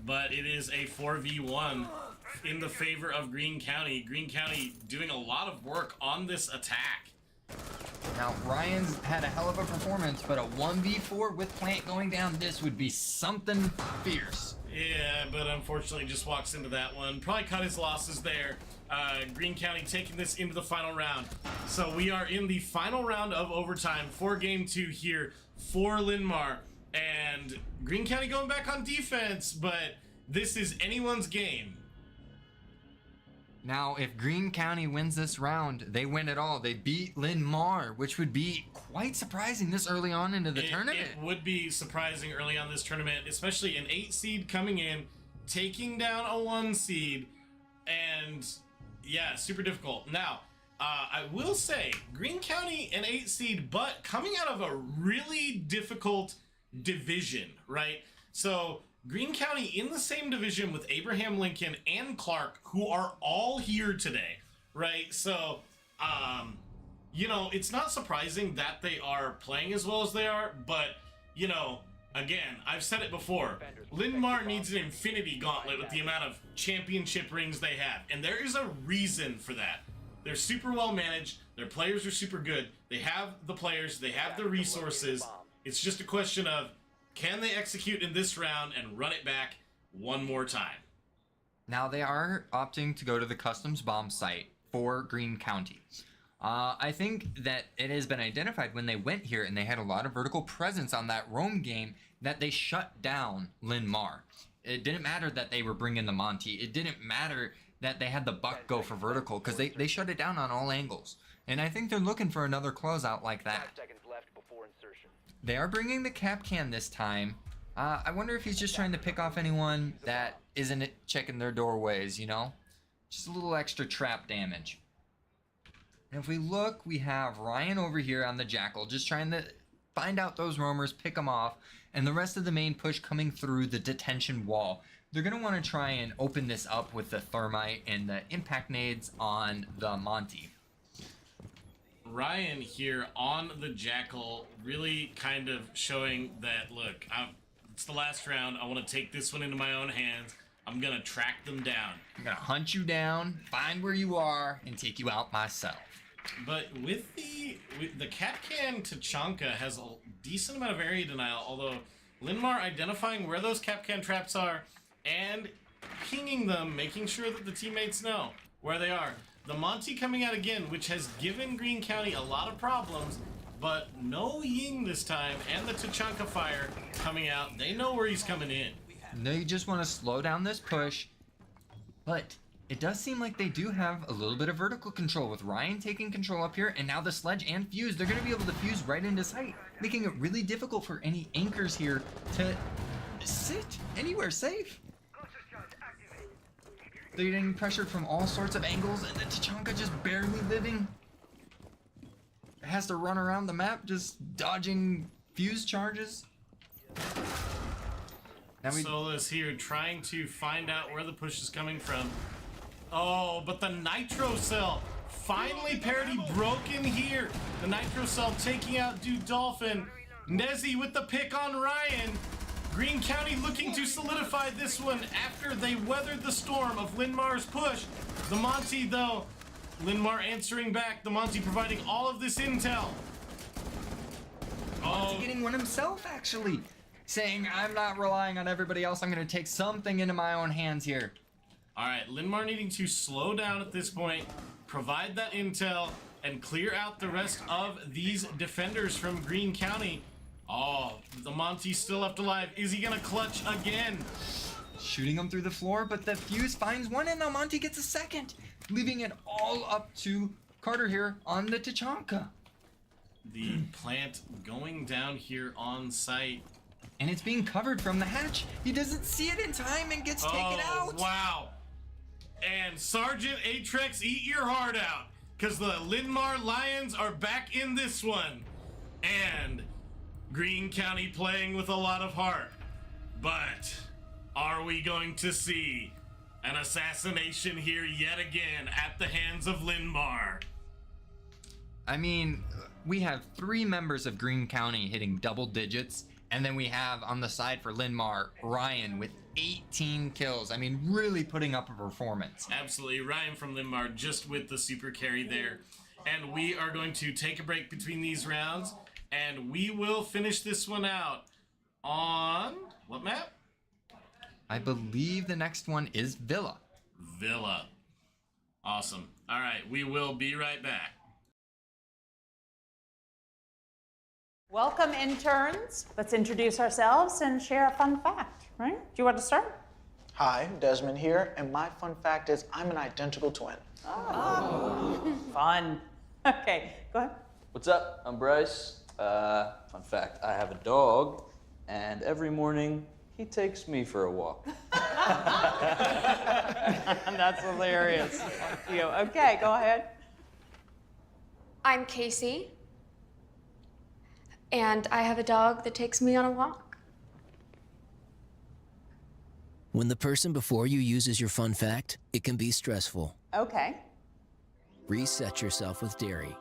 But it is a 4v1 in the favor of Green County. Green County doing a lot of work on this attack. Now, Ryan's had a hell of a performance, but a 1v4 with Plant going down, this would be something fierce. Yeah, but unfortunately just walks into that one. Probably cut his losses there. Green County taking this into the final round. So we are in the final round of overtime for Game 2 here for Linmar. And Green County going back on defense, but this is anyone's game. Now, if Green County wins this round, they win it all. They beat Linmar, which would be quite surprising this early on into the tournament. It would be surprising early on this tournament, especially an 8 seed coming in, taking down a 1 seed, and yeah, super difficult. Now, I will say, Green County an 8 seed, but coming out of a really difficult division, right? So Green County in the same division with Abraham Lincoln and Clark, who are all here today, right? So, you know, it's not surprising that they are playing as well as they are, but, you know, again, I've said it before, Linmar needs an infinity gauntlet with the amount of championship rings they have, and there is a reason for that. They're super well managed, their players are super good, they have the players, they have the resources. It's just a question of, can they execute in this round and run it back one more time? Now, they are opting to go to the customs bomb site for Green County. I think that it has been identified when they went here and they had a lot of vertical presence on that roam game that they shut down Linmar. It didn't matter that they were bringing the Monty. It didn't matter that they had the Buck go for vertical because they shut it down on all angles. And I think they're looking for another closeout like that. 5 seconds left before insertion. They are bringing the Capcan this time. I wonder if he's just trying to pick off anyone that isn't checking their doorways, you know? Just a little extra trap damage. And if we look, we have Ryan over here on the Jackal, just trying to find out those roamers, pick them off, and the rest of the main push coming through the detention wall. They're going to want to try and open this up with the Thermite and the impact nades on the Monty. Ryan here on the Jackal, really kind of showing that, look, it's the last round. I want to take this one into my own hands. I'm going to track them down. I'm going to hunt you down, find where you are, and take you out myself. But with the Capcan Tachanka has a decent amount of area denial, although Linmar identifying where those Capcan traps are and pinging them, making sure that the teammates know where they are. The Monty coming out again, which has given Green County a lot of problems, but no Ying this time, and the Tachanka fire coming out. They know where he's coming in. They just want to slow down this push, but it does seem like they do have a little bit of vertical control with Ryan taking control up here, and now the Sledge and Fuse, they're going to be able to fuse right into sight, making it really difficult for any anchors here to sit anywhere safe. They're getting pressured from all sorts of angles, and the Tachanka just barely living. Has to run around the map just dodging fuse charges. Now Solus here trying to find out where the push is coming from. Oh, but the Nitro Cell finally parity broken here. The Nitro Cell taking out Dude Dolphin. Nezzy with the pick on Ryan. Green County looking to solidify this one after they weathered the storm of Linmar's push. The Monty though, Linmar answering back, the Monty providing all of this intel. Monty getting one himself actually, saying I'm not relying on everybody else, I'm gonna take something into my own hands here. Alright, Linmar needing to slow down at this point, provide that intel, and clear out the rest of these defenders from Green County. Oh, the Monty's still left alive. Is he gonna clutch again? Shooting him through the floor, but the Fuse finds one, and now Monty gets a second, leaving it all up to Carter here on the Tachanka. The plant going down here on site. And it's being covered from the hatch. He doesn't see it in time and gets taken out. Wow. And Sergeant Atrex, eat your heart out, because the Linmar Lions are back in this one. And Green County playing with a lot of heart. But are we going to see an assassination here yet again at the hands of Linmar? I mean, we have 3 members of Green County hitting double digits, and then we have on the side for Linmar, Ryan with 18 kills. I mean, really putting up a performance. Absolutely. Ryan from Linmar just with the super carry there. And we are going to take a break between these rounds, and we will finish this one out on what map? I believe the next one is Villa. Villa. Awesome. All right, we will be right back. Welcome, interns. Let's introduce ourselves and share a fun fact, right? Do you want to start? Hi, Desmond here, and my fun fact is I'm an identical twin. Fun. Okay, go ahead. What's up? I'm Bryce. Fun fact, I have a dog, and every morning he takes me for a walk. That's hilarious. Thank you. Okay, go ahead. I'm Casey, and I have a dog that takes me on a walk. When the person before you uses your fun fact, it can be stressful. Okay. Reset yourself with dairy.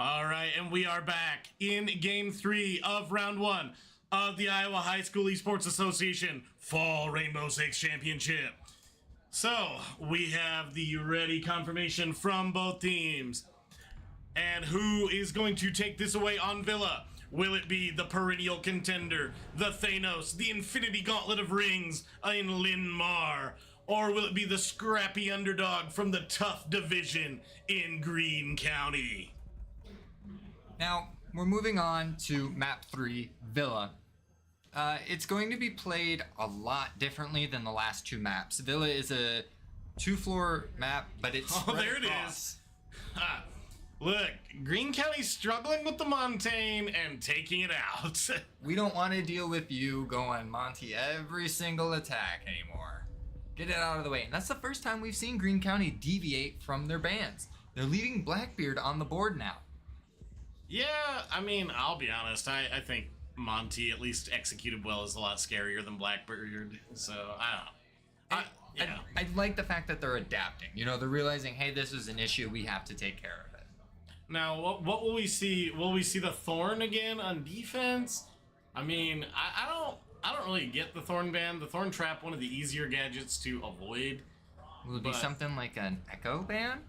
All right, and we are back in Game 3 of Round 1 of the Iowa High School Esports Association Fall Rainbow Six Championship. So, we have the ready confirmation from both teams. And who is going to take this away on Villa? Will it be the perennial contender, the Thanos, the Infinity Gauntlet of Rings in Linn-Mar? Or will it be the scrappy underdog from the tough division in Greene County? Now, we're moving on to map 3, Villa. It's going to be played a lot differently than the last 2 maps. Villa is a 2-floor map, but it's spread there it across. is. Ha. Look, Greene County's struggling with the Montaigne and taking it out. We don't want to deal with you going Monty every single attack anymore. Get it out of the way. And that's the first time we've seen Greene County deviate from their bans. They're leaving Blackbeard on the board now. Yeah, I mean, I'll be honest. I think Monty at least executed well is a lot scarier than Blackbeard. So, I don't know. I like the fact that they're adapting. You know, they're realizing, hey, this is an issue. We have to take care of it. Now, what will we see? Will we see the Thorn again on defense? I mean, I don't really get the Thorn ban. The Thorn Trap, one of the easier gadgets to avoid. Will it be something like an Echo ban?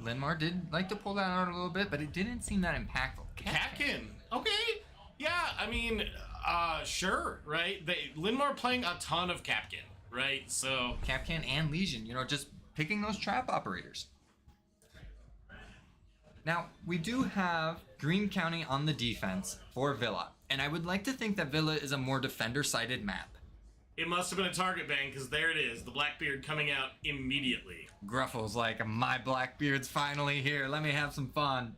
Linn-Mar did like to pull that out a little bit, but it didn't seem that impactful. Capkin. Okay. Yeah, I mean, sure, right? Linn-Mar playing a ton of Capkin, right? So Capcan and Legion, you know, just picking those trap operators. Now, we do have Greene County on the defense for Villa, and I would like to think that Villa is a more defender-sided map. it must have been a target ban, because there it is, the Blackbeard coming out immediately. Gruffle's like, my Blackbeard's finally here. Let me have some fun.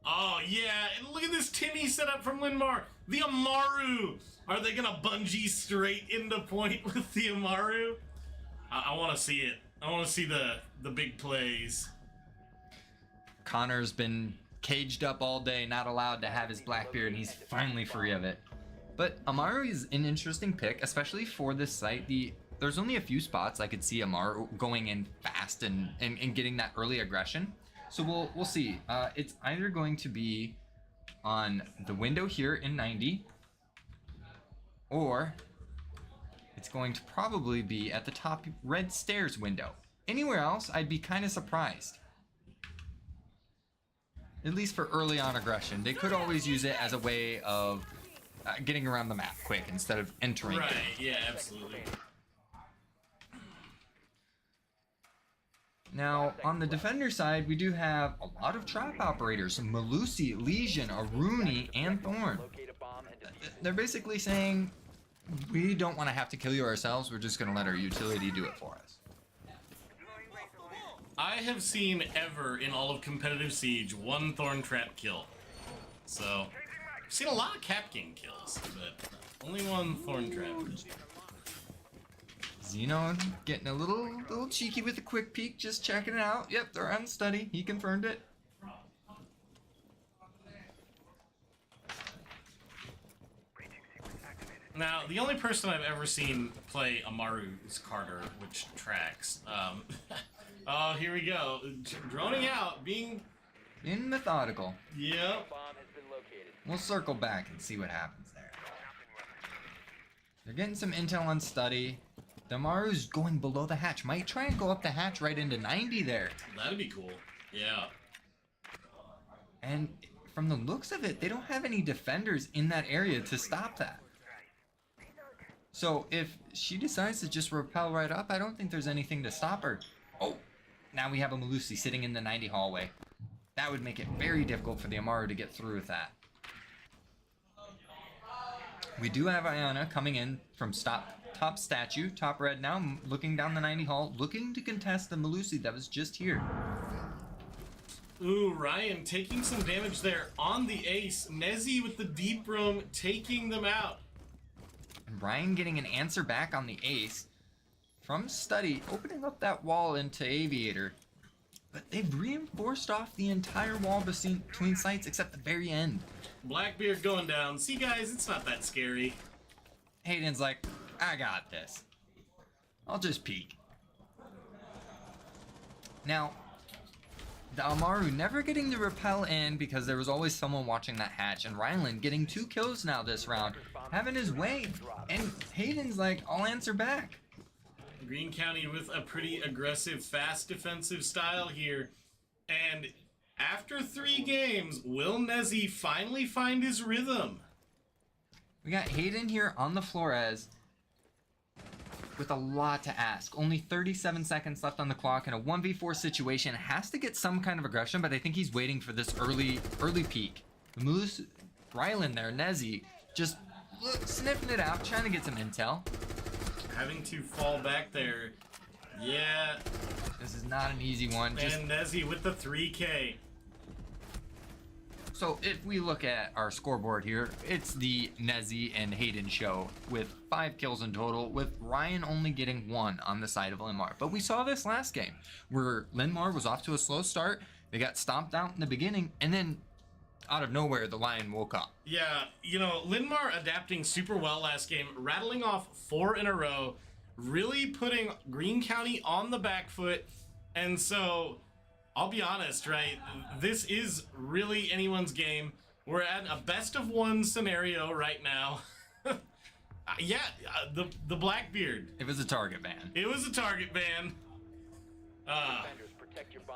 Oh, yeah, and look at this Timmy setup from Linn-Mar. The Amaru. Are they going to bungee straight into point with the Amaru? I want to see it. I want to see the big plays. Connor's been caged up all day, not allowed to have his Blackbeard, and he's finally free of it. But Amaru is an interesting pick, especially for this site. There's only a few spots I could see Amaru going in fast and getting that early aggression. So we'll see. It's either going to be on the window here in 90, or it's going to probably be at the top red stairs window. Anywhere else, I'd be kind of surprised. At least for early on aggression. They could always use it as a way of getting around the map quick instead of entering. Right, yeah, absolutely. Now, on the defender side, we do have a lot of trap operators. Malusi, Legion, Aruni, and Thorn. They're basically saying, we don't want to have to kill you ourselves, we're just going to let our utility do it for us. I have seen ever in all of competitive Siege one Thorn Trap kill. So, I've seen a lot of Capking kills, but only one Thorn Trap kill. Zeno getting a little cheeky with a quick peek, just checking it out. Yep, they're on study. He confirmed it. Now, the only person I've ever seen play Amaru is Carter, which tracks. Oh, here we go. Droning out, being methodical. Yep. We'll circle back and see what happens there. They're getting some intel on study. Damaru's going below the hatch. Might try and go up the hatch right into 90 there. That'd be cool. Yeah. And from the looks of it, they don't have any defenders in that area to stop that. So if she decides to just rappel right up, I don't think there's anything to stop her. Oh, now we have a Malusi sitting in the 90 hallway. That would make it very difficult for the Amaru to get through with that. We do have Ayana coming in from top statue, top red now, looking down the 90 hall, looking to contest the Malusi that was just here. Ooh, Ryan taking some damage there on the ace. Nezzy with the deep room taking them out. And Ryan getting an answer back on the ace from study, opening up that wall into Aviator. But they've reinforced off the entire wall between sites except the very end. Blackbeard going down. See, guys, it's not that scary. Hayden's like, I got this. I'll just peek. Now, The Amaru never getting the repel in because there was always someone watching that hatch, and Rylan getting 2 kills now this round, having his way, and Hayden's like, I'll answer back. Greene County with a pretty aggressive, fast defensive style here. And after 3 games, will Nezzy finally find his rhythm? We got Hayden here on the Flores with a lot to ask. Only 37 seconds left on the clock in a 1v4 situation. Has to get some kind of aggression, but I think he's waiting for this early peek. The Moose, Rylan there, Nezzy, just sniffing it out, trying to get some intel. Having to fall back there. Yeah. This is not an easy one. And Nezzy with the 3K. So if we look at our scoreboard here, it's the Nezzy and Hayden show with 5 kills in total, with Ryan only getting 1 on the side of Linmar. But we saw this last game where Linmar was off to a slow start. They got stomped out in the beginning, and then out of nowhere, the Lion woke up. Yeah, you know, Linmar adapting super well last game, rattling off 4 in a row, really putting Greene County on the back foot. And so, I'll be honest, right? This is really anyone's game. We're at a best of 1 scenario right now. Yeah, the Blackbeard. It was a target ban. It was a target ban.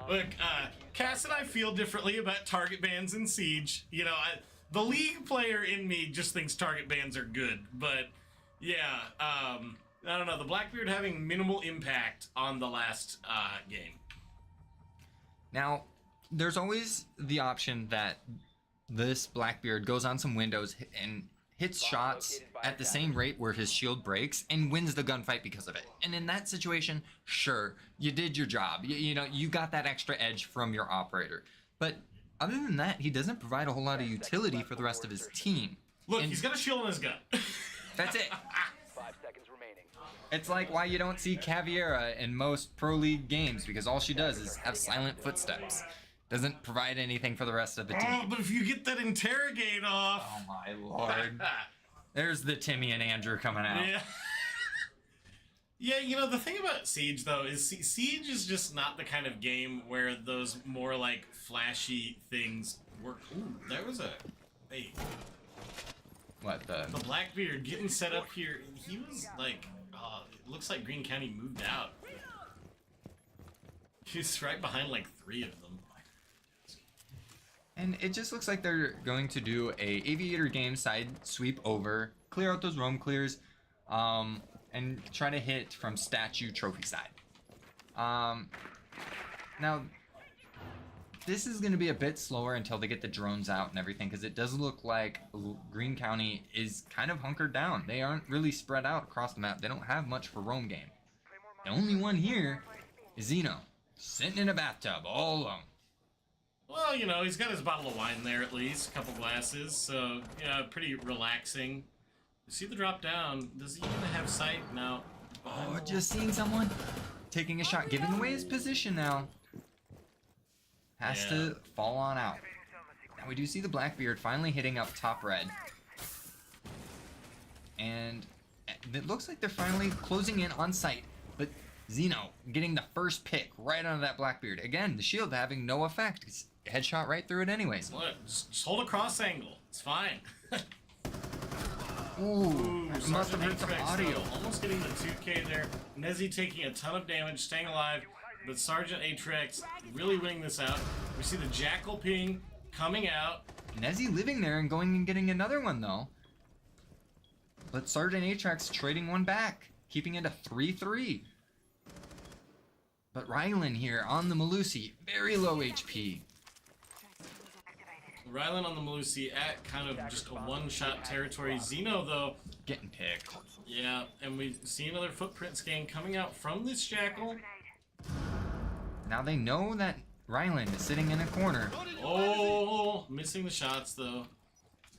Look, Cass and I feel differently about target bans in Siege. You know, the League player in me just thinks target bans are good. But, yeah, I don't know. The Blackbeard having minimal impact on the last game. Now, there's always the option that this Blackbeard goes on some windows and hits shots at the same rate where his shield breaks and wins the gunfight because of it. And in that situation, sure, you did your job. You know, you got that extra edge from your operator. But other than that, he doesn't provide a whole lot of utility for the rest of his team. Look, he's got a shield on his gun. That's it. 5 seconds remaining. It's like why you don't see Caviera in most Pro League games, because all she does is have silent footsteps. Doesn't provide anything for the rest of the team. Oh, but if you get that interrogate off. Oh my lord. There's the Timmy and Andrew coming out. Yeah. Yeah, you know, the thing about Siege, though, is Siege is just not the kind of game where those more, like, flashy things work. Ooh, there was a... Hey. What, the Blackbeard getting set up here. He was, like... it looks like Greene County moved out. He's right behind, like, 3 of them. And it just looks like they're going to do a Aviator game side sweep over, clear out those roam clears, and try to hit from statue trophy side. Now, this is going to be a bit slower until they get the drones out and everything, because it does look like Greene County is kind of hunkered down. They aren't really spread out across the map. They don't have much for roam game. The only one here is Zeno, sitting in a bathtub all alone. Well, you know, he's got his bottle of wine there at least, a couple glasses, so, yeah, pretty relaxing. You see the drop down. Does he even have sight? No. Oh, just seeing someone taking a shot, giving away his position now. Has to fall on out. Now we do see the Blackbeard finally hitting up top red. And it looks like they're finally closing in on sight, but Zeno getting the first pick right onto that Blackbeard. Again, the shield having no effect. It's headshot right through it anyways. Look, just hold a cross angle. It's fine. Ooh, that must have hurt some Sergeant audio. Atrix, though, almost getting the 2K there. Nezzy taking a ton of damage, staying alive, but Sergeant Atrix really winning this out. We see the Jackal ping coming out. Nezzy living there and going and getting another one though. But Sergeant Atrix trading one back, keeping it a 3-3. But Rylan here on the Malusi, very low HP. Rylan on the Malusi at kind of just a one-shot territory. Zeno, though, Getting picked. yeah, and we see another footprint scan coming out from this Jackal. Now they know that Rylan is sitting in a corner. Oh, missing the shots, though.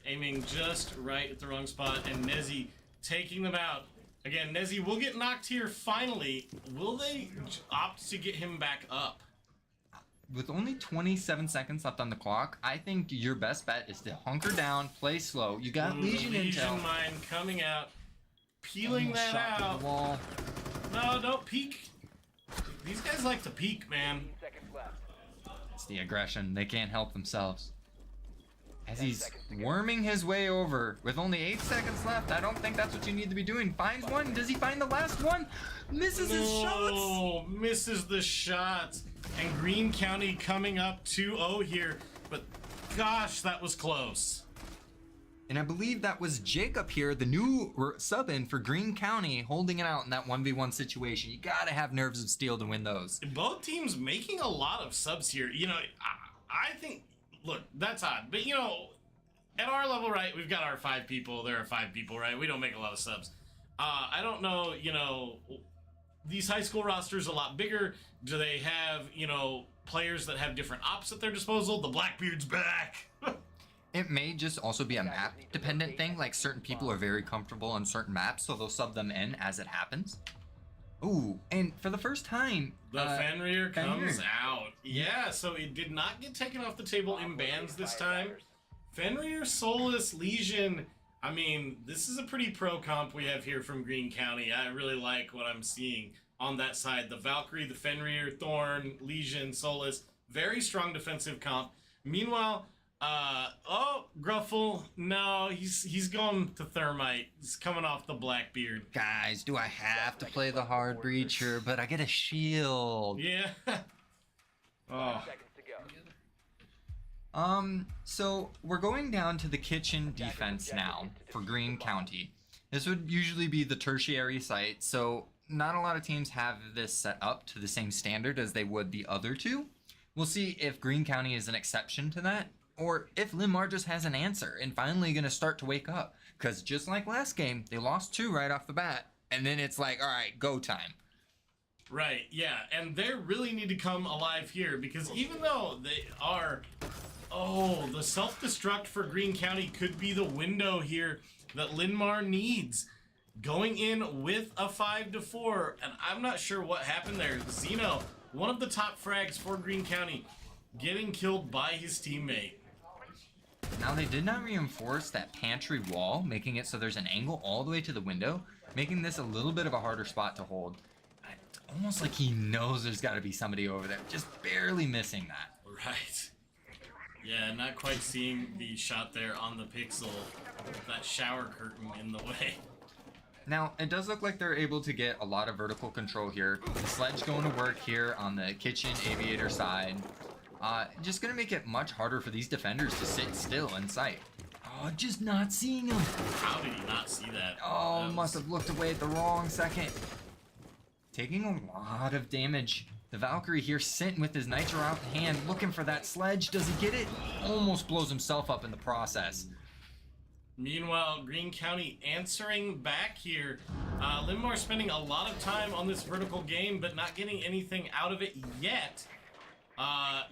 Aiming just right at the wrong spot, and Nezzy taking them out. Again, Nezzy will get knocked here finally. Will they opt to get him back up? With only 27 seconds left on the clock, I think your best bet is to hunker down, play slow. You got Legion intel. Mine coming out, peeling that Shot to out. the wall. No, don't peek. These guys like to peek, man. 15 seconds left. It's the aggression. They can't help themselves. As he's worming his way over with only 8 seconds left, I don't think that's what you need to be doing. Finds one. Does he find the last one? Misses his shots. Oh, misses the shots. And Greene County coming up 2-0 here. But gosh, that was close. And I believe that was Jacob here, the new sub-in for Greene County, holding it out in that 1v1 situation. You gotta have nerves of steel to win those. Both teams making a lot of subs here. You know, I think, look, that's odd. But, you know, at our level, right, we've got our 5 people. There are 5 people, right? We don't make a lot of subs. I don't know, you know, these high school rosters a lot bigger. Do they have, you know, players that have different ops at their disposal? The Blackbeard's back. It may just also be a map dependent thing, like certain people are very comfortable on certain maps, so they'll sub them in as it happens. Ooh, and for the first time, The Fenrir comes Fenrir. out. Yeah, so it did not get taken off the table in bans this time. Fenrir, Solus, Legion. I mean, this is a pretty pro comp we have here from Greene County. I really like what I'm seeing on that side. The Valkyrie, the Fenrir, Thorn, Legion, Solus. Very strong defensive comp. Meanwhile, Gruffle, no, he's going to Thermite. He's coming off the Blackbeard. guys, do I have to play the hard breacher? But I get a shield. Yeah. Oh. Seconds to go. So we're going down to the kitchen defense now for Greene County. This would usually be the tertiary site, so not a lot of teams have this set up to the same standard as they would the other two. We'll see if Greene County is an exception to that, or if Linmar just has an answer and finally gonna start to wake up. Because just like last game, they lost 2 right off the bat, and then it's like, all right, go time. Right, yeah, and they really need to come alive here because even though they are, the self-destruct for Greene County could be the window here that Linmar needs. Going in with a 5-4, and I'm not sure what happened there. Zeno, one of the top frags for Greene County, getting killed by his teammate. Now they did not reinforce that pantry wall, making it so there's an angle all the way to the window, making this a little bit of a harder spot to hold. It's almost like he knows there's got to be somebody over there, just barely missing that. Right. Yeah, not quite seeing the shot there on the pixel. That shower curtain in the way. Now, it does look like they're able to get a lot of vertical control here. The sledge going to work here on the kitchen aviator side. Just going to make it much harder for these defenders to sit still in sight. Oh, just not seeing him. How did he not see that? Oh, That was- must have looked away at the wrong second. Taking a lot of damage. The Valkyrie here sitting with his nitro out in hand, looking for that sledge. Does he get it? Almost blows himself up in the process. Meanwhile, Greene County answering back here. Linmar spending a lot of time on this vertical game, but not getting anything out of it yet.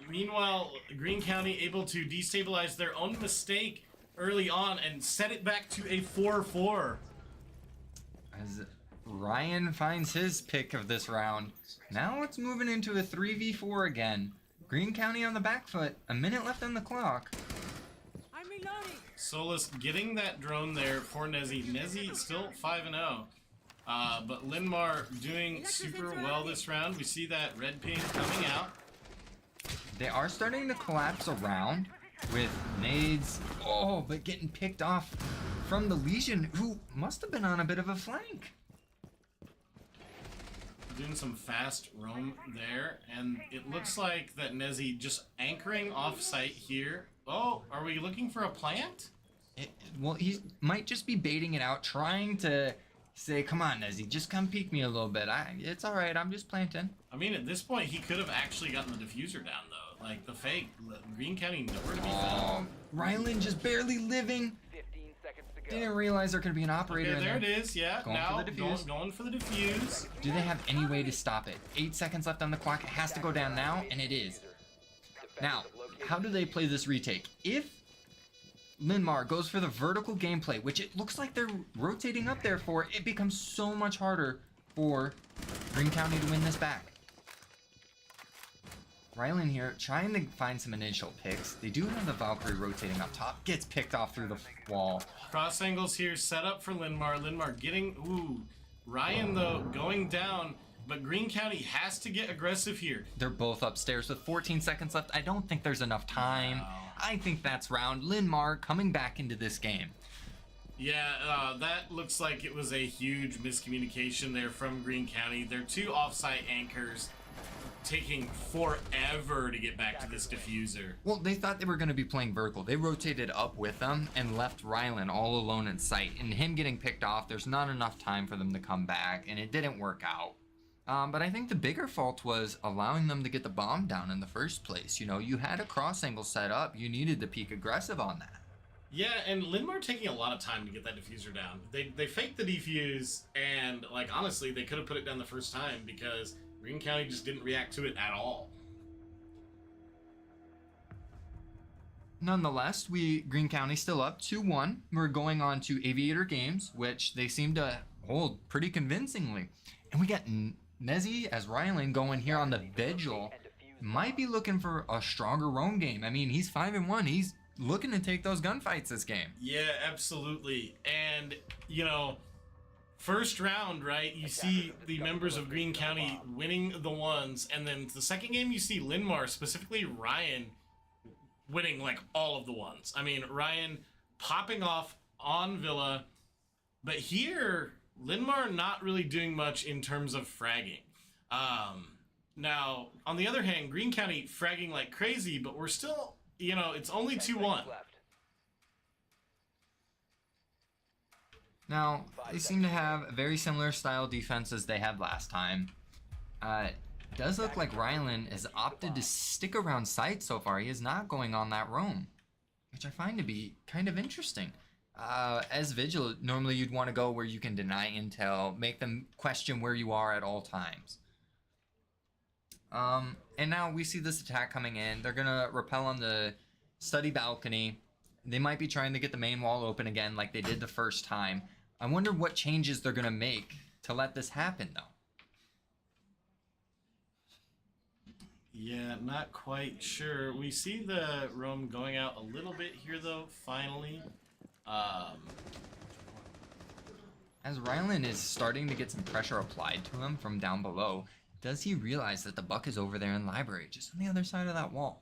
Meanwhile, Greene County able to destabilize their own mistake early on and set it back to a 4-4. As Ryan finds his pick of this round. Now it's moving into a 3v4 again. Greene County on the back foot. A minute left on the clock. Solus getting that drone there for Nezzy. Nezzy still 5-0. But Linmar doing super well this round. We see that red ping coming out. They are starting to collapse around with nades. Oh, but getting picked off from the Legion, who must have been on a bit of a flank. Doing some fast roam there. And it looks like that Nezzy just anchoring off site here. Oh, are we looking for a plant? Well, he might just be baiting it out, trying to say, come on, Nezzy, just come peek me a little bit. It's all right, I'm just planting. I mean, at this point, he could have actually gotten the diffuser down, though. Like, the fake, Greene County nowhere to be found. Rylan just barely living. 15 seconds to go. Didn't realize there could be an operator Okay, in there there. it is, yeah. Going Now, for the defuse. going for the defuse. Do they have any way to stop it? 8 seconds left on the clock. It has to go down now, and it is. Now, how do they play this retake? If Linmar goes for the vertical gameplay, which it looks like they're rotating up there for, it becomes so much harder for Greene County to win this back. Rylan here trying to find some initial picks. They do have the Valkyrie rotating up top. Gets picked off through the wall. Cross angles here set up for Linmar. Linmar getting, Ryan, though, going down. but Greene County has to get aggressive here. They're both upstairs with 14 seconds left. I don't think there's enough time. Wow. I think that's round. Linmar coming back into this game. Yeah, that looks like it was a huge miscommunication there from Greene County. Their two off-site anchors taking forever to get back to this diffuser. Well, they thought they were going to be playing vertical. They rotated up with them and left Rylan all alone in sight. And him getting picked off, there's not enough time for them to come back, and it didn't work out. But I think the bigger fault was allowing them to get the bomb down in the first place. You know, you had a cross angle set up. You needed to peek aggressive on that. Yeah, and Linmar taking a lot of time to get that diffuser down. They faked the defuse, and, like, honestly, they could have put it down the first time because Greene County just didn't react to it at all. Nonetheless, Greene County still up 2-1. We're going on to Aviator Games, which they seem to hold pretty convincingly. And we got Nezzy as Rylan going here on the Vigil. Might be looking for a stronger roam game. I mean, he's 5-1. He's looking to take those gunfights this game. Yeah, absolutely. And, you know, first round, right, you see the members of Greene County winning the ones, and then the second game you see Linmar, specifically Ryan, winning, like, all of the ones. I mean, Ryan popping off on Villa, but here, Linmar not really doing much in terms of fragging. Now, on the other hand, Greene County fragging like crazy, but we're still, you know, it's only 2-1. Now, they seem to have a very similar style defense as they had last time. It does look like Rylan has opted to stick around site so far. He is not going on that roam, which I find to be kind of interesting. As Vigil, normally you'd want to go where you can deny intel, make them question where you are at all times. And now we see this attack coming in. They're going to rappel on the study balcony. They might be trying to get the main wall open again like they did the first time. I wonder what changes they're going to make to let this happen, though. Yeah, not quite sure. We see the roam going out a little bit here, though, finally. As Rylan is starting to get some pressure applied to him from down below, does he realize that the buck is over there in library, just on the other side of that wall?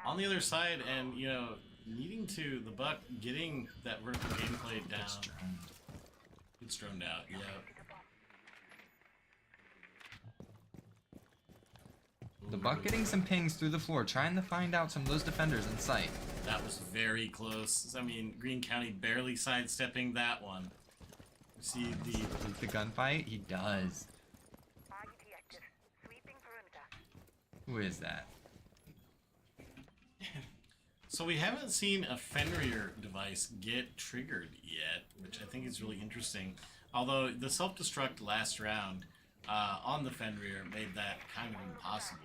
On the other side, and, you know, needing to, the buck getting that vertical gameplay down. It's droned out, yeah. The buck getting some pings through the floor, trying to find out some of those defenders in sight. That was very close. I mean, Greene County barely sidestepping that one. See the gunfight? He does. Who is that? So we haven't seen a Fenrir device get triggered yet, which I think is really interesting. Although the self-destruct last round on the Fenrir made that kind of impossible.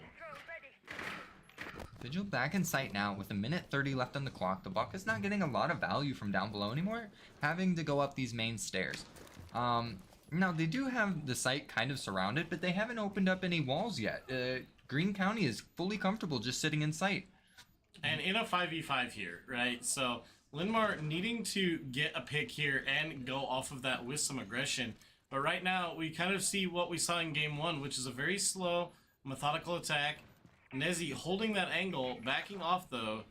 Vigil back in sight now with 1:30 left on the clock. The buck is not getting a lot of value from down below anymore, having to go up these main stairs. Now they do have the site kind of surrounded, but they haven't opened up any walls yet. Greene County is fully comfortable just sitting in sight. And in a 5v5 here, right? So Linmar needing to get a pick here and go off of that with some aggression. But right now, we kind of see what we saw in game one, which is a very slow, methodical attack. Nezzy holding that angle, backing off though.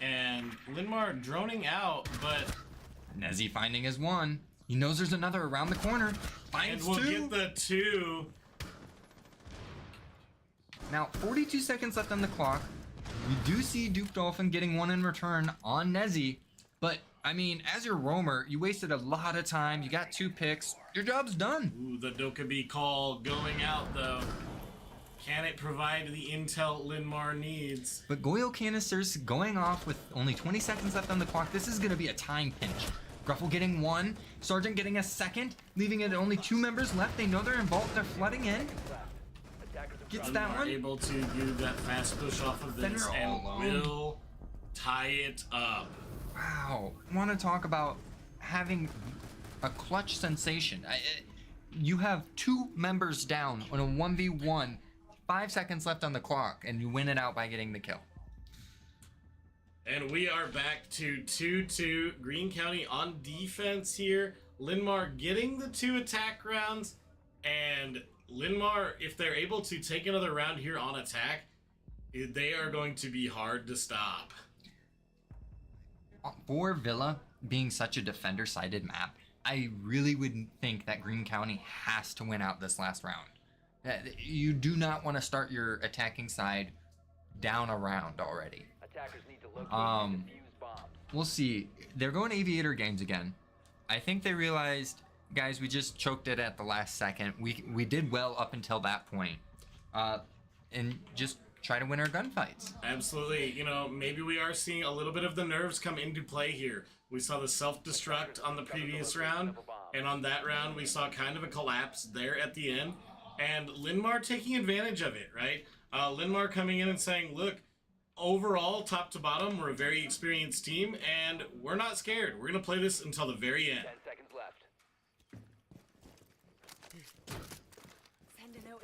And Linmar droning out, but Nezzy finding his one. He knows there's another around the corner. Finds and we'll two. get the two. Now, 42 seconds left on the clock. We do see Duke Dolphin getting one in return on Nezzy. But, I mean, as your roamer, you wasted a lot of time. You got 2 picks. Your job's done. Ooh, the Dokkaebi call going out, though. Can it provide the intel Linmar needs? But Goyle canisters going off with only 20 seconds left on the clock. This is going to be a time pinch. Gruffle getting 1. Sergeant getting a 2nd. Leaving it at only 2 members left. They know they're involved. They're flooding in. Gets that one. Able to do that fast push off of this and will tie it up. Wow. I want to talk about having a clutch sensation. You have 2 members down on a 1v1, 5 seconds left on the clock, and you win it out by getting the kill. And we are back to 2-2. Greene County on defense here. Linmar getting the 2 attack rounds, and Linmar, if they're able to take another round here on attack, they are going to be hard to stop. For Villa being such a defender-sided map, I really would think that Greene County has to win out this last round. You do not want to start your attacking side down a round already. Attackers need to locate and defuse bombs. We'll see. They're going Aviator games again. I think they realized, guys, we just choked it at the last second. We did well up until that point. And just try to win our gunfights. Absolutely. You know, maybe we are seeing a little bit of the nerves come into play here. We saw the self-destruct on the previous round, and on that round we saw kind of a collapse there at the end. And Linmar taking advantage of it, right? Linmar coming in and saying, look, overall, top to bottom, we're a very experienced team, and we're not scared. We're going to play this until the very end. 10 seconds left.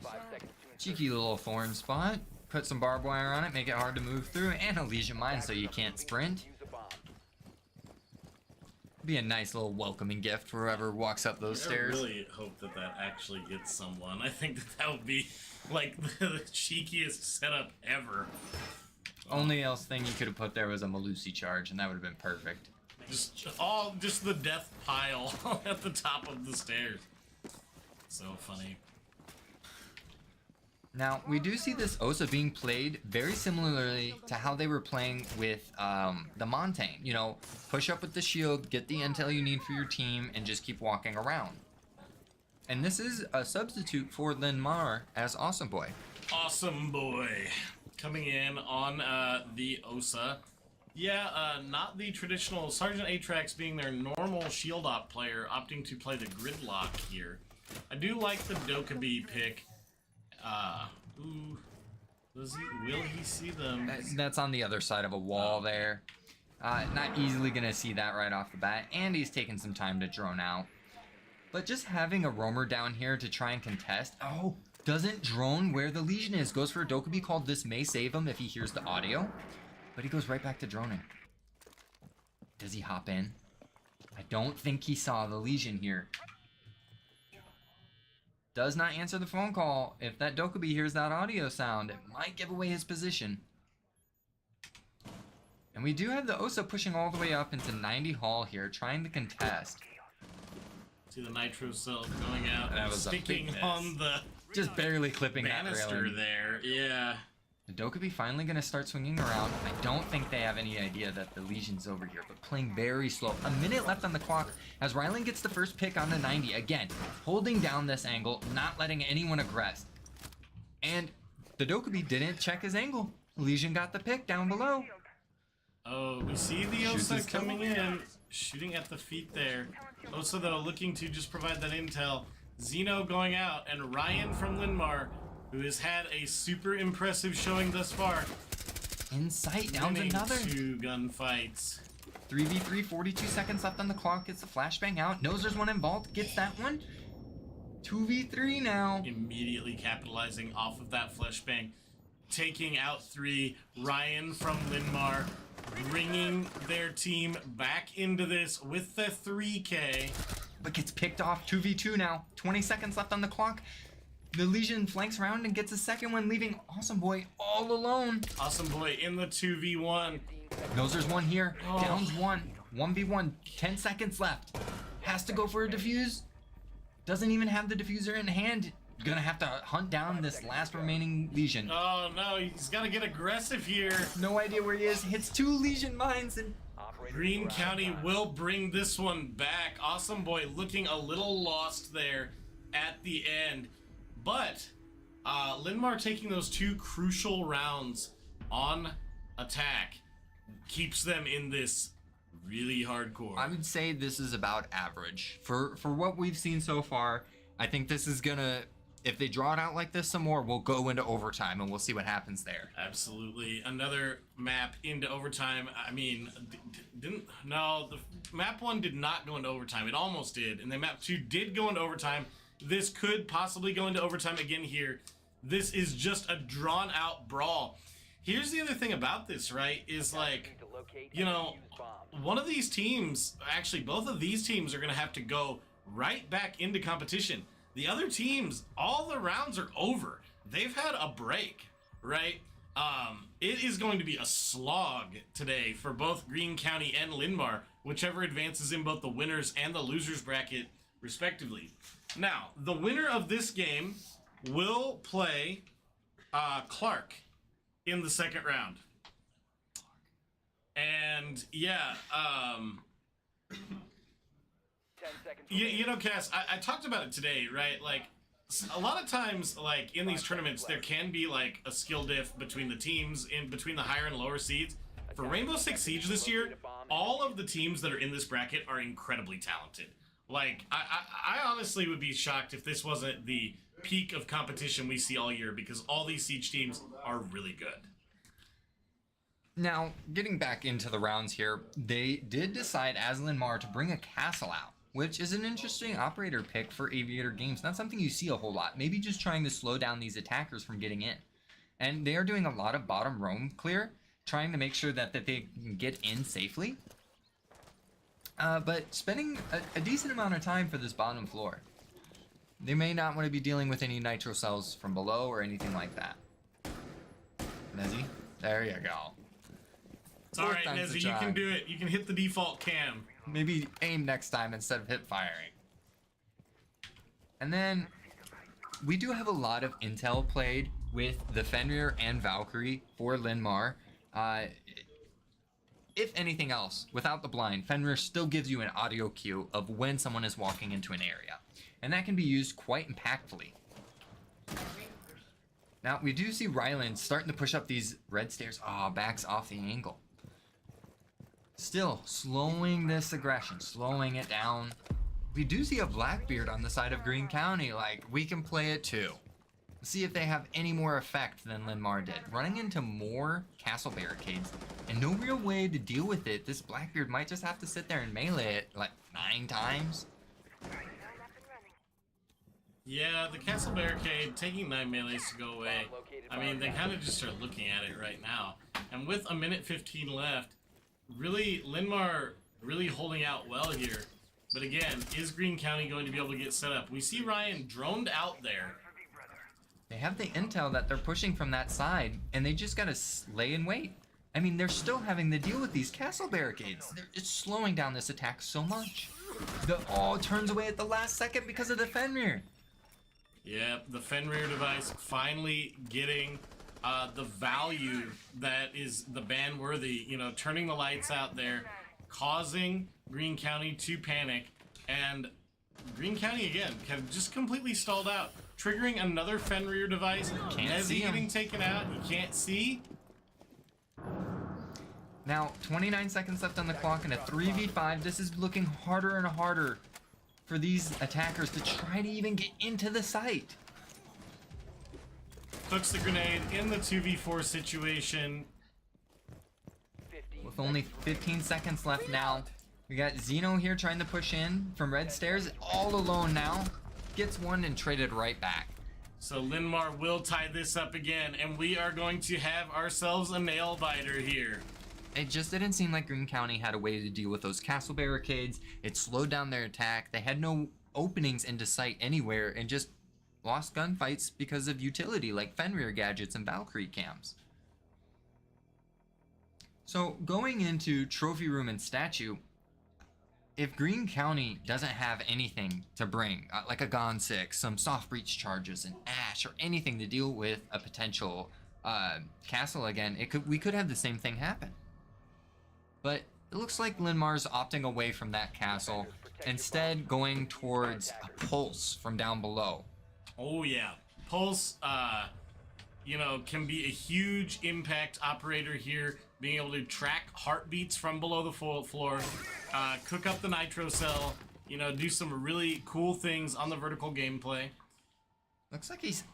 5 seconds to Cheeky little thorn spot. Put some barbed wire on it, make it hard to move through, and a Legion Mine so you can't sprint. defuse a bomb. Be a nice little welcoming gift for whoever walks up those stairs. I really hope that that actually gets someone. I think that that would be like the cheekiest setup ever. Only else thing you could have put there was a Malusi charge, and that would have been perfect. Just the death pile at the top of the stairs. So funny. Now, we do see this Osa being played very similarly to how they were playing with the Montaigne. You know, push up with the shield, get the intel you need for your team, and just keep walking around. And this is a substitute for Linmar as Awesome Boy. Awesome Boy coming in on the Osa. Yeah, not the traditional Sergeant Atrax being their normal shield op player, opting to play the Gridlock here. I do like the Dokkaebi pick. Ooh, will he see them? That's on the other side of a wall there. Not easily gonna see that right off the bat, and he's taking some time to drone out. But just having a roamer down here to try and contest. Oh, doesn't drone where the Legion is. Goes for a Dokkaebi called This May Save Him if he hears the audio. But he goes right back to droning. Does he hop in? I don't think he saw the Legion here. Does not answer the phone call. If that Dokkaebi hears that audio sound, it might give away his position. And we do have the Osa pushing all the way up into 90 Hall here, trying to contest. See the nitro cell going out That and was a big sticking miss. on the Just barely clipping that banister railing. there. Yeah. The Dokkaebi finally going to start swinging around. I don't think they have any idea that the Legion's over here, but playing very slow. A minute left on the clock as Rylan gets the first pick on the 90. Again, holding down this angle, not letting anyone aggress. And the Dokkaebi didn't check his angle. Legion got the pick down below. Oh, we see the Shoots Osa his kill. coming in, shooting at the feet there. Osa, though, looking to just provide that intel. Zeno going out, and Ryan from Linmar, who has had a super impressive showing thus far. In sight, down winning another. 2 gunfights. 3v3, 42 seconds left on the clock. Gets the flashbang out. Knows there's one in vault. Gets that one. 2v3 now. Immediately capitalizing off of that flashbang. Taking out 3. Ryan from Linmar bringing their team back into this with the 3K. But gets picked off. 2v2 now. 20 seconds left on the clock. The Legion flanks around and gets a second one, leaving Awesome Boy all alone. Awesome Boy in the 2v1. Knows there's one here. Downs one. 1v1. 10 seconds left. Has to go for a defuse. Doesn't even have the diffuser in hand. Gonna have to hunt down this last remaining Legion. Oh no, he's got to get aggressive here. No idea where he is. Hits 2 Legion mines and Greene County will bring this one back. Awesome Boy looking a little lost there at the end. But Linmar taking those 2 crucial rounds on attack keeps them in this really hardcore. I would say this is about average. For what we've seen so far, I think this is gonna, if they draw it out like this some more, we'll go into overtime and we'll see what happens there. Absolutely. Another map into overtime. I mean, the map 1 did not go into overtime. It almost did. And then map 2 did go into overtime. This could possibly go into overtime again here. This is just a drawn out brawl. Here's the other thing about this, right? Is like, you know, one of these teams, actually both of these teams are going to have to go right back into competition. The other teams, all the rounds are over. They've had a break, right? It is going to be a slog today for both Greene County and Linn-Mar, whichever advances in both the winners and the losers bracket, respectively. Now, the winner of this game will play Clark in the second round. And yeah, 10 seconds you know, Cass, I talked about it today, right? Like, a lot of times, like, in these tournaments, there can be, like, a skill diff between the teams, in between the higher and lower seeds. For Rainbow Six Siege this year, all of the teams that are in this bracket are incredibly talented. Like, I honestly would be shocked if this wasn't the peak of competition we see all year, because all these Siege teams are really good. Now, getting back into the rounds here, they did decide as Linn-Mar to bring a castle out, which is an interesting operator pick for Aviator Games. Not something you see a whole lot. Maybe just trying to slow down these attackers from getting in. And they are doing a lot of bottom roam clear, trying to make sure that they can get in safely. But spending a decent amount of time for this bottom floor. They may not want to be dealing with any nitro cells from below or anything like that. Nezzy, there you go. It's alright, Nezzy, you can do it. You can hit the default cam. Maybe aim next time instead of hip firing. And then we do have a lot of intel played with the Fenrir and Valkyrie for Linn-Mar. If anything else, without the blind, Fenrir still gives you an audio cue of when someone is walking into an area. And that can be used quite impactfully. Now, we do see Ryland starting to push up these red stairs. Ah, backs off the angle. Still, slowing this aggression, slowing it down. We do see a Blackbeard on the side of Greene County. Like, we can play it too. See if they have any more effect than Linn-Mar did. Running into more castle barricades and no real way to deal with it. This Blackbeard might just have to sit there and melee it like 9 times. Yeah, the castle barricade taking 9 melees to go away. I mean, they kind of just are looking at it right now. And with a minute 15 left, really, Linn-Mar really holding out well here. But again, is Greene County going to be able to get set up? We see Ryan droned out there. They have the intel that they're pushing from that side, and they just gotta lay in wait. I mean, they're still having to deal with these castle barricades. It's slowing down this attack so much. It turns away at the last second because of the Fenrir. Yep, the Fenrir device finally getting the value that is the ban worthy. You know, turning the lights out there, causing Greene County to panic, and Greene County again kind of just completely stalled out, triggering another Fenrir device. Nezzy getting taken out. You can't see. Now, 29 seconds left on the clock in a 3v5. This is looking harder and harder for these attackers to try to even get into the site. Hooks the grenade in the 2v4 situation. With only 15 seconds left now. We got Zeno here trying to push in from red stairs. All alone now. Gets one and traded right back. So Linn-Mar will tie this up again, and we are going to have ourselves a nail biter here. It just didn't seem like Greene County had a way to deal with those castle barricades. It slowed down their attack. They had no openings into sight anywhere and just lost gunfights because of utility like Fenrir gadgets and Valkyrie cams. So going into Trophy Room and Statue, if Greene County doesn't have anything to bring, like a Gone 6, some soft breach charges, an Ash, or anything to deal with a potential castle again, we could have the same thing happen. But it looks like Linn-Mar's opting away from that castle, instead going towards a Pulse from down below. Oh yeah, Pulse, you know, can be a huge impact operator here, being able to track heartbeats from below the floor, cook up the nitro cell, you know, do some really cool things on the vertical gameplay. Looks like he's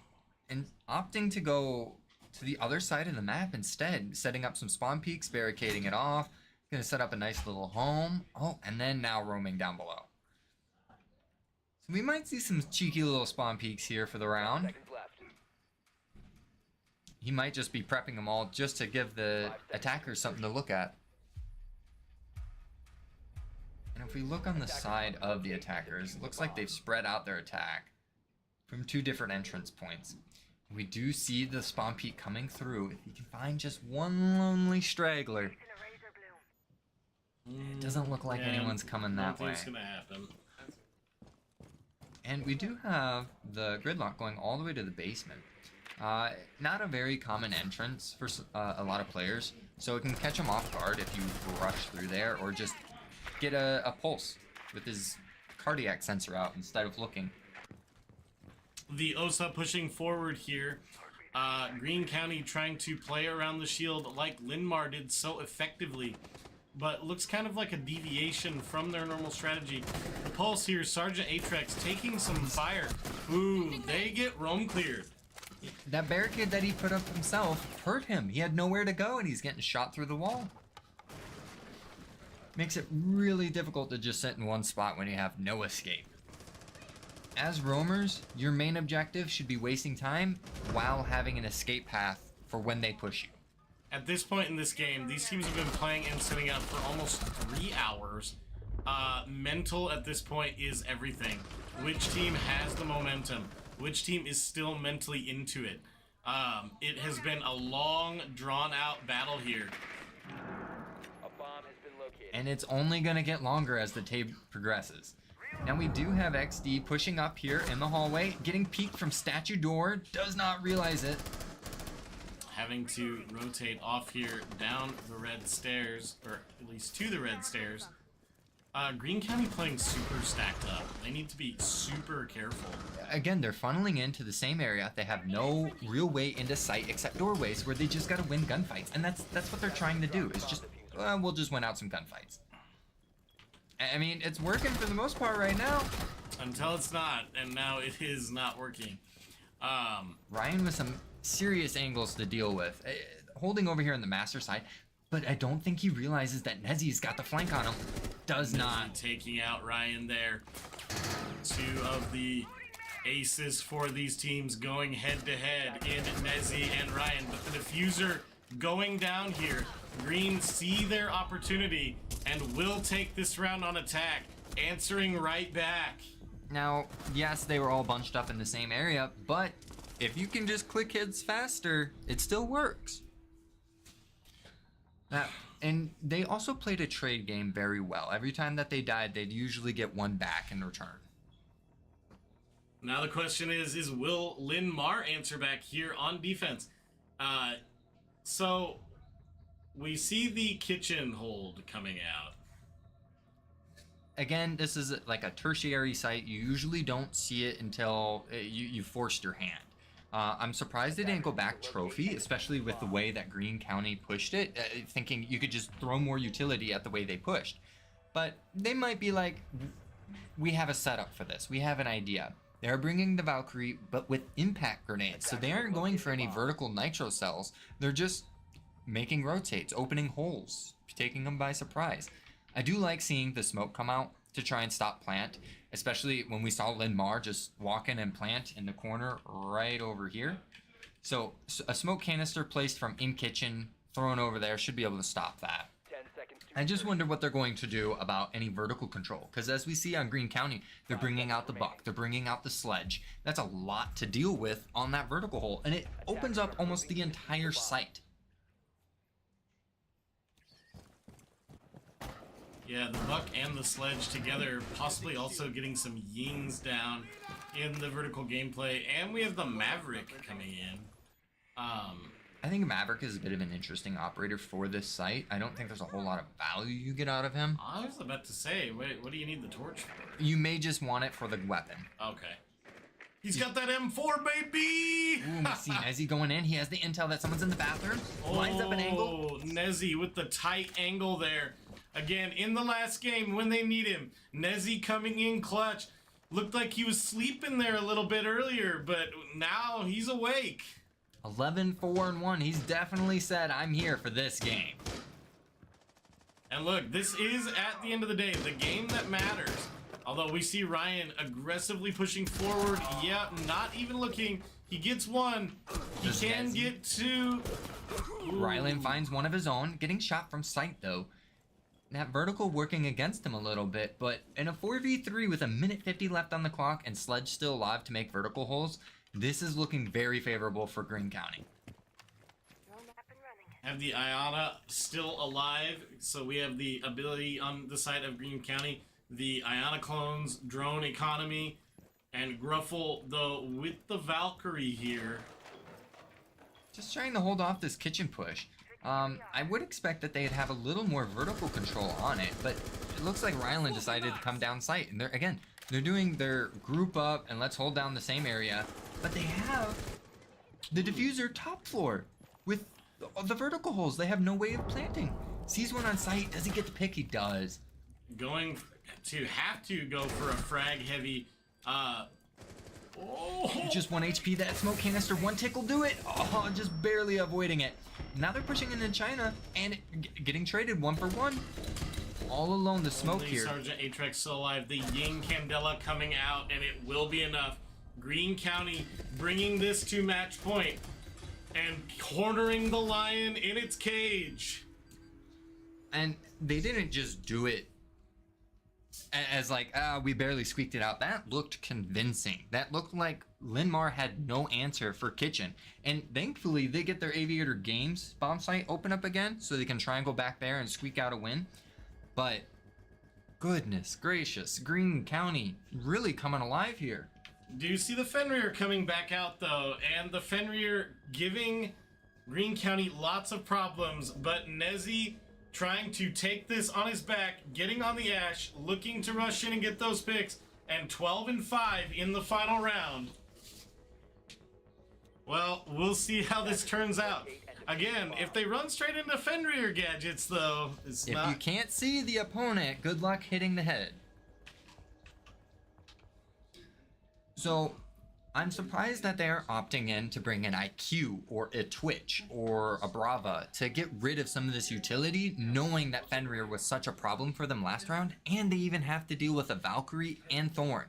opting to go to the other side of the map instead, setting up some spawn peaks, barricading it off. Gonna set up a nice little home. Oh, and then now roaming down below. So we might see some cheeky little spawn peaks here for the round. He might just be prepping them all just to give the attackers something to look at. And If we look on the side of the attackers, it looks like they've spread out their attack from 2 different entrance points. We do see the spawn peak coming through. If you can find just one lonely straggler, it doesn't look like anyone's coming that way. Nothing's gonna happen. And we do have the gridlock going all the way to the basement. Not a very common entrance for a lot of players, so it can catch him off guard if you rush through there or just get a pulse with his cardiac sensor out instead of looking. The OSA pushing forward here. Green County trying to play around the shield like Linmar did so effectively, but looks kind of like a deviation from their normal strategy. The pulse here, Sergeant Atrex taking some fire. Ooh, they get roam cleared. That barricade that he put up himself hurt him. He had nowhere to go and he's getting shot through the wall. Makes it really difficult to just sit in one spot when you have no escape. As roamers, your main objective should be wasting time while having an escape path for when they push you. At this point in this game, these teams have been playing and sitting up for almost 3 hours. Mental at this point is everything. Which team has the momentum? Which team is still mentally into it? It has been a long, drawn-out battle here. A bomb has been located. And it's only going to get longer as the tape progresses. Now we do have XD pushing up here in the hallway, getting peeked from statue door, does not realize it. Having to rotate off here down the red stairs, or at least to the red stairs. Green County playing super stacked up. They need to be super careful. Again, they're funneling into the same area. They have no real way into sight except doorways where they just got to win gunfights. And that's what they're trying to do, is just, we'll just win out some gunfights. I mean, it's working for the most part right now. Until it's not, and now it is not working. Ryan with some serious angles to deal with. Holding over here on the master side, but I don't think he realizes that Nezzy's got the flank on him. Does not. Taking out Ryan there. 2 of the aces for these teams going head to head in Nezzy and Ryan, but the diffuser going down here. Green see their opportunity and will take this round on attack, answering right back. Now, yes, they were all bunched up in the same area, but if you can just click hits faster, it still works. And they also played a trade game very well. Every time that they died, they'd usually get 1 back in return. Now the question is will Linmar answer back here on defense? So we see the kitchen hold coming out. Again, this is like a tertiary site. You usually don't see it until you forced your hand. I'm surprised they didn't go back trophy, especially with the way that Green County pushed it, thinking you could just throw more utility at the way they pushed. But they might be like, we have a setup for this. We have an idea. They're bringing the Valkyrie, but with impact grenades. So they aren't going for any vertical nitro cells. They're just making rotates, opening holes, taking them by surprise. I do like seeing the smoke come out to try and stop plant, especially when we saw Linmar just walk in and plant in the corner right over here. So a smoke canister placed from in kitchen, thrown over there, should be able to stop that. 10 seconds to I just wonder what they're going to do about any vertical control, because as we see on Green County, they're bringing out the buck, they're bringing out the sledge. That's a lot to deal with on that vertical hole, and it opens up almost the entire site. Yeah, the buck and the sledge together, possibly also getting some yings down in the vertical gameplay, and we have the Maverick coming in. I think Maverick is a bit of an interesting operator for this site. I don't think there's a whole lot of value you get out of him. I was about to say, wait, what do you need the torch for? You may just want it for the weapon. Okay. He's got that M4, baby! Ooh, we see Nezzy going in. He has the intel that someone's in the bathroom. Lines up an angle. Oh, Nezzy with the tight angle there. Again, in the last game, when they need him, Nezzy coming in clutch. Looked like he was sleeping there a little bit earlier, but now he's awake. 11-4-1. He's definitely said, I'm here for this game. And look, this is, at the end of the day, the game that matters. Although we see Ryan aggressively pushing forward. Yeah, not even looking. He gets 1. He can get 2. Rylan finds one of his own. Getting shot from sight, though. that vertical working against him a little bit, but in a 4v3 with a minute 50 left on the clock and Sledge still alive to make vertical holes, this is looking very favorable for Greene County. Have the IAHSEA still alive, so we have the ability on the side of Greene County, the IAHSEA clones, drone economy, and Gruffle, though, with the Valkyrie here. Just trying to hold off this kitchen push. I would expect that they'd have a little more vertical control on it, but it looks like Ryland decided to come down site. And they're doing their group up and let's hold down the same area, but they have the diffuser top floor with the vertical holes. They have no way of planting. Sees one on site. Does he get the pick? He does. Going to have to go for a frag heavy. Just 1 HP. That smoke canister, one tick will do it. Oh, just barely avoiding it. Now they're pushing into China and getting traded 1 for 1. All alone, the smoke Only here. Sergeant Atrex still alive. The Ying Candela coming out, and it will be enough. Greene County bringing this to match point and cornering the lion in its cage. And they didn't just do it as like, we barely squeaked it out. That looked convincing. That looked like Linmar had no answer for Kitchen. And thankfully, they get their Aviator Games bomb site open up again so they can try and go back there and squeak out a win. But goodness gracious, Greene County really coming alive here. Do you see the Fenrir coming back out, though? And the Fenrir giving Greene County lots of problems, but Nezzy trying to take this on his back, getting on the Ash, looking to rush in and get those picks, and 12-5 in the final round. Well, we'll see how this turns out. Again, if they run straight into Fenrir gadgets, though, it's not... If you can't see the opponent, good luck hitting the head. So, I'm surprised that they're opting in to bring an IQ or a Twitch or a Brava to get rid of some of this utility, knowing that Fenrir was such a problem for them last round, and they even have to deal with a Valkyrie and Thorn.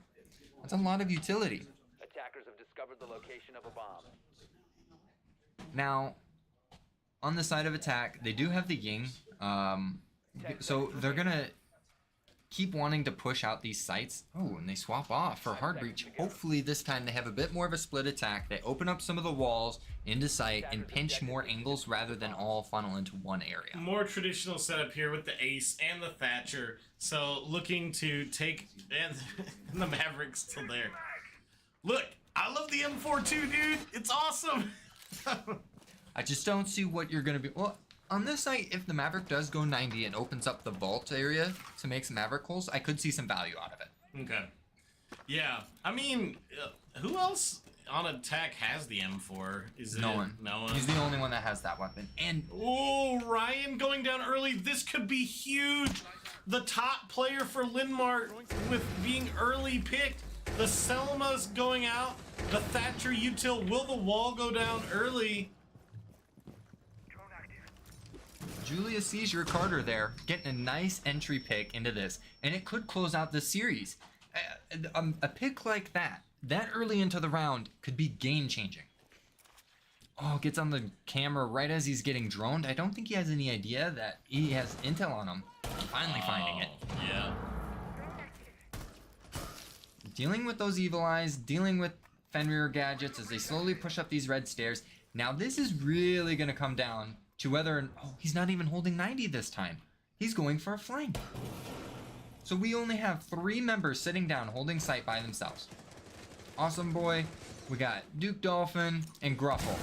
That's a lot of utility. Attackers have discovered the location of a bomb. Now, on the side of attack, they do have the Ying, so they're gonna keep wanting to push out these sites. Oh, and they swap off for hard breach. Hopefully this time they have a bit more of a split attack. They open up some of the walls into sight and pinch more angles rather than all funnel into one area. More traditional setup here with the Ace and the Thatcher. So looking to take... And the Maverick's still there. Look, I love the M4 too, dude. It's awesome. I just don't see what you're going to be... Well, on this site, if the Maverick does go 90 and opens up the vault area to make some Maverick holes, I could see some value out of it. Okay. Yeah. I mean, who else on attack has the M4? No one. No one. He's the only one that has that weapon. And oh, Ryan going down early. This could be huge. The top player for Linmar with being early picked. The Selma's going out. The Thatcher util. Will the wall go down early? Julius Seizure Carter there, getting a nice entry pick into this, and it could close out this series. A pick like that early into the round, could be game-changing. Oh, gets on the camera right as he's getting droned. I don't think he has any idea that he has intel on him. Finally finding it. Yeah. Dealing with those evil eyes, dealing with Fenrir gadgets as they slowly push up these red stairs. Now this is really going to come down to whether... Oh, he's not even holding 90 this time. He's going for a flank. So we only have 3 members sitting down holding sight by themselves. Awesome Boy, we got Duke Dolphin, and Gruffle.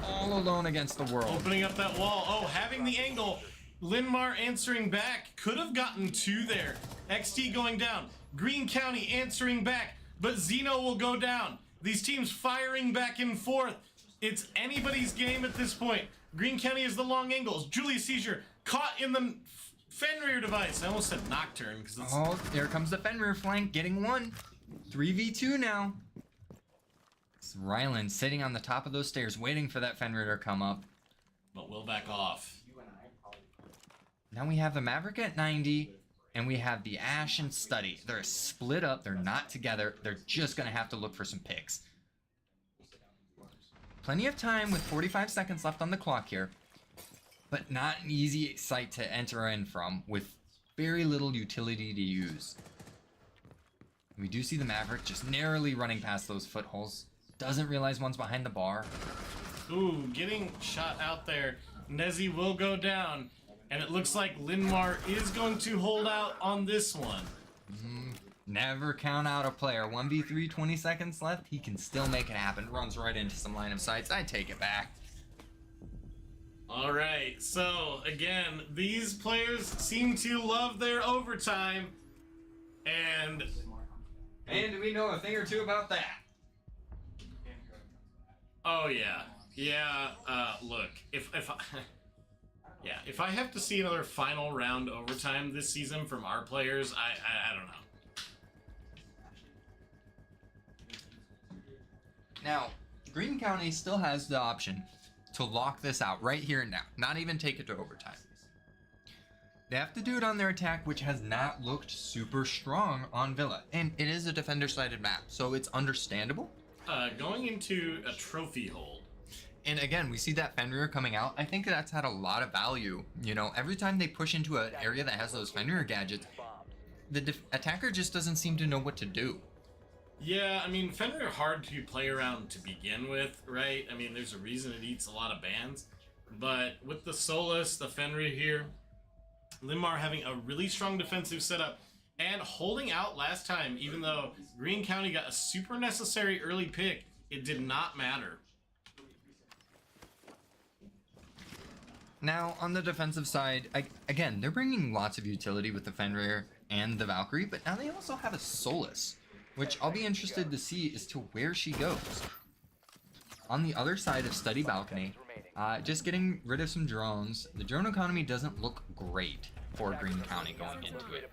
All alone against the world. Opening up that wall. Oh, having the angle. Linmar answering back. Could have gotten 2 there. XT going down. Greene County answering back. But Zeno will go down. These teams firing back and forth. It's anybody's game at this point. Greene County is the long angles. Julius Seizure caught in the Fenrir device. I almost said Nocturne because it's... Oh, there comes the Fenrir flank, getting 1. 3v2 now. It's Ryland sitting on the top of those stairs waiting for that Fenrir to come up. But we'll back off. Now we have the Maverick at 90, and we have the Ash and Study. They're split up, they're not together. They're just gonna have to look for some picks. Plenty of time with 45 seconds left on the clock here, but not an easy site to enter in from with very little utility to use. We do see the Maverick just narrowly running past those footholes. Doesn't realize one's behind the bar. Ooh, getting shot out there. Nezzy will go down, and it looks like Linmar is going to hold out on this one. Never count out a player. 1v3, 20 seconds left. He can still make it happen. Runs right into some line of sights. I take it back. All right, so again, these players seem to love their overtime, and we know a thing or two about that. oh yeah, look, if I, yeah, if I have to see another final round overtime this season from our players, I don't know. Now, Greene County still has the option to lock this out right here and now, not even take it to overtime. They have to do it on their attack, which has not looked super strong on Villa, and it is a defender-sided map, so it's understandable. Going into a trophy hold. And again, we see that Fenrir coming out. I think that's had a lot of value. You know, every time they push into an area that has those Fenrir gadgets, the attacker just doesn't seem to know what to do. Yeah, I mean, Fenrir hard to play around to begin with, right? I mean, there's a reason it eats a lot of bans. But with the Solus, the Fenrir here, Linmar having a really strong defensive setup and holding out last time, even though Greene County got a super necessary early pick, it did not matter. Now, on the defensive side, again, they're bringing lots of utility with the Fenrir and the Valkyrie, but now they also have a Solus, which I'll be interested to see as to where she goes. On the other side of Study Balcony, just getting rid of some drones. The drone economy doesn't look great for Greene County going into it.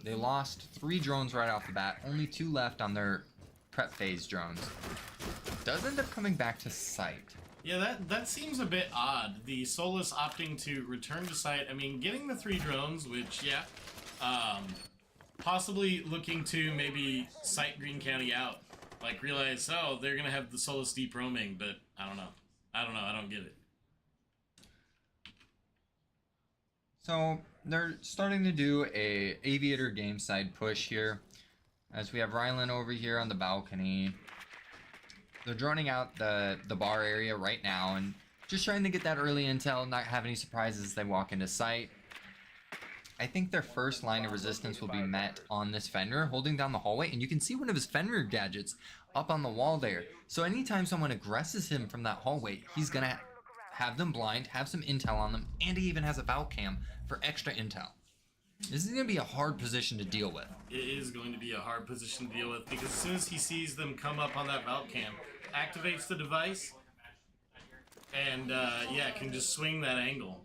They lost 3 drones right off the bat, only 2 left on their prep phase drones. Does end up coming back to site. Yeah, that seems a bit odd. The Solus opting to return to site. I mean, getting the 3 drones, which, yeah, possibly looking to maybe site Greene County out. Like, realize, oh, they're going to have the Solus deep roaming, but I don't know. I don't get it. So, they're starting to do a Aviator game side push here. As we have Rylan over here on the balcony. They're droning out the bar area right now and just trying to get that early intel, not have any surprises as they walk into site. I think their first line of resistance will be met on this Fenrir holding down the hallway, and you can see one of his Fenrir gadgets up on the wall there. So anytime someone aggresses him from that hallway, he's gonna have them blind, have some intel on them, and he even has a Valcam for extra intel. This is gonna be a hard position to deal with. It is going to be a hard position to deal with because as soon as he sees them come up on that Valcam, activates the device, and yeah, can just swing that angle.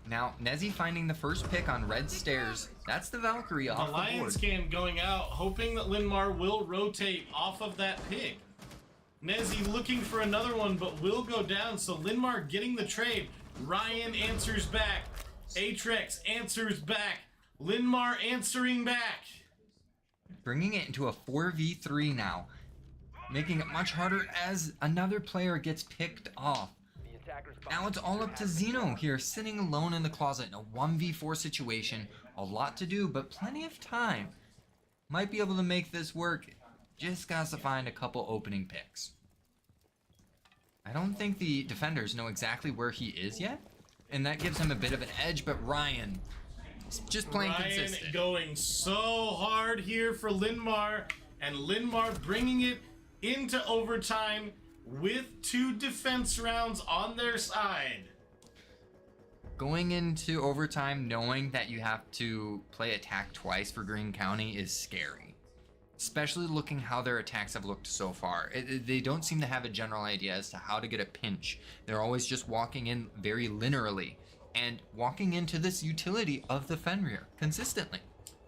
Now, Nezzy finding the first pick on red stairs. That's the Valkyrie off the board. The Lion Scan going out, hoping that Linmar will rotate off of that pick. Nezzy looking for another one, but will go down, so Linmar getting the trade. Ryan answers back. Atrex answers back. Linmar answering back. Bringing it into a 4v3 now. Making it much harder as another player gets picked off. Now it's all up to Zeno here, sitting alone in the closet in a 1v4 situation. A lot to do, but plenty of time. Might be able to make this work. Just got to find a couple opening picks. I don't think the defenders know exactly where he is yet, and that gives him a bit of an edge, but Ryan is just playing consistent. Ryan going so hard here for Linmar, and Linmar bringing it into overtime with 2 defense rounds on their side. Going into overtime knowing that you have to play attack twice for Greene County is scary. Especially looking how their attacks have looked so far. They don't seem to have a general idea as to how to get a pinch. They're always just walking in very linearly and walking into this utility of the Fenrir consistently.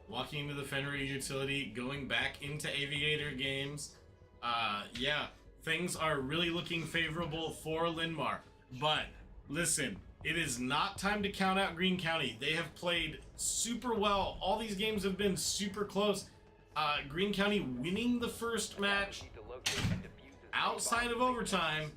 Walking into the Fenrir utility, going back into Aviator games. Yeah, things are really looking favorable for Linmar. But listen, it is not time to count out Greene County. They have played super well. All these games have been super close. Greene County winning the first match outside of overtime,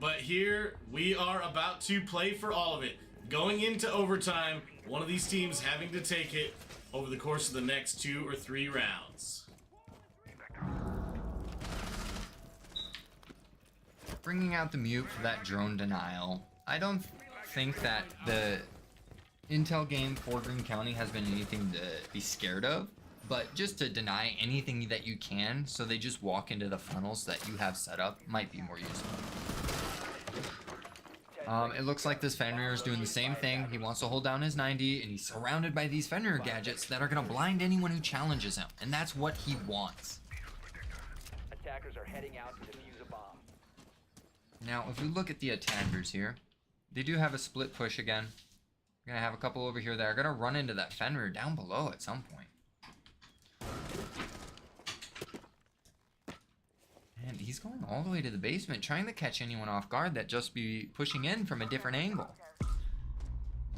But here we are about to play for all of it. Going into overtime, one of these teams having to take it over the course of the next 2 or 3 rounds. Bringing out the mute for that drone denial. I don't think that the intel game for Greene County has been anything to be scared of, but just to deny anything that you can so they just walk into the funnels that you have set up might be more useful. It looks like this Fenrir is doing the same thing. He wants to hold down his 90, and he's surrounded by these Fenrir gadgets that are going to blind anyone who challenges him, and that's what he wants. Attackers are heading out to defuse a bomb. Now, if we look at the attackers here, they do have a split push again. We're going to have a couple over here that are going to run into that Fenrir down below at some point. And he's going all the way to the basement, trying to catch anyone off guard that just be pushing in from a different angle.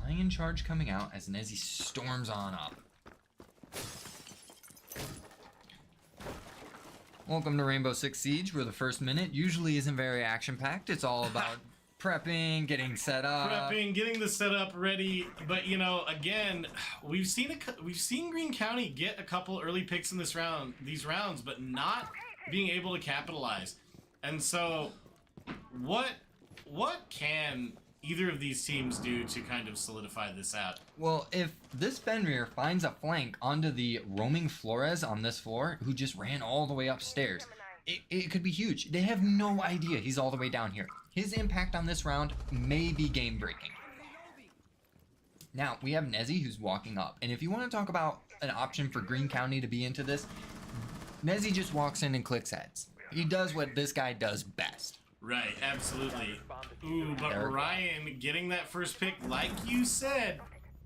Lion charge coming out as Nezzy storms on up. Welcome to Rainbow Six Siege, where the first minute usually isn't very action-packed. It's all about prepping, getting set up. Prepping, getting the setup ready. But you know, again, we've seen Greene County get a couple early picks in these rounds, but not being able to capitalize. And so what can either of these teams do to kind of solidify this out? Well, if this Fenrir finds a flank onto the roaming Flores on this floor, who just ran all the way upstairs, it could be huge. They have no idea he's all the way down here. His impact on this round may be game-breaking. Now, we have Nezzy who's walking up. And if you want to talk about an option for Greene County to be into this, Nezzy just walks in and clicks heads. He does what this guy does best. Right, absolutely. Ooh, but Ryan getting that first pick, like you said,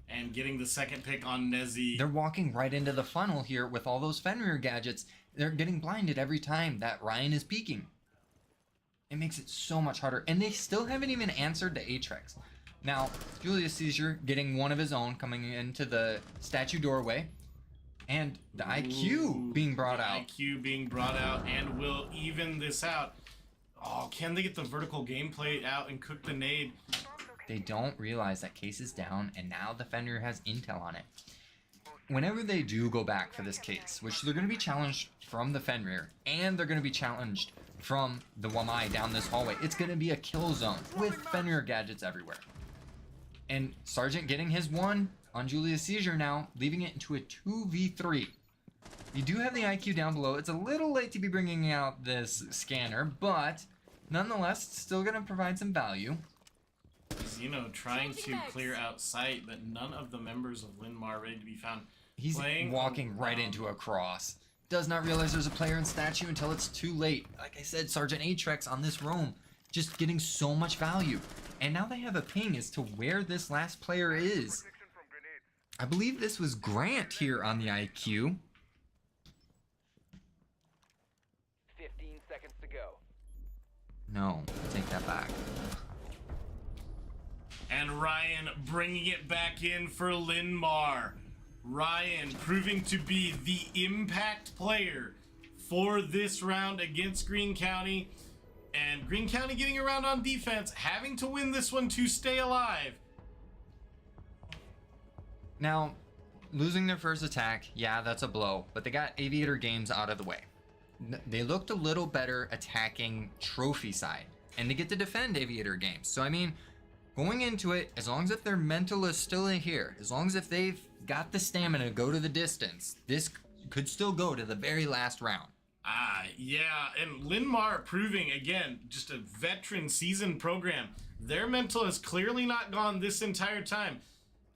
and getting the second pick on Nezzy. They're walking right into the funnel here with all those Fenrir gadgets. They're getting blinded every time that Ryan is peeking. It makes it so much harder. And they still haven't even answered the Atrix. Now, Julius Caesar getting one of his own coming into the statue doorway. And the IQ being brought out. IQ being brought out and will even this out. Oh, can they get the vertical gameplay out and cook the nade? They don't realize that Case is down, and now the Fenrir has intel on it. Whenever they do go back for this Case, which they're going to be challenged from the Fenrir, and they're going to be challenged from the Wamai down this hallway, it's going to be a kill zone with Fenrir gadgets everywhere. And Sargent getting his one on Julius Caesar now, leaving it into a 2v3. You do have the IQ down below. It's a little late to be bringing out this scanner, but nonetheless, it's still going to provide some value. He's, you know, trying to clear out sight, but none of the members of Linmar ready to be found. He's walking right into a cross. Does not realize there's a player in statue until it's too late. Like I said, Sergeant Atrex on this roam, just getting so much value. And now they have a ping as to where this last player is. I believe this was Grant here on the IQ. 15 seconds to go. No, take that back. And Ryan bringing it back in for Linmar. Ryan proving to be the impact player for this round against Greene County. And Greene County getting around on defense, having to win this one to stay alive. Now, losing their first attack, yeah, that's a blow. But they got Aviator Games out of the way. They looked a little better attacking trophy side. And they get to defend Aviator Games. So, I mean, going into it, as long as if their mental is still in here, as long as if they've got the stamina to go to the distance, this could still go to the very last round. Yeah, and Linmar proving, again, just a veteran seasoned program. Their mental has clearly not gone this entire time.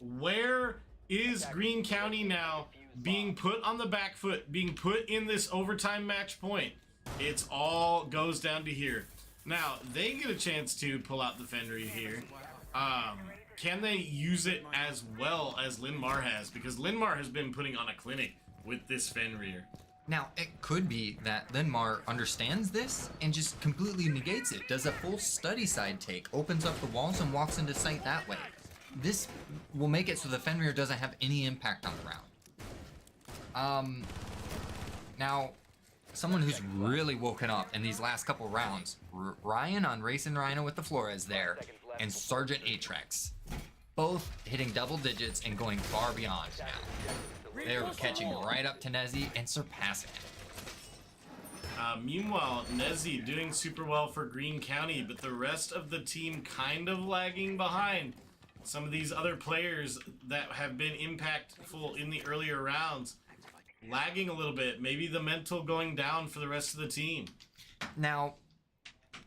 Where is Greene County now being put on the back foot, being put in this overtime match point? It's all goes down to here. Now, they get a chance to pull out the Fenrir here. Can they use it as well as Linmar has? Because Linmar has been putting on a clinic with this Fenrir. Now, it could be that Linmar understands this and just completely negates it, does a full study side take, opens up the walls and walks into sight that way. This will make it so the Fenrir doesn't have any impact on the round. Now, someone who's really woken up in these last couple rounds. Ryan on Racing Rhino with the Flores there, and Sergeant Atrex. Both hitting double digits and going far beyond now. They're catching right up to Nezzy and surpassing him. Meanwhile, Nezzy doing super well for Greene County, but the rest of the team kind of lagging behind. Some of these other players that have been impactful in the earlier rounds, lagging a little bit. Maybe the mental going down for the rest of the team. Now,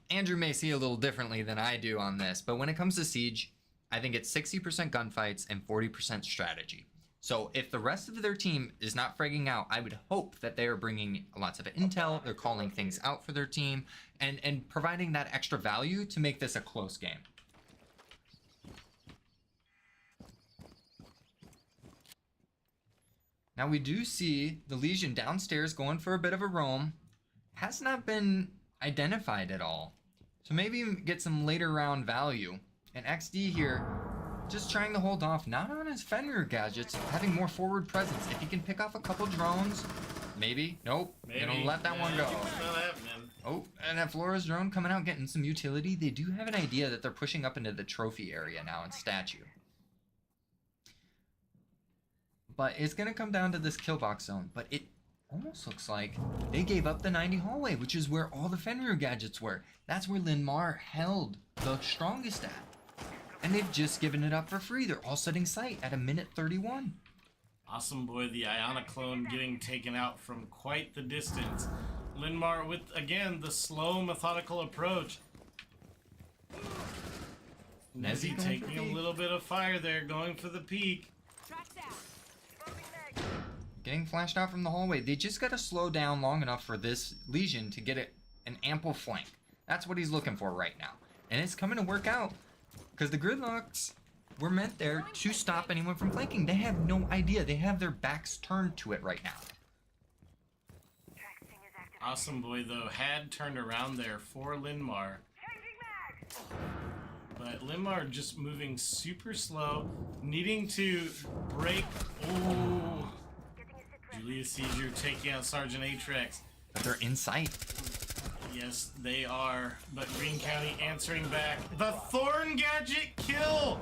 Andrew may see a little differently than I do on this, but when it comes to Siege, I think it's 60% gunfights and 40% strategy. So if the rest of their team is not fragging out, I would hope that they are bringing lots of intel, they're calling things out for their team, and providing that extra value to make this a close game. Now we do see the Legion downstairs going for a bit of a roam. Has not been identified at all. So maybe get some later round value. And XD here, just trying to hold off, not on his Fenrir gadgets, having more forward presence. If he can pick off a couple drones, maybe. Nope, gonna let that one go. Oh, and that Flores drone coming out getting some utility. They do have an idea that they're pushing up into the trophy area now in statue. But it's gonna come down to this kill box zone. But it almost looks like they gave up the 90 hallway, which is where all the Fenrir gadgets were. That's where Linmar held the strongest at. And they've just given it up for free. They're all setting sight at 1:31. Awesome boy, the Iona clone getting taken out from quite the distance. Linmar with, again, the slow, methodical approach. Nezzy taking a little bit of fire there, going for the peak. Getting flashed out from the hallway. They just got to slow down long enough for this Legion to get an ample flank. That's what he's looking for right now. And it's coming to work out. Because the gridlocks were meant there to stop anyone from flanking. They have no idea. They have their backs turned to it right now. Awesome boy, though, had turned around there for Linmar. But Linmar just moving super slow, needing to break. Oh, Julius Caesar taking out Sergeant Atrex. But they're in sight. Yes, they are. But Greene County answering back. The Thorn gadget kill!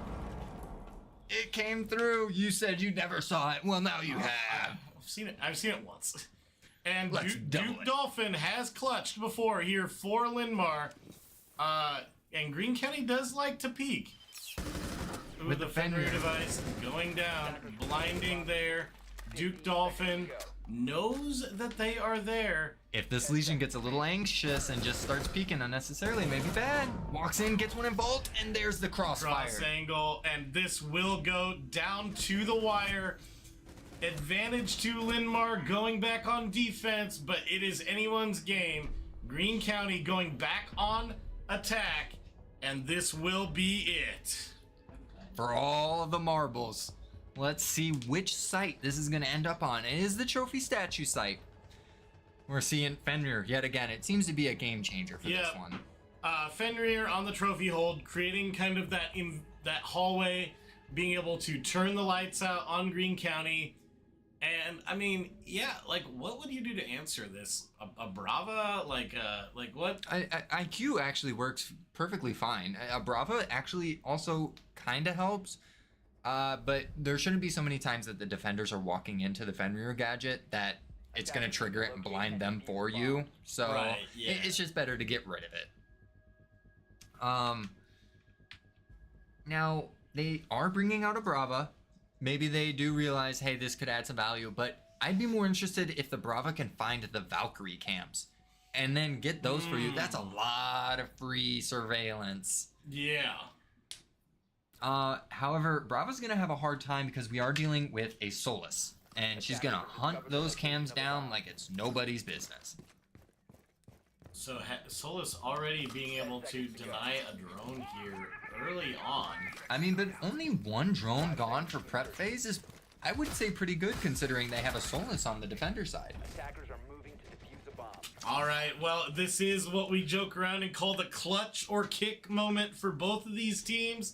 It came through. You said you never saw it. Well, now you have. I've seen it once. And Duke Dolphin has clutched before here for Linmar. And Greene County does like to peek. With the Fenrir device going down, blinding there. Duke Dolphin knows that they are there. If this Legion gets a little anxious and just starts peeking unnecessarily, maybe bad. Walks in, gets one in Bolt, and there's the crossfire. Cross angle, and this will go down to the wire. Advantage to Linmar going back on defense, but it is anyone's game. Greene County going back on attack, and this will be it. For all of the marbles, let's see which site this is going to end up on. It is the trophy statue site. We're seeing Fenrir yet again. It seems to be a game changer for this one. Fenrir on the trophy hold, creating kind of that hallway, being able to turn the lights out on Greene County. And I mean, yeah, like what would you do to answer this? A Brava? Like what? IQ actually works perfectly fine. A Brava actually also kind of helps. But there shouldn't be so many times that the defenders are walking into the Fenrir gadget that it's going to trigger it and blind them for you. So it's just better to get rid of it. Now, they are bringing out a Brava. Maybe they do realize, hey, this could add some value. But I'd be more interested if the Brava can find the Valkyrie camps and then get those for you. That's a lot of free surveillance. Yeah. However, Brava's going to have a hard time because we are dealing with a Solus. And she's going to hunt those cams down like it's nobody's business. So Solus already being able to deny a drone here early on. I mean, but only one drone gone for prep phase is, I would say, pretty good considering they have a Solus on the defender side. Attackers are moving to defuse a bomb. All right, well, this is what we joke around and call the clutch or kick moment for both of these teams.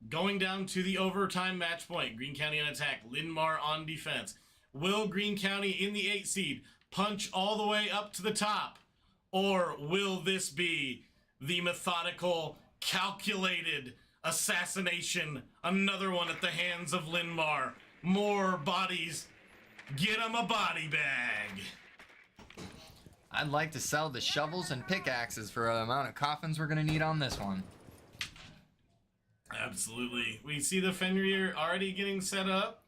Going down to the overtime match point. Greene County on attack. Linmar on defense. Will Greene County in the 8 seed punch all the way up to the top? Or will this be the methodical, calculated assassination? Another one at the hands of Linmar. More bodies. Get him a body bag. I'd like to sell the shovels and pickaxes for the amount of coffins we're going to need on this one. Absolutely. We see the Fenrir already getting set up.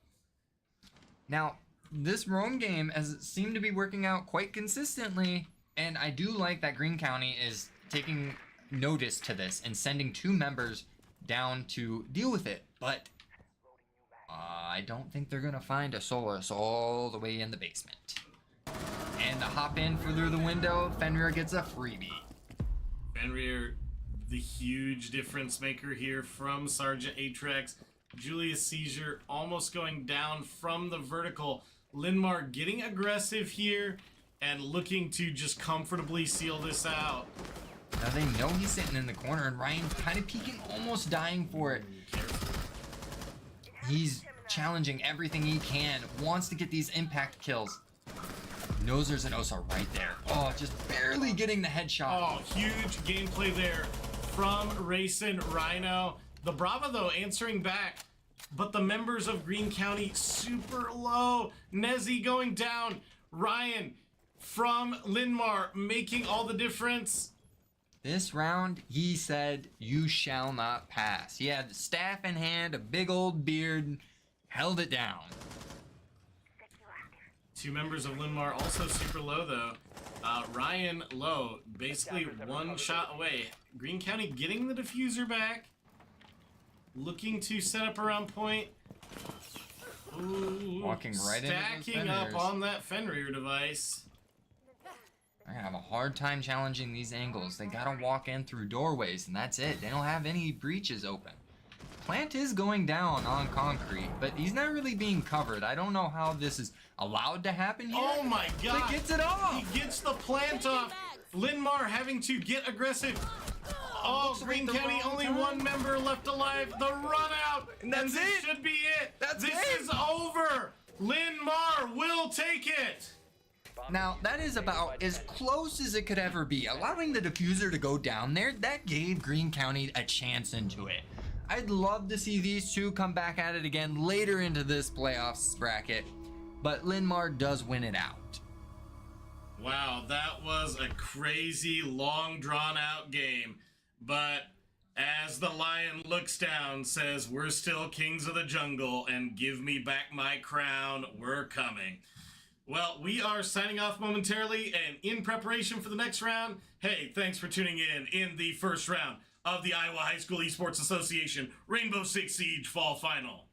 Now, this roam game has seemed to be working out quite consistently, and I do like that Greene County is taking notice to this and sending 2 members down to deal with it, but I don't think they're gonna find a Solus all the way in the basement. And to hop in through the window, Fenrir gets a freebie. Fenrir, the huge difference maker here from Sergeant Atrex. Julius Caesar almost going down from the vertical. Linmar getting aggressive here and looking to just comfortably seal this out. Now they know he's sitting in the corner, and Ryan's kind of peeking, almost dying for it. He's challenging everything he can, wants to get these impact kills. Knows there's an Osa right there. Oh, just barely getting the headshot. Oh, huge gameplay there from Racing Rhino. The Brava, though, answering back, but the members of Greene County super low. Nezzy going down. Ryan from Linmar making all the difference. This round, he said, "You shall not pass." He had the staff in hand, a big old beard, held it down. 2 members of Linmar also super low, though. Ryan low, basically 1 shot away. Greene County getting the diffuser back. Looking to set up around point. Ooh, Walking right into those stacking up Fenrirs. on that Fenrir device. I have a hard time challenging these angles. They gotta walk in through doorways, and that's it. They don't have any breaches open. Plant is going down on concrete, but he's not really being covered. I don't know how this is allowed to happen here. Oh my god! He gets it off! He gets the plant off! Linmar having to get aggressive. Oh, Looks like Greene the County, wrong only time. 1 member left alive. The run out! And that's this it. should be it! That's this it. is over! Linmar will take it! Now, that is about as close as it could ever be. Allowing the diffuser to go down there, that gave Greene County a chance into it. I'd love to see these 2 come back at it again later into this playoffs bracket, but Linmar does win it out. Wow, that was a crazy, long, drawn-out game. But as the lion looks down, says, "We're still kings of the jungle, and give me back my crown, we're coming." Well, we are signing off momentarily, and in preparation for the next round, hey, thanks for tuning in the first round of the Iowa High School Esports Association Rainbow Six Siege Fall Final.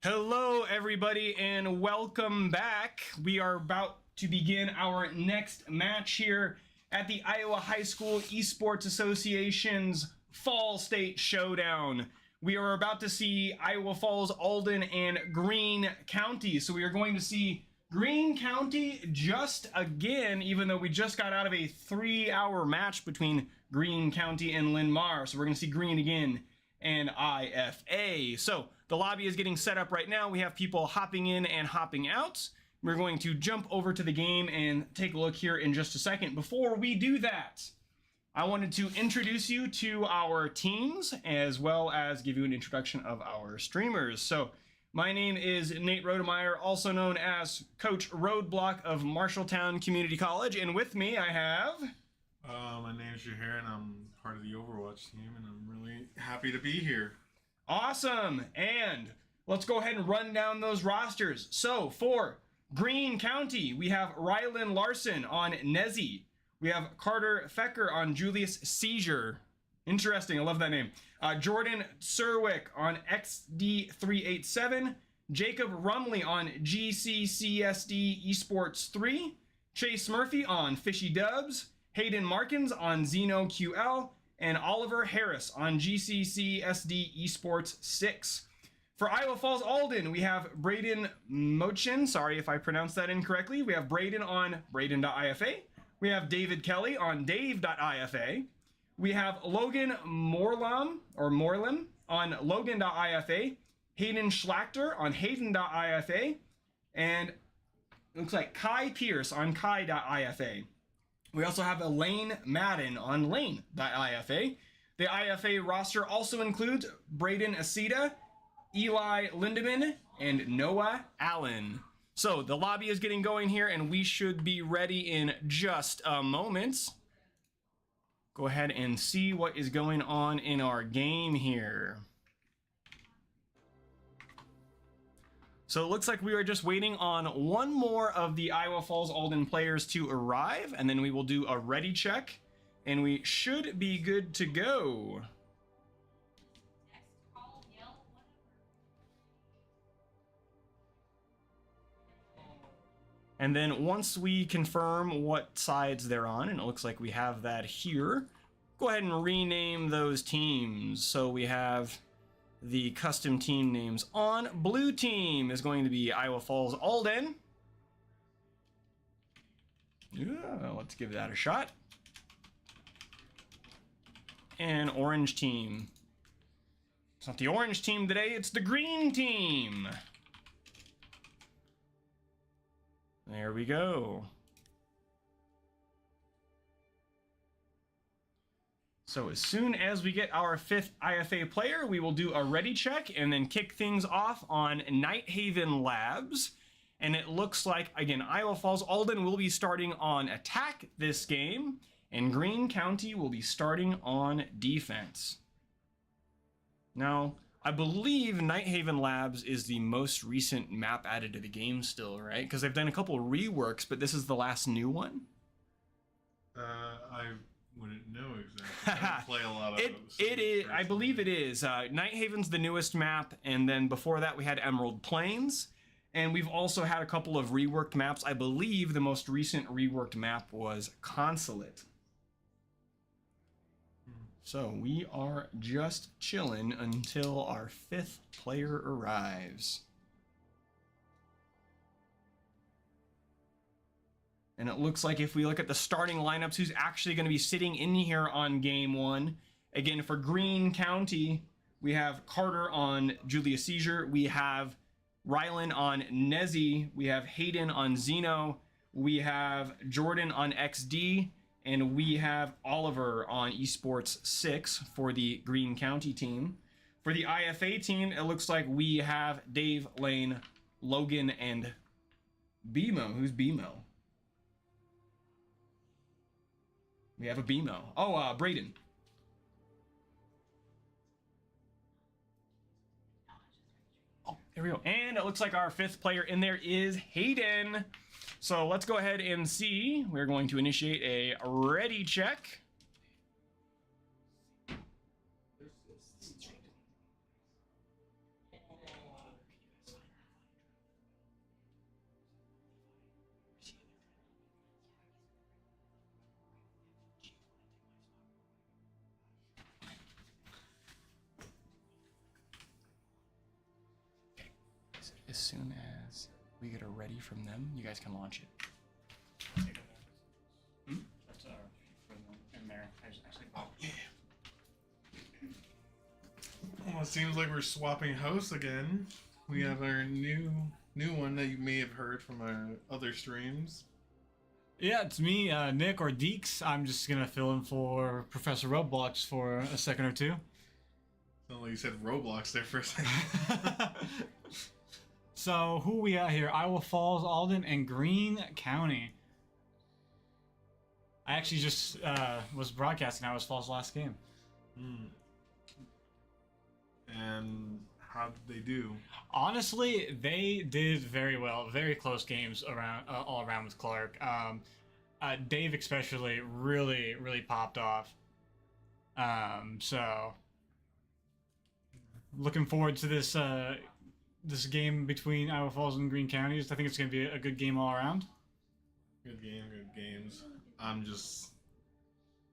Hello, everybody, and welcome back. We are about to begin our next match here at the Iowa High School Esports Association's Fall State Showdown. We are about to see Iowa Falls, Alden, and Greene County. So we are going to see Greene County just again, even though we just got out of a 3-hour match between Greene County and Linn-Mar. So we're going to see Greene again and IFA. So the lobby is getting set up right now. We have people hopping in and hopping out. We're going to jump over to the game and take a look here in just a second. Before we do that, I wanted to introduce you to our teams as well as give you an introduction of our streamers. So my name is Nate Rodemeyer, also known as Coach Roadblock of Marshalltown Community College. And with me I have... my name is Shahir and I'm part of the Overwatch team and I'm really happy to be here. Awesome. And let's go ahead and run down those rosters. So for Greene County, we have Rylan Larson on Nezzy. We have Carter Fecker on Julius Seizure. Interesting, I love that name. Jordan Serwick on XD387. Jacob Rumley on GCCSD Esports 3. Chase Murphy on Fishy Dubs. Hayden Markins on Xeno QL. And Oliver Harris on GCCSD Esports 6. For Iowa Falls Alden, we have Braden Mochin. Sorry if I pronounced that incorrectly. We have Braden on Braden.ifa. We have David Kelly on Dave.ifa. We have Logan Morlam on Logan.ifa. Hayden Schlachter on Hayden.ifa. And it looks like Kai Pierce on Kai.ifa. We also have Elaine Madden on Lane.ifa. The IFA roster also includes Braden Asita, Eli Lindemann, and Noah Allen. So the lobby is getting going here and we should be ready in just a moment. Go ahead and see what is going on in our game here. So it looks like we are just waiting on one more of the Iowa Falls Alden players to arrive, and then we will do a ready check, and we should be good to go. And then once we confirm what sides they're on, and it looks like we have that here, go ahead and rename those teams. So we have the custom team names on. Blue team is going to be Iowa Falls Alden. Yeah, let's give that a shot. And orange team. It's not the orange team today, it's the green team. There we go. So as soon as we get our 5th IFA player, we will do a ready check and then kick things off on Nighthaven Labs. And it looks like, again, Iowa Falls Alden will be starting on attack this game, and Greene County will be starting on defense. Now, I believe Nighthaven Labs is the most recent map added to the game still, right? Because they've done a couple reworks, but this is the last new one? I wouldn't know exactly. I don't play a lot of those. It is. I believe it is. Nighthaven's the newest map, and then before that we had Emerald Plains, and we've also had a couple of reworked maps. I believe the most recent reworked map was Consulate. So we are just chilling until our 5th player arrives. And it looks like if we look at the starting lineups, who's actually going to be sitting in here on game 1. Again, for Greene County, we have Carter on Julius Seizure. We have Rylan on Nezzy. We have Hayden on Xeno. We have Jordan on XD. And we have Oliver on Esports 6 for the Greene County team. For the IFA team, it looks like we have Dave, Lane, Logan, and BMO. Who's BMO? We have a BMO. Oh, Braden. Oh, there we go. And it looks like our 5th player in there is Hayden. So let's go ahead and see. We're going to initiate a ready check. as soon as we get a ready from them, you guys can launch it. That's in there. Oh, yeah. Well, it seems like we're swapping hosts again. We have our new one that you may have heard from our other streams. Yeah, it's me, Nick or Deeks. I'm just gonna fill in for Professor Roblox for a second or two. Sounded like you said Roblox there for a second. So who we got here? Iowa Falls, Alden, and Greene County. I actually just was broadcasting Iowa Falls' last game. And how did they do? Honestly, they did very well. Very close games around, all around with Clark. Dave especially really popped off. So looking forward to this this game between Iowa Falls and Greene Counties. I think it's going to be a good game all around. Good game, good games. I'm just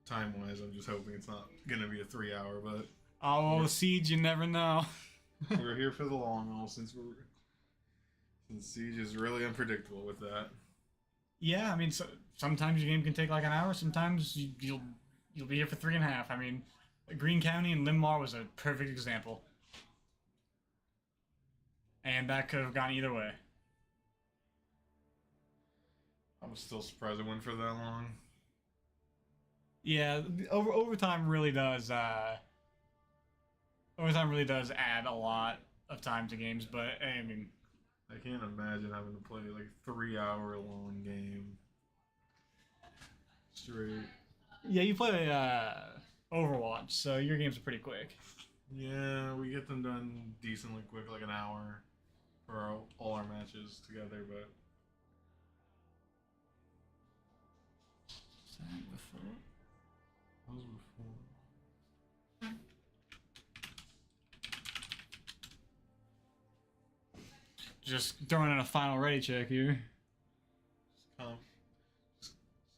time-wise, I'm just hoping it's not going to be a 3-hour, but Oh, well, Siege, you never know. we're here for the long haul since Siege is really unpredictable with that. Yeah, I mean, sometimes your game can take like an hour. Sometimes you'll be here for 3.5. I mean, Greene County and Limar was a perfect example, and that could have gone either way. I was still surprised it went for that long. Yeah, overtime really does. Overtime really does add a lot of time to games, but I mean, I can't imagine having to play like a 3-hour long game straight. Yeah, you play Overwatch, so your games are pretty quick. Yeah, we get them done decently quick, like an hour for all our matches together, but Was that before? that was before. Just throwing in a final ready check here. Just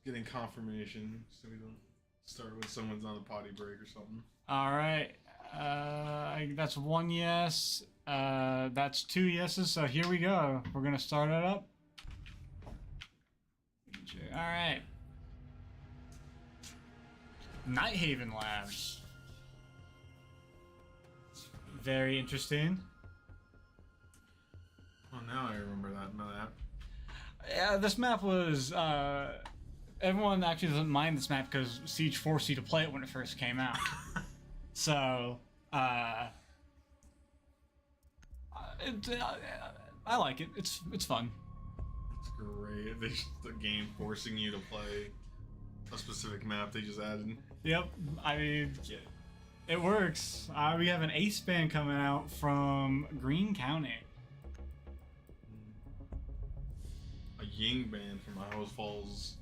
getting confirmation so we don't start when someone's on a potty break or something. All right. That's one yes. That's 2 yeses. So here we go. We're gonna start it up. All right. Nighthaven Labs. Very interesting. Oh, now I remember that map. Yeah, this map was. Everyone actually doesn't mind this map because Siege forced you to play it when it first came out. So, I like it. It's fun. It's great. The game forcing you to play a specific map they just added. Yep. I mean, it works. We have an ace band coming out from Greene County. A Ying band from Iowa Falls.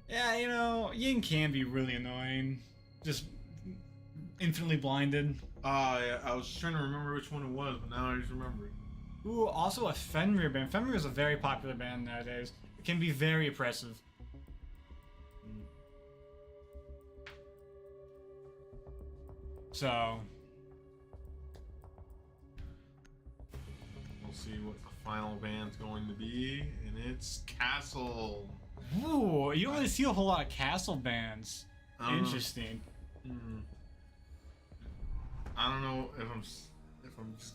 Yeah, you know, Ying can be really annoying. Just infinitely blinded. Yeah, I was trying to remember which one it was, but now I just remember. Ooh, also a Fenrir band. Fenrir is a very popular band nowadays. It can be very oppressive. So we'll see what the final band's going to be, and it's Castle. Ooh, you don't really see a whole lot of Castle bands. Interesting. I don't know if I'm just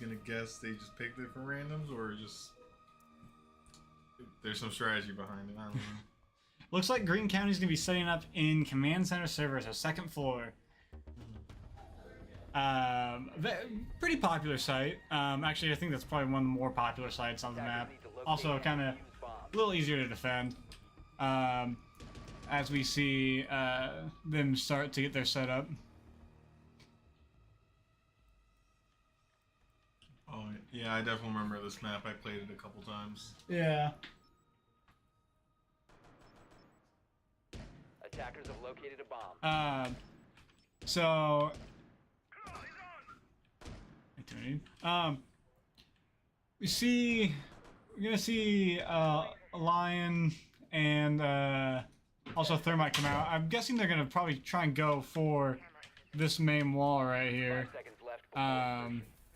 gonna guess they just picked it for randoms or just there's some strategy behind it. I don't know. Looks like Greene County's gonna be setting up in Command Center servers, our second floor. Pretty popular site. Actually, I think that's probably one of the more popular sites on the map. Also, kind of a little easier to defend. As we see them start to get their setup. Oh yeah, I definitely remember this map. I played it a couple times. Yeah. Attackers have located a bomb. So. We're gonna see a Lion and also Thermite come out. I'm guessing they're gonna probably try and go for this main wall right here.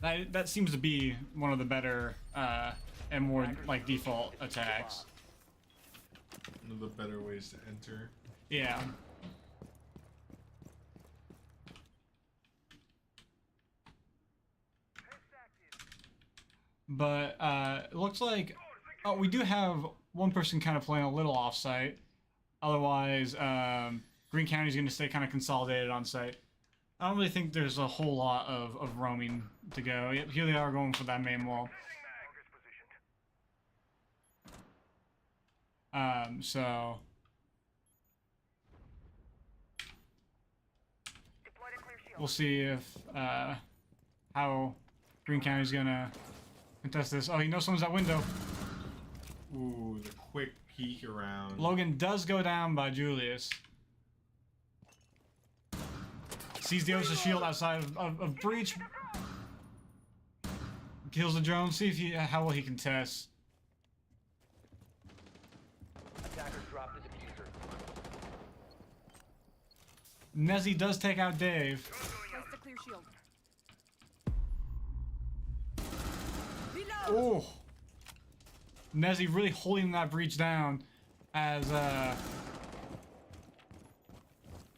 That seems to be one of the better and more like default attacks. One of the better ways to enter. Yeah. But it looks like we do have one person kind of playing a little off-site. Otherwise, Green County is going to stay kind of consolidated on site. I don't really think there's a whole lot of roaming to go. Yep, here they are going for that main wall. So we'll see if how Green County's gonna contest this. Oh, he knows someone's at window. Ooh, the quick peek around. Logan does go down by Julius. Sees the Osa shield outside of breach. Kills the drone. See if how well he can test. Attackers dropped the diffuser. Nezzy does take out Dave. Place the clear shield. Oh, Nezzy really holding that breach down as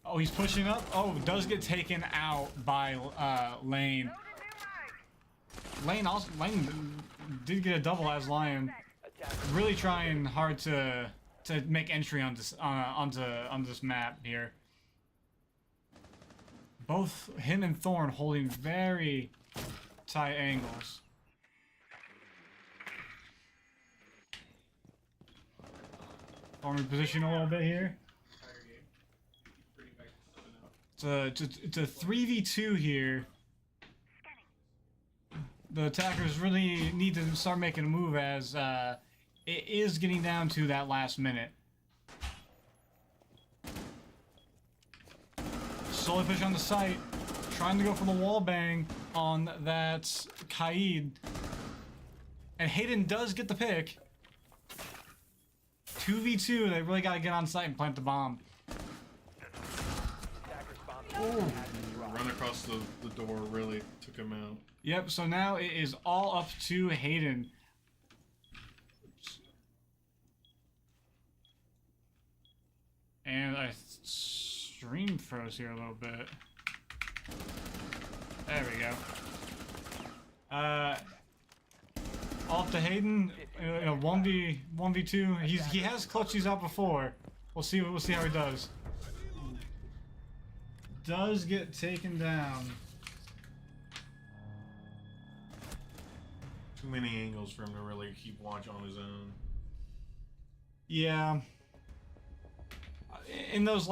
oh, he's pushing up. Oh, does get taken out by Lane. Lane did get a double as Lion. Really trying hard to make entry on this on this map here. Both him and Thorn holding very tight angles. Thorn position a little bit here. It's a 3v2 here. The attackers really need to start making a move as it is getting down to that last minute. Slowly push on the site, trying to go for the wall bang on that Kaid. And Hayden does get the pick. 2v2, they really got to get on site and plant the bomb. Ooh. Run across the door really took him out. Yep, so now it is all up to Hayden. And I stream froze here a little bit. There we go. All up to Hayden. 1v2. He has clutched these out before. We'll see how he does. Does get taken down. Too many angles for him to really keep watch on his own. Yeah. In those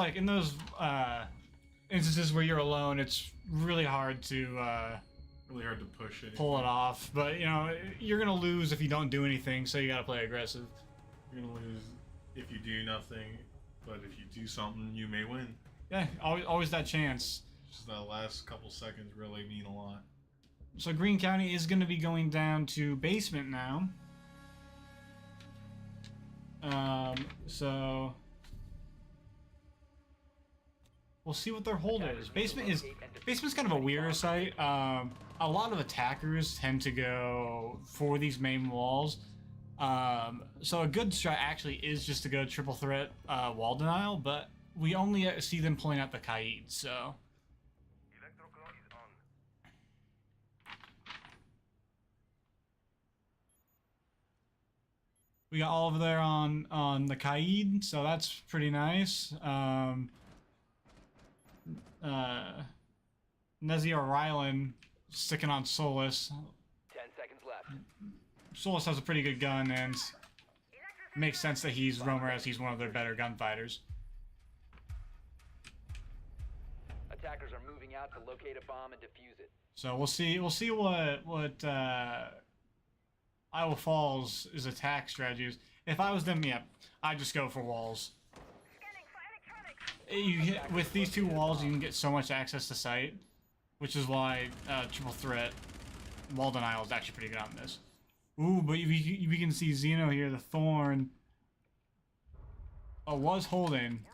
instances where you're alone, it's really hard to push it. Pull it off. But you're gonna lose if you don't do anything, so you gotta play aggressive. You're gonna lose if you do nothing, but if you do something, you may win. Yeah, always that chance. Just that last couple seconds really mean a lot. So Green County is going to be going down to basement now. So we'll see what their hold is. Basement's kind of a weird site. A lot of attackers tend to go for these main walls. So a good strat actually is just to go triple threat wall denial, but we only see them pulling out the Kaid, so. We got all over there on the Kaid, so that's pretty nice. Nezzy or Rylan sticking on Solus. 10 seconds left. Solus has a pretty good gun, and makes sense that he's Roamer as he's one of their better gunfighters. Attackers are moving out to locate a bomb and defuse it. So we'll see what Iowa Falls' attack strategy is. If I was them, yeah, I'd just go for walls. With these two walls, you can get so much access to site, which is why triple threat wall denial is actually pretty good on this. Ooh, but we can see Xeno here, the Thorn. Was holding,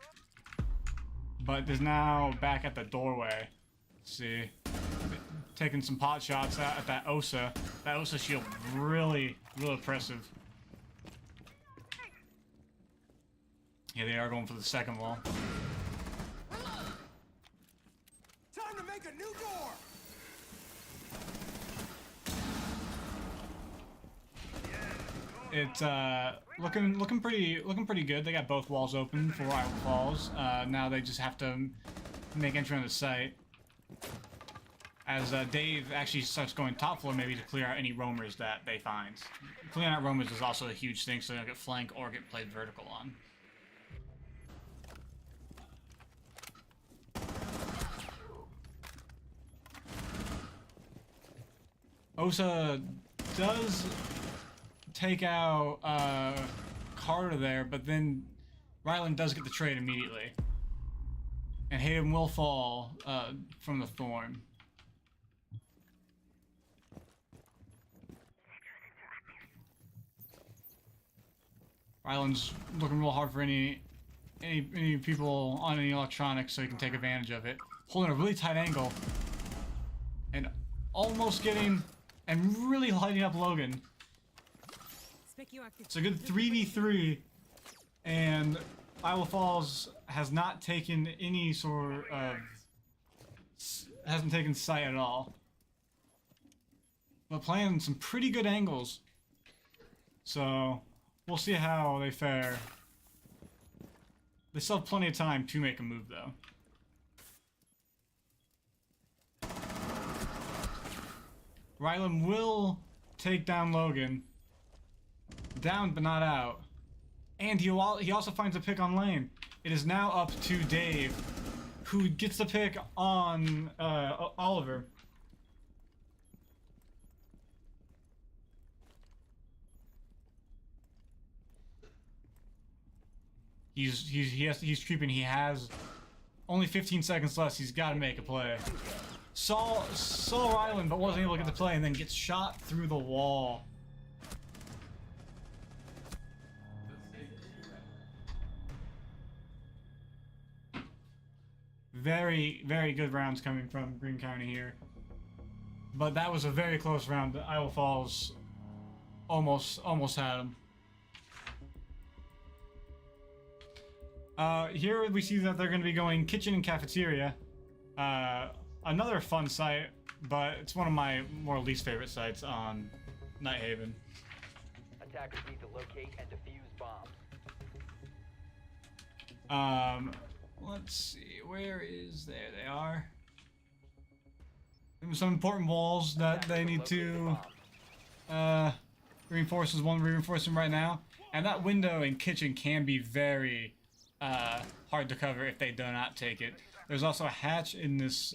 but is now back at the doorway. Let's see. taking some pot shots at that IAHSEA. That IAHSEA shield really impressive. Yeah, they are going for the second wall. Time to make a new door. It's looking pretty good. They got both walls open for Iowa Falls. Now they just have to make entry on the site. As Dave actually starts going top floor, maybe to clear out any roamers that they find. Clearing out roamers is also a huge thing, so they don't get flank or get played vertical on. IAHSEA does take out Carter there, but then Ryland does get the trade immediately. And Hayden will fall from the Thorn. Ryland's looking real hard for any people on any electronics so he can take advantage of it. Holding a really tight angle. And almost getting and really lighting up Logan. It's a good 3v3, and Iowa Falls has not taken any sort of... hasn't taken sight at all. But playing some pretty good angles. So, we'll see how they fare. They still have plenty of time to make a move, though. Ryland will take down Logan. Down, but not out. And he also finds a pick on lane. It is now up to Dave, who gets the pick on Oliver. He's creeping. He has only 15 seconds left. He's got to make a play. Saw Ryland, but wasn't able to get the play, and then gets shot through the wall. Very, very good rounds coming from Greene County here. But that was a very close round. Iowa Falls almost had him. Here we see that they're going to be going kitchen and cafeteria. Another fun site, but it's one of my more least favorite sites on Nighthaven. Attackers need to locate and defuse bombs. Let's see, where is there? They are. There's some important walls that they need to reinforce. Is one reinforcing right now, and that window and kitchen can be very hard to cover if they do not take it. There's also a hatch in this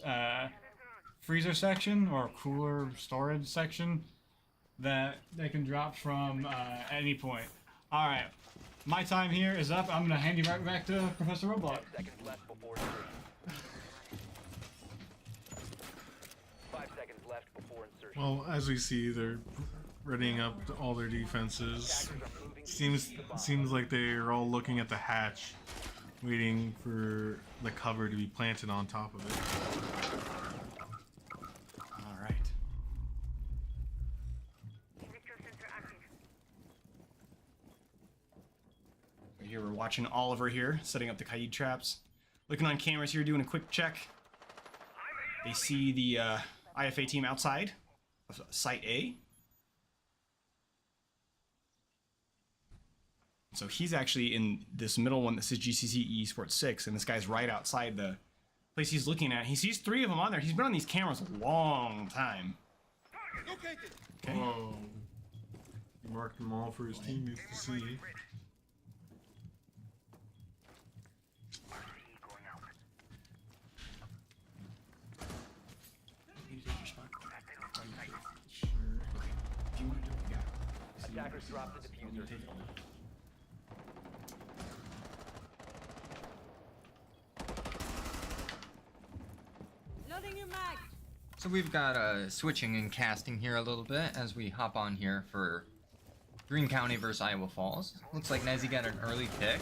freezer section or cooler storage section that they can drop from at any point. All right. My time here is up. I'm going to hand you right back to Professor Roblox. 10 seconds left before insertion. 5 seconds left before insertion. Well, as we see, they're readying up all their defenses. Seems like they're all looking at the hatch, waiting for the cover to be planted on top of it. All right. Here we're watching Oliver here, setting up the Kaid traps. Looking on cameras here, doing a quick check. They see the IFA team outside of Site A. So he's actually in this middle one that says GCC Esports 6, and this guy's right outside the place he's looking at. He sees 3 of them on there. He's been on these cameras a long time. Okay. Whoa. He marked them all for his teammates to see. Attackers drop the diffuser. Loading your mag. So we've got switching and casting here a little bit as we hop on here for Greene County versus Iowa Falls. Looks like Nezzy got an early pick.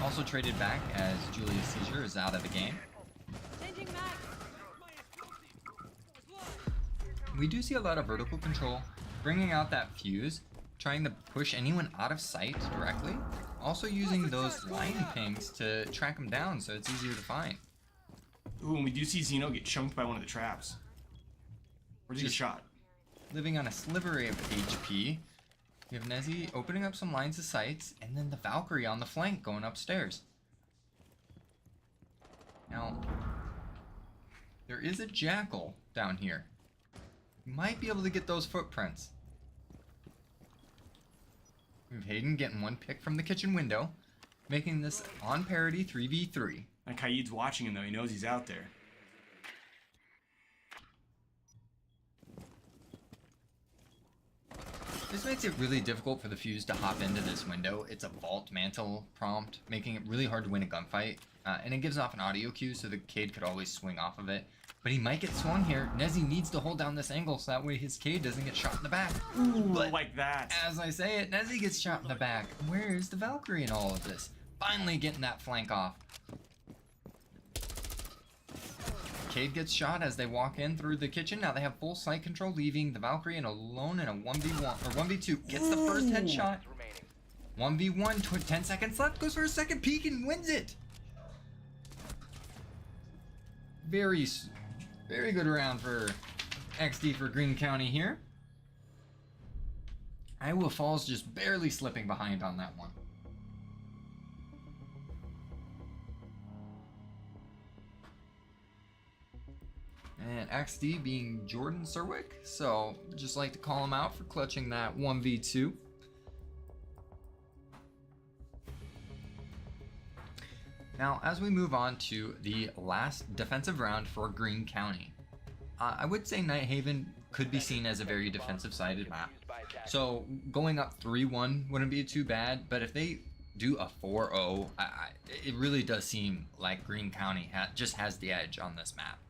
Also traded back as Julius Seizure is out of the game. Changing mag. We do see a lot of vertical control, bringing out that fuse, trying to push anyone out of sight directly. Also using those line pings to track them down so it's easier to find. Ooh, and we do see Zeno get chunked by one of the traps. Where's he get shot? Living on a sliver of HP. We have Nezzy opening up some lines of sights, and then the Valkyrie on the flank going upstairs. Now, there is a Jackal down here. You might be able to get those footprints. We have Hayden getting one pick from the kitchen window, making this on parity 3v3. And Kaid's watching him though, he knows he's out there. This makes it really difficult for the fuse to hop into this window. It's a vault mantle prompt, making it really hard to win a gunfight. And it gives off an audio cue so the Cade could always swing off of it. But he might get swung here. Nezzy needs to hold down this angle so that way his Cade doesn't get shot in the back. Ooh, but like that. As I say it, Nezzy gets shot in the back. Where is the Valkyrie in all of this? Finally getting that flank off. Cade gets shot as they walk in through the kitchen. Now they have full sight control, leaving the Valkyrie in alone in a 1v1 or 1v2. Gets the first headshot. 1v1, 10 seconds left. Goes for a second peek and wins it. Very good round for XD for Greene County here. Iowa Falls just barely slipping behind on that one. And XD being Jordan Serwick, so just like to call him out for clutching that 1v2. Now, as we move on to the last defensive round for Greene County, I would say Nighthaven could be seen as a very defensive-sided map. So going up 3-1 wouldn't be too bad, but if they do a 4-0, it really does seem like Greene County just has the edge on this map.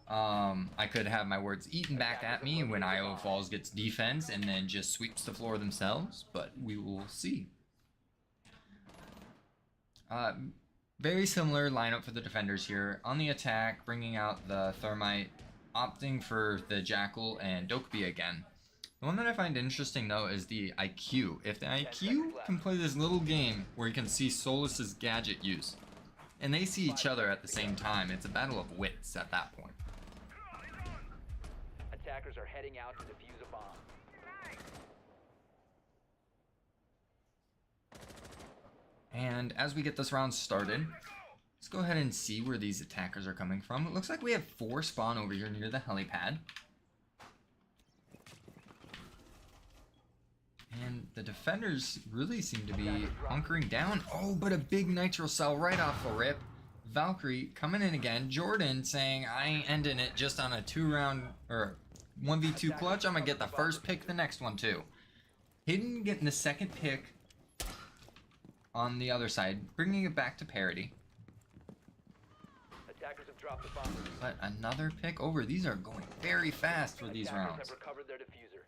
I could have my words eaten back at me when Iowa Falls gets defense and then just sweeps the floor themselves, but we will see. Very similar lineup for the defenders here. On the attack, bringing out the Thermite, opting for the Jackal and Dokkaebi again. The one that I find interesting though is the IQ. If the IQ can play this little game where you can see Solus's gadget use, and they see each other at the same time, it's a battle of wits at that point. Attackers are heading out to defuse a bomb. And as we get this round started, let's go ahead and see where these attackers are coming from. It looks like we have 4 spawn over here near the helipad. And the defenders really seem to be hunkering down. Oh, but a big nitro cell right off the rip. Valkyrie coming in again. Jordan saying, I ain't ending it just on a 2-round or 1v2 clutch. I'm gonna get the first pick the next one too. Hayden getting the second pick on the other side, bringing it back to parity. Attackers have dropped the bomb. But another pick over. These are going very fast for these rounds. Have recovered their diffuser.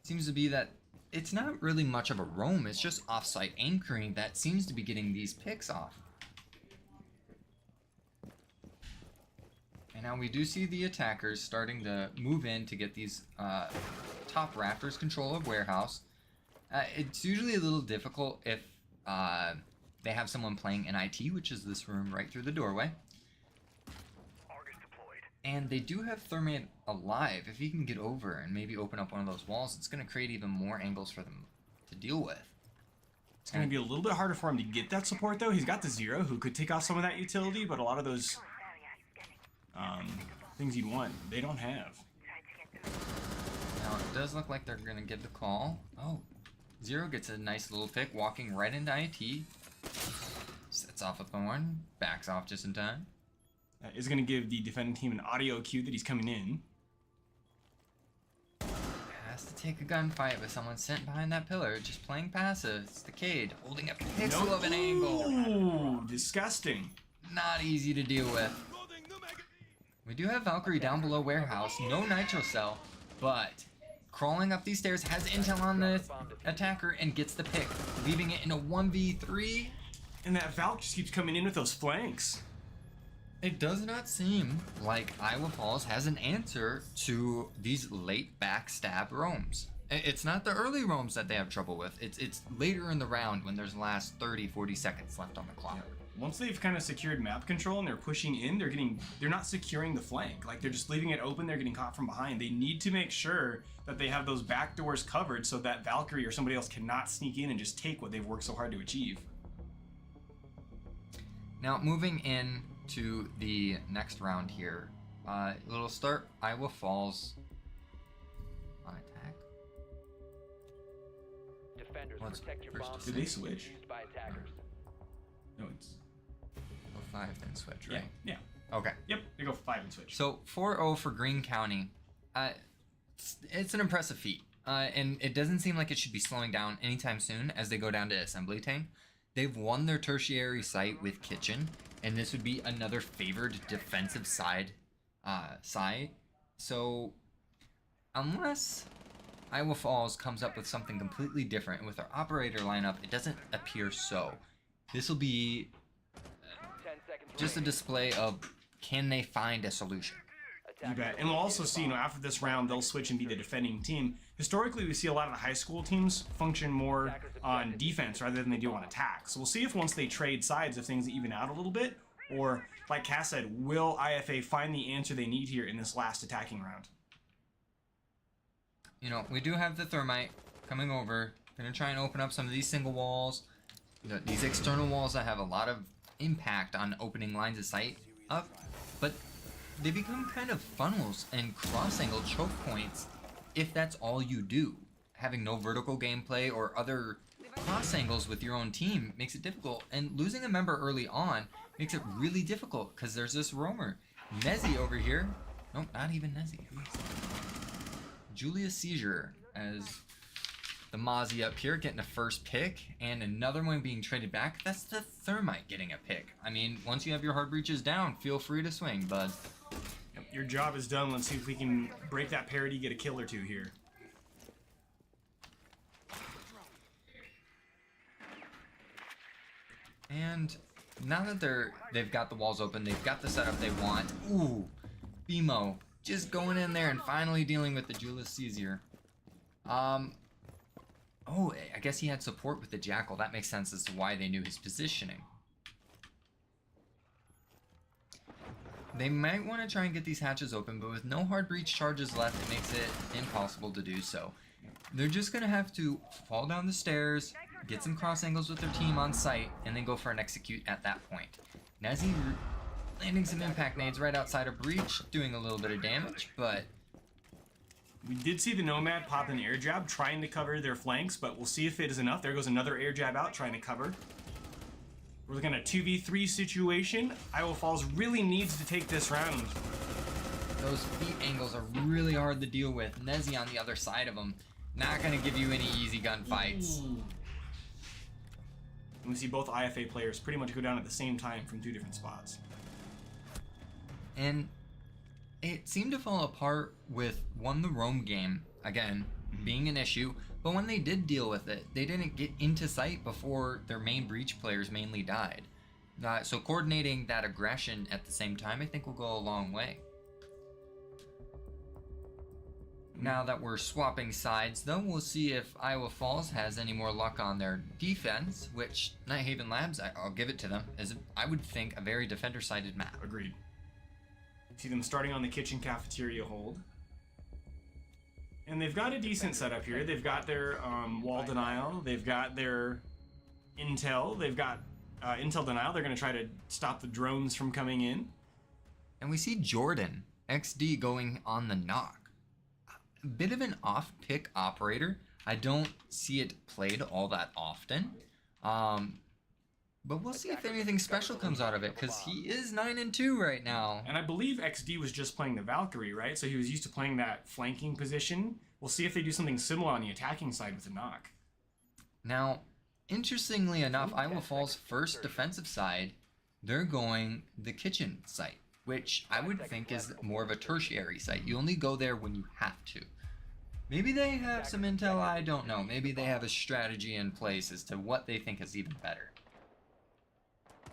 Seems to be that it's not really much of a roam. It's just off-site anchoring that seems to be getting these picks off. And now we do see the attackers starting to move in to get these top rafters control of warehouse. It's usually a little difficult if they have someone playing NIT, which is this room right through the doorway. And they do have Thermite alive. If he can get over and maybe open up one of those walls, it's going to create even more angles for them to deal with. It's going to be a little bit harder for him to get that support, though. He's got the Zero, who could take off some of that utility, but a lot of those things you'd want, they don't have. Now, it does look like they're going to get the call. Oh, Zero gets a nice little pick, walking right into IT. Sets off a thorn, backs off just in time. That is going to give the defending team an audio cue that he's coming in. Has to take a gunfight with someone sitting behind that pillar, just playing passive. It's the Cade, holding a pixel of an angle. Ooh, disgusting. Not easy to deal with. We do have Valkyrie down below warehouse, no nitro cell, but crawling up these stairs, has intel on the attacker and gets the pick, leaving it in a 1v3. And that Valk just keeps coming in with those flanks. It does not seem like Iowa Falls has an answer to these late backstab roams. It's not the early roams that they have trouble with. It's later in the round when there's the last 30, 40 seconds left on the clock. Once they've kind of secured map control and they're pushing in, they're not securing the flank. Like, they're just leaving it open, they're getting caught from behind. They need to make sure that they have those back doors covered so that Valkyrie or somebody else cannot sneak in and just take what they've worked so hard to achieve. Now, moving in to the next round here, it'll start Iowa Falls on attack. Defenders, What's protect your first bombs to Did they from being switch? used by attackers. No, it's... 5 then switch, right? Yeah. Okay. Yep, they go 5 and switch. So 4-0 for Greene County. It's an impressive feat. And it doesn't seem like it should be slowing down anytime soon as they go down to Assembly Tank. They've won their tertiary site with Kitchen, and this would be another favored defensive side. So unless Iowa Falls comes up with something completely different with their operator lineup, it doesn't appear so. This will be just a display of, can they find a solution? You bet. And we'll also see, after this round, they'll switch and be the defending team. Historically, we see a lot of the high school teams function more on defense rather than they do on attack. So we'll see if once they trade sides, if things even out a little bit, or, like Cass said, will IFA find the answer they need here in this last attacking round? We do have the Thermite coming over. Gonna try and open up some of these single walls. These external walls that have a lot of impact on opening lines of sight up, but they become kind of funnels and cross-angle choke points if that's all you do. Having no vertical gameplay or other cross angles with your own team makes it difficult, and losing a member early on makes it really difficult because there's this roamer. Nezzy over here. Nope, not even Nezzy. Julia Seizure as the Mozzie up here getting a first pick, and another one being traded back. That's the Thermite getting a pick. I mean, once you have your hard breaches down, feel free to swing, bud. Yep, your job is done. Let's see if we can break that parity, get a kill or two here. And now that they've got the walls open, they've got the setup they want. Ooh, BMO just going in there and finally dealing with the Julius Caesar. Oh, I guess he had support with the Jackal. That makes sense as to why they knew his positioning. They might want to try and get these hatches open, but with no hard breach charges left, it makes it impossible to do so. They're just going to have to fall down the stairs, get some cross angles with their team on site, and then go for an execute at that point. Nezzy landing some impact nades right outside of breach, doing a little bit of damage, but we did see the Nomad pop an air jab trying to cover their flanks, but we'll see if it is enough. There goes another air jab out trying to cover. We're looking at a 2v3 situation. Iowa Falls really needs to take this round. Those feet angles are really hard to deal with. Nezzy on the other side of them, not going to give you any easy gunfights. And we see both IFA players pretty much go down at the same time from two different spots. And it seemed to fall apart with the roam game, again, being an issue, but when they did deal with it, they didn't get into sight before their main breach players mainly died. So coordinating that aggression at the same time, I think will go a long way. Now that we're swapping sides, though, we'll see if Iowa Falls has any more luck on their defense, which Nighthaven Labs, I'll give it to them, is, I would think, a very defender-sided map. Agreed. See them starting on the kitchen cafeteria hold. And they've got a decent setup here. They've got their wall denial. They've got their intel. They've got intel denial. They're going to try to stop the drones from coming in. And we see Jordan, XD, going on the knock. A bit of an off-pick operator. I don't see it played all that often. But we'll see if anything special comes out of it, because he is 9-2 right now. And I believe XD was just playing the Valkyrie, right? So he was used to playing that flanking position. We'll see if they do something similar on the attacking side with the knock. Now, interestingly enough, Iowa Falls' first defensive side, they're going the kitchen site, which I would think is more of a tertiary site. You only go there when you have to. Maybe they have some intel, I don't know. Maybe they have a strategy in place as to what they think is even better.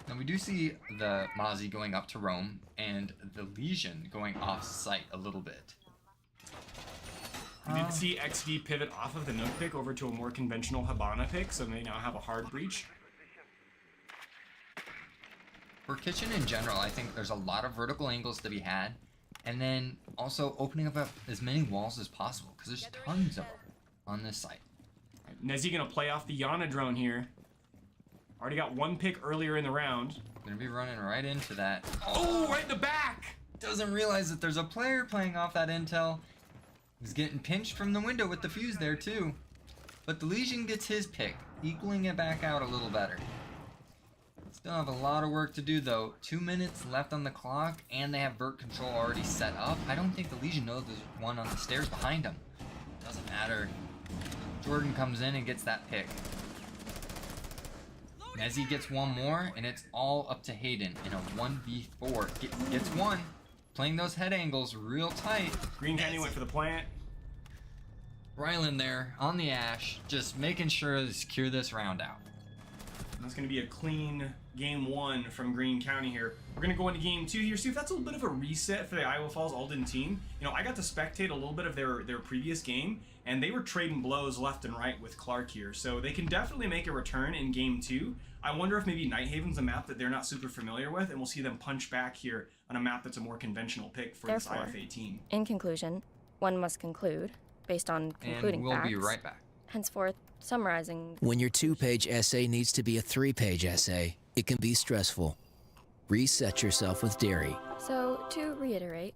Now we do see the Mozzie going up to Rome and the Legion going off site a little bit. We did see XD pivot off of the Nook pick over to a more conventional Habana pick, so they now have a hard breach. For Kitchen in general, I think there's a lot of vertical angles to be had, and then also opening up as many walls as possible, because there's tons of them on this site. Nezzy gonna play off the Yana drone here. Already got one pick earlier in the round. Gonna be running right into that. Oh, right in the back! Doesn't realize that there's a player playing off that intel. He's getting pinched from the window with the fuse there too. But the Legion gets his pick, equaling it back out a little better. Still have a lot of work to do though. 2 minutes left on the clock, and they have vert control already set up. I don't think the Legion knows there's one on the stairs behind them. Doesn't matter. Jordan comes in and gets that pick. Nezzy gets one more, and it's all up to Hayden in a 1v4. Gets one. Playing those head angles real tight. Green Candy went for the plant. Rylan there on the Ash, just making sure to secure this round out. And that's going to be a clean game 1 from Green County here. We're going to go into game 2 here, see if that's a little bit of a reset for the Iowa Falls Alden team. You know, I got to spectate a little bit of their previous game, and they were trading blows left and right with Clark here. So they can definitely make a return in game 2. I wonder if maybe Nighthaven's a map that they're not super familiar with, and we'll see them punch back here on a map that's a more conventional pick for this IFA team. In conclusion, one must conclude, based on concluding and we'll facts, be right back. henceforth summarizing. When your 2-page essay needs to be a 3-page essay, it can be stressful. Reset yourself with dairy. So, to reiterate,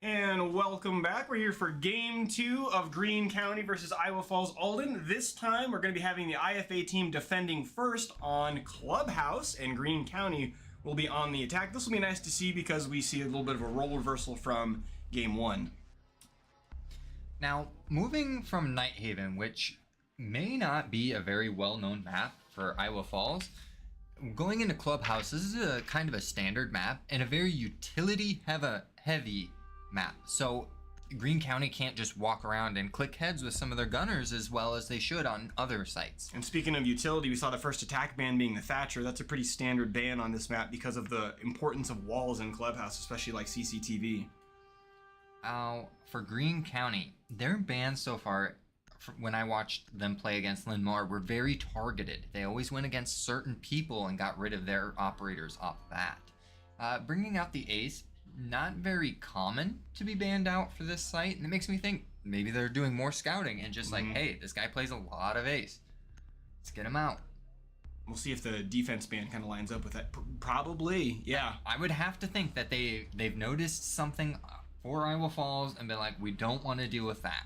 And welcome back. We're here for Game 2 of Greene County versus Iowa Falls Alden. This time we're going to be having the IFA team defending first on Clubhouse, and Greene County will be on the attack. This will be nice to see because we see a little bit of a role reversal from Game 1. Now, moving from Nighthaven, which may not be a very well-known map for Iowa Falls, going into Clubhouse, this is a kind of a standard map and a very utility-heavy map. So Greene County can't just walk around and click heads with some of their gunners as well as they should on other sites. And speaking of utility, we saw the first attack ban being the Thatcher. That's a pretty standard ban on this map because of the importance of walls in Clubhouse, especially like CCTV. For Greene County, their bans so far, when I watched them play against Linmar, were very targeted. They always went against certain people and got rid of their operators off that. Bringing out the Ace, not very common to be banned out for this site, and it makes me think maybe they're doing more scouting and just like, hey, this guy plays a lot of Ace. Let's get him out. We'll see if the defense ban kind of lines up with that. Probably, yeah. I would have to think that they've noticed something for Iowa Falls and been like, we don't want to deal with that.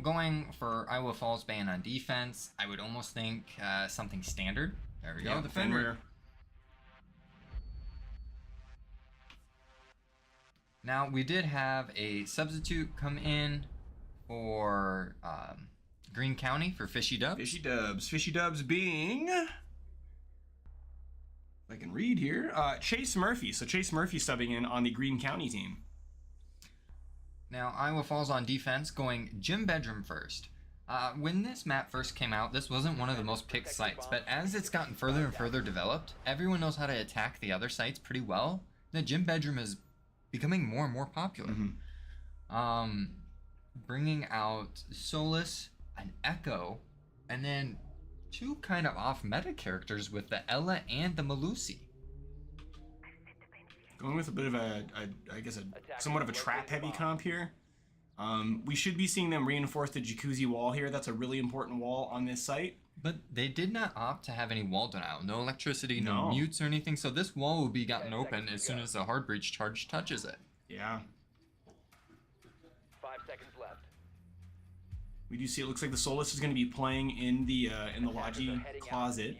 Going for Iowa Falls ban on defense, I would almost think something standard. There we go, the Fenrir. Now, we did have a substitute come in for Greene County for Fishy Dubs. Fishy Dubs. Fishy Dubs being, if I can read here, Chase Murphy. So Chase Murphy subbing in on the Greene County team. Now, Iowa Falls on defense going Jim Bedroom first. When this map first came out, this wasn't one of the most picked sites, but as it's gotten further and further developed, everyone knows how to attack the other sites pretty well. The Jim Bedroom is becoming more and more popular. Bringing out Solus, an Echo, and then two kind of off-meta characters with the Ella and the Malusi. Going with a bit of I guess somewhat of a trap-heavy comp here. We should be seeing them reinforce the jacuzzi wall here. That's a really important wall on this site. But they did not opt to have any wall denial. No electricity, no mutes or anything. So this wall will be gotten open as soon as the hard breach charge touches it. Yeah. 5 seconds left. We do see it looks like the Solus is going to be playing in the Logi closet.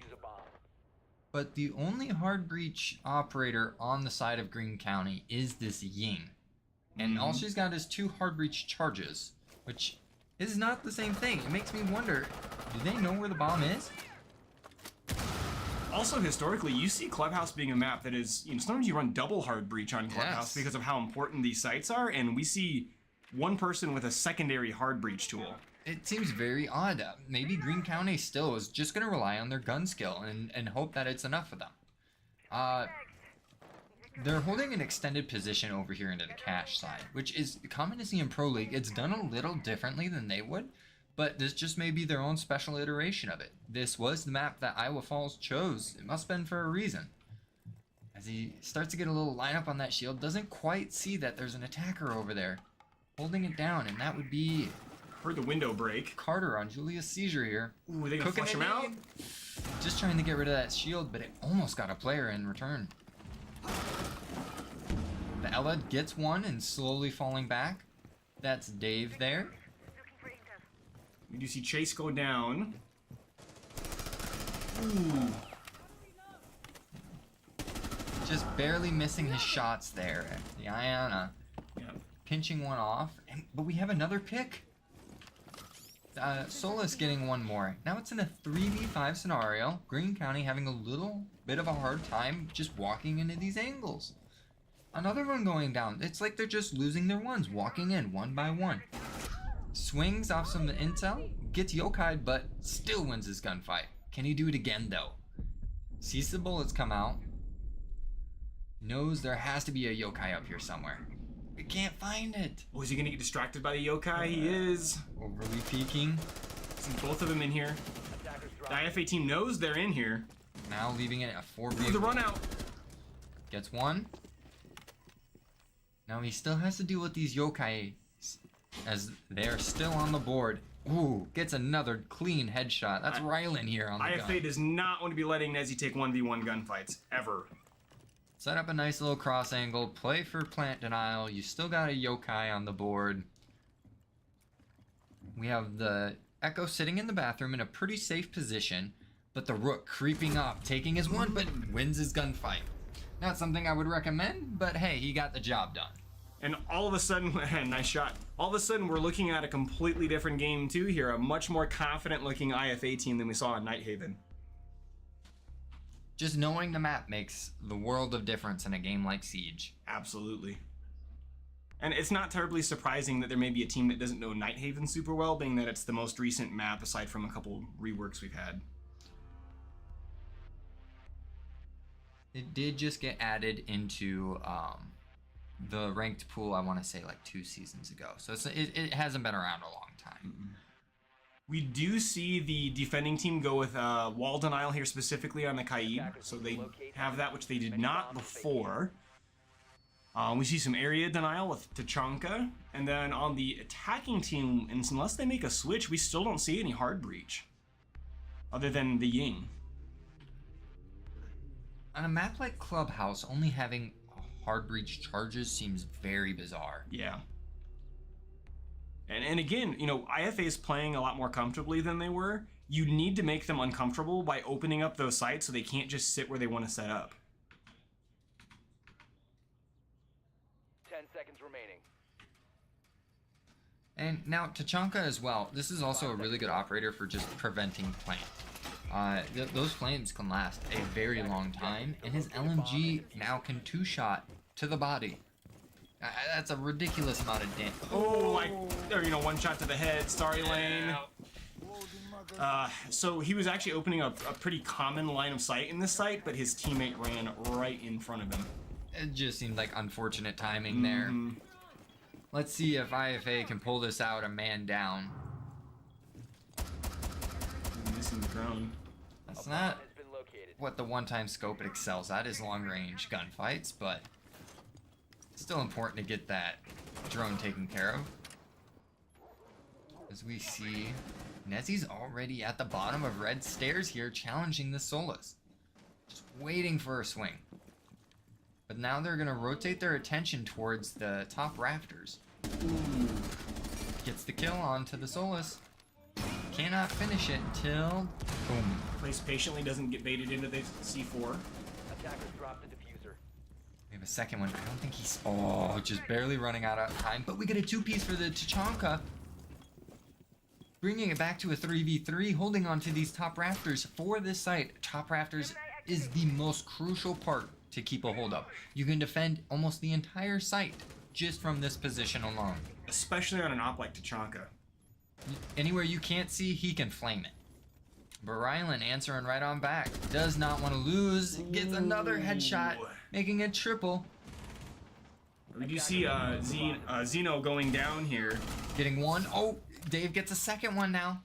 But the only hard breach operator on the side of Greene County is this Ying. And all she's got is 2 hard breach charges, which is not the same thing. It makes me wonder, do they know where the bomb is? Also, historically, you see Clubhouse being a map that is, sometimes you run double hard breach on Clubhouse because of how important these sites are, and we see one person with a secondary hard breach tool. It seems very odd. Maybe Greene County still is just going to rely on their gun skill and hope that it's enough for them. They're holding an extended position over here into the cache side, which is common to see in Pro League. It's done a little differently than they would, but this just may be their own special iteration of it. This was the map that Iowa Falls chose. It must have been for a reason. As he starts to get a little lineup on that shield, doesn't quite see that there's an attacker over there holding it down, and that would be... Heard the window break. Carter on Julius Seizure here. Ooh, are they gonna flush him out? Just trying to get rid of that shield, but it almost got a player in return. The Ella gets one and slowly falling back. That's Dave there. We do see Chase go down. Ooh. Just barely missing his shots there. The Iana pinching one off, but we have another pick. Solus getting one more. Now it's in a 3v5 scenario. Greene County having a little bit of a hard time just walking into these angles. Another one going down. It's like they're just losing their ones, walking in one by one. Swings off some intel, gets yokai'd, but still wins his gunfight. Can he do it again though? Sees the bullets come out. Knows there has to be a yokai up here somewhere. We can't find it. Oh, is he gonna get distracted by the yokai? He is. Overly peeking. See both of them in here. The IFA team knows they're in here. Now leaving it at 4v. The run out. Gets one. Now he still has to deal with these yokai as they're still on the board. Ooh, gets another clean headshot. That's Rylan here on the IFA gun. does not want to be letting Nezzy take 1v1 gunfights, ever. Set up a nice little cross angle, play for plant denial. You still got a yokai on the board. We have the Echo sitting in the bathroom in a pretty safe position, but the Rook creeping up, taking his one, but wins his gunfight. Not something I would recommend, but hey, he got the job done. And all of a sudden, nice shot. All of a sudden, we're looking at a completely different game too here. A much more confident-looking IFA team than we saw in Nighthaven. Just knowing the map makes the world of difference in a game like Siege. Absolutely. And it's not terribly surprising that there may be a team that doesn't know Nighthaven super well, being that it's the most recent map aside from a couple reworks we've had. It did just get added into the ranked pool, I want to say like 2 seasons ago. So it hasn't been around a long time. We do see the defending team go with wall denial here specifically on the Kaib. So they have that, which they did not before. We see some area denial with Tachanka. And then on the attacking team, unless they make a switch, we still don't see any hard breach. Other than the Ying. On a map like Clubhouse, only having hard breach charges seems very bizarre. Yeah. And again, you know, IFA is playing a lot more comfortably than they were. You need to make them uncomfortable by opening up those sites so they can't just sit where they want to set up. 10 seconds remaining. And now Tachanka as well. This is also a really good operator for just preventing plant. Those flames can last a very long time, and his LMG now can 2-shot to the body. That's a ridiculous amount of damage. Oh, like, or, you know, 1 shot to the head, Starry Lane. So he was actually opening a pretty common line of sight in this site, but his teammate ran right in front of him. It just seemed like unfortunate timing there. Let's see if IFA can pull this out a man down. Missing the drone. That's not what the one-time scope it excels at is long-range gunfights, but still important to get that drone taken care of. As we see, Nezzy's already at the bottom of red stairs here, challenging the Solus. Just waiting for a swing. But now they're gonna rotate their attention towards the top rafters. Gets the kill onto the Solus. Cannot finish it until boom. Plays patiently, doesn't get baited into the C4. Attackers dropped the diffuser. We have a second one. I don't think he's just barely running out of time. But we get a 2-piece for the Tachanka. Bringing it back to a 3v3, holding on to these top rafters for this site. Top rafters is the most crucial part to keep a hold of. You can defend almost the entire site just from this position alone. Especially on an op like Tachanka. Anywhere you can't see, he can flame it. But Rylan answering right on back. Does not want to lose. Gets another headshot, making it triple. We do see Zeno going down here. Getting one. Oh, Dave gets a second one now.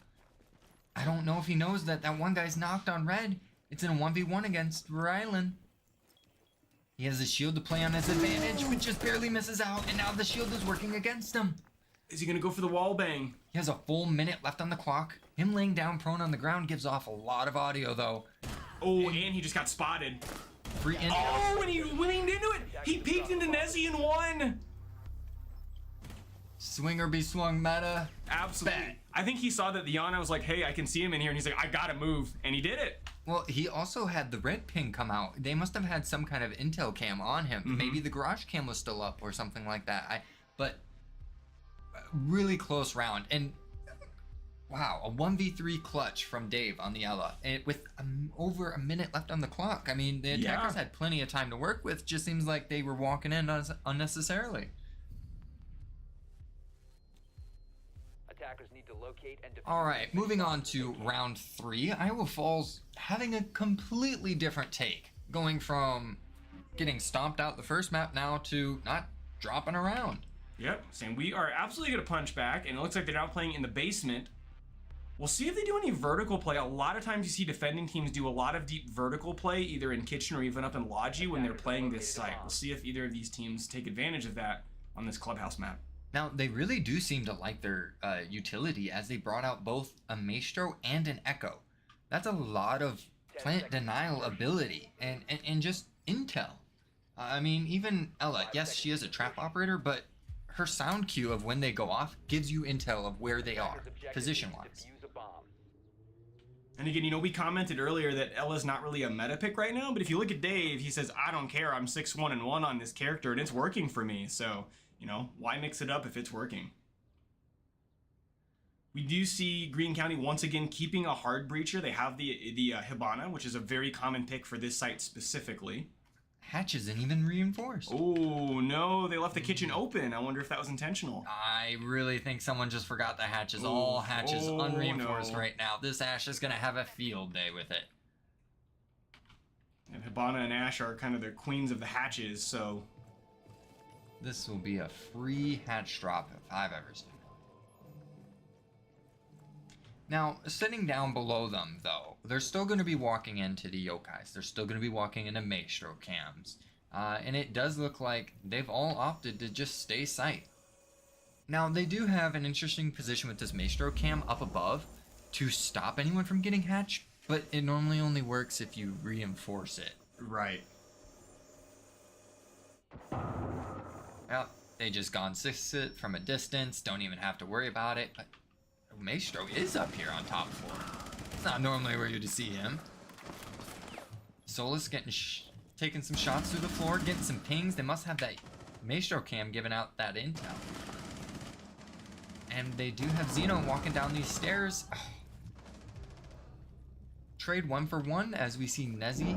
I don't know if he knows that that one guy's knocked on red. It's in a 1v1 against Rylan. He has a shield to play on his advantage, but just barely misses out, and now the shield is working against him. Is he gonna go for the wall bang? He has a full minute left on the clock. Him laying down prone on the ground gives off a lot of audio, though. Oh, and he just got spotted. Free in. Oh, and he leaned into it. He peeked into Nezzy and won. Swing or be swung meta. Absolutely. Bet. I think he saw that the Yana was like, hey, I can see him in here, and he's like, I gotta move, and he did it. Well, he also had the red ping come out. They must have had some kind of intel cam on him. Maybe the garage cam was still up or something like that. But really close round. And wow, a 1v3 clutch from Dave on the Ella. And with over a minute left on the clock. I mean, the attackers had plenty of time to work with. Just seems like they were walking in unnecessarily. Attackers need to locate and defuse. All right, moving on to round 3. Iowa Falls having a completely different take, going from getting stomped out the first map now to not dropping around. Yep, saying we are absolutely gonna punch back, and it looks like they're now playing in the basement. We'll see if they do any vertical play. A lot of times you see defending teams do a lot of deep vertical play, either in kitchen or even up in Logi when they're playing this site. We'll see if either of these teams take advantage of that on this clubhouse map. Now, they really do seem to like their utility, as they brought out both a Maestro and an Echo. That's a lot of plant denial ability and just intel. I mean, even Ella, yes, she is a trap operator, but her sound cue of when they go off gives you intel of where they are, position-wise. And again, you know, we commented earlier that Ella's not really a meta pick right now, but if you look at Dave, he says, I don't care, I'm 6-1-1 on this character, and it's working for me. So, you know, why mix it up if it's working? We do see Greene County once again keeping a hard breacher. They have the Hibana, which is a very common pick for this site specifically. Hatch isn't even reinforced. Oh, no, they left the kitchen open. I wonder if that was intentional. I really think someone just forgot the hatches. All hatches unreinforced right now. This Ash is going to have a field day with it. And Hibana and Ash are kind of the queens of the hatches, so... This will be a free hatch drop if I've ever seen it. Now, sitting down below them, though, they're still going to be walking into the yokais. They're still going to be walking into maestro cams. And it does look like they've all opted to just stay sight. Now, they do have an interesting position with this maestro cam up above to stop anyone from getting hatched, but it normally only works if you reinforce it. Right. Well, they just gone 6 from a distance, don't even have to worry about it, but Maestro is up here on top floor. It's not normally where you'd see him. Solus getting taking some shots through the floor, getting some pings. They must have that Maestro cam giving out that intel. And they do have Zeno walking down these stairs. Oh. Trade 1 for 1 as we see Nezzy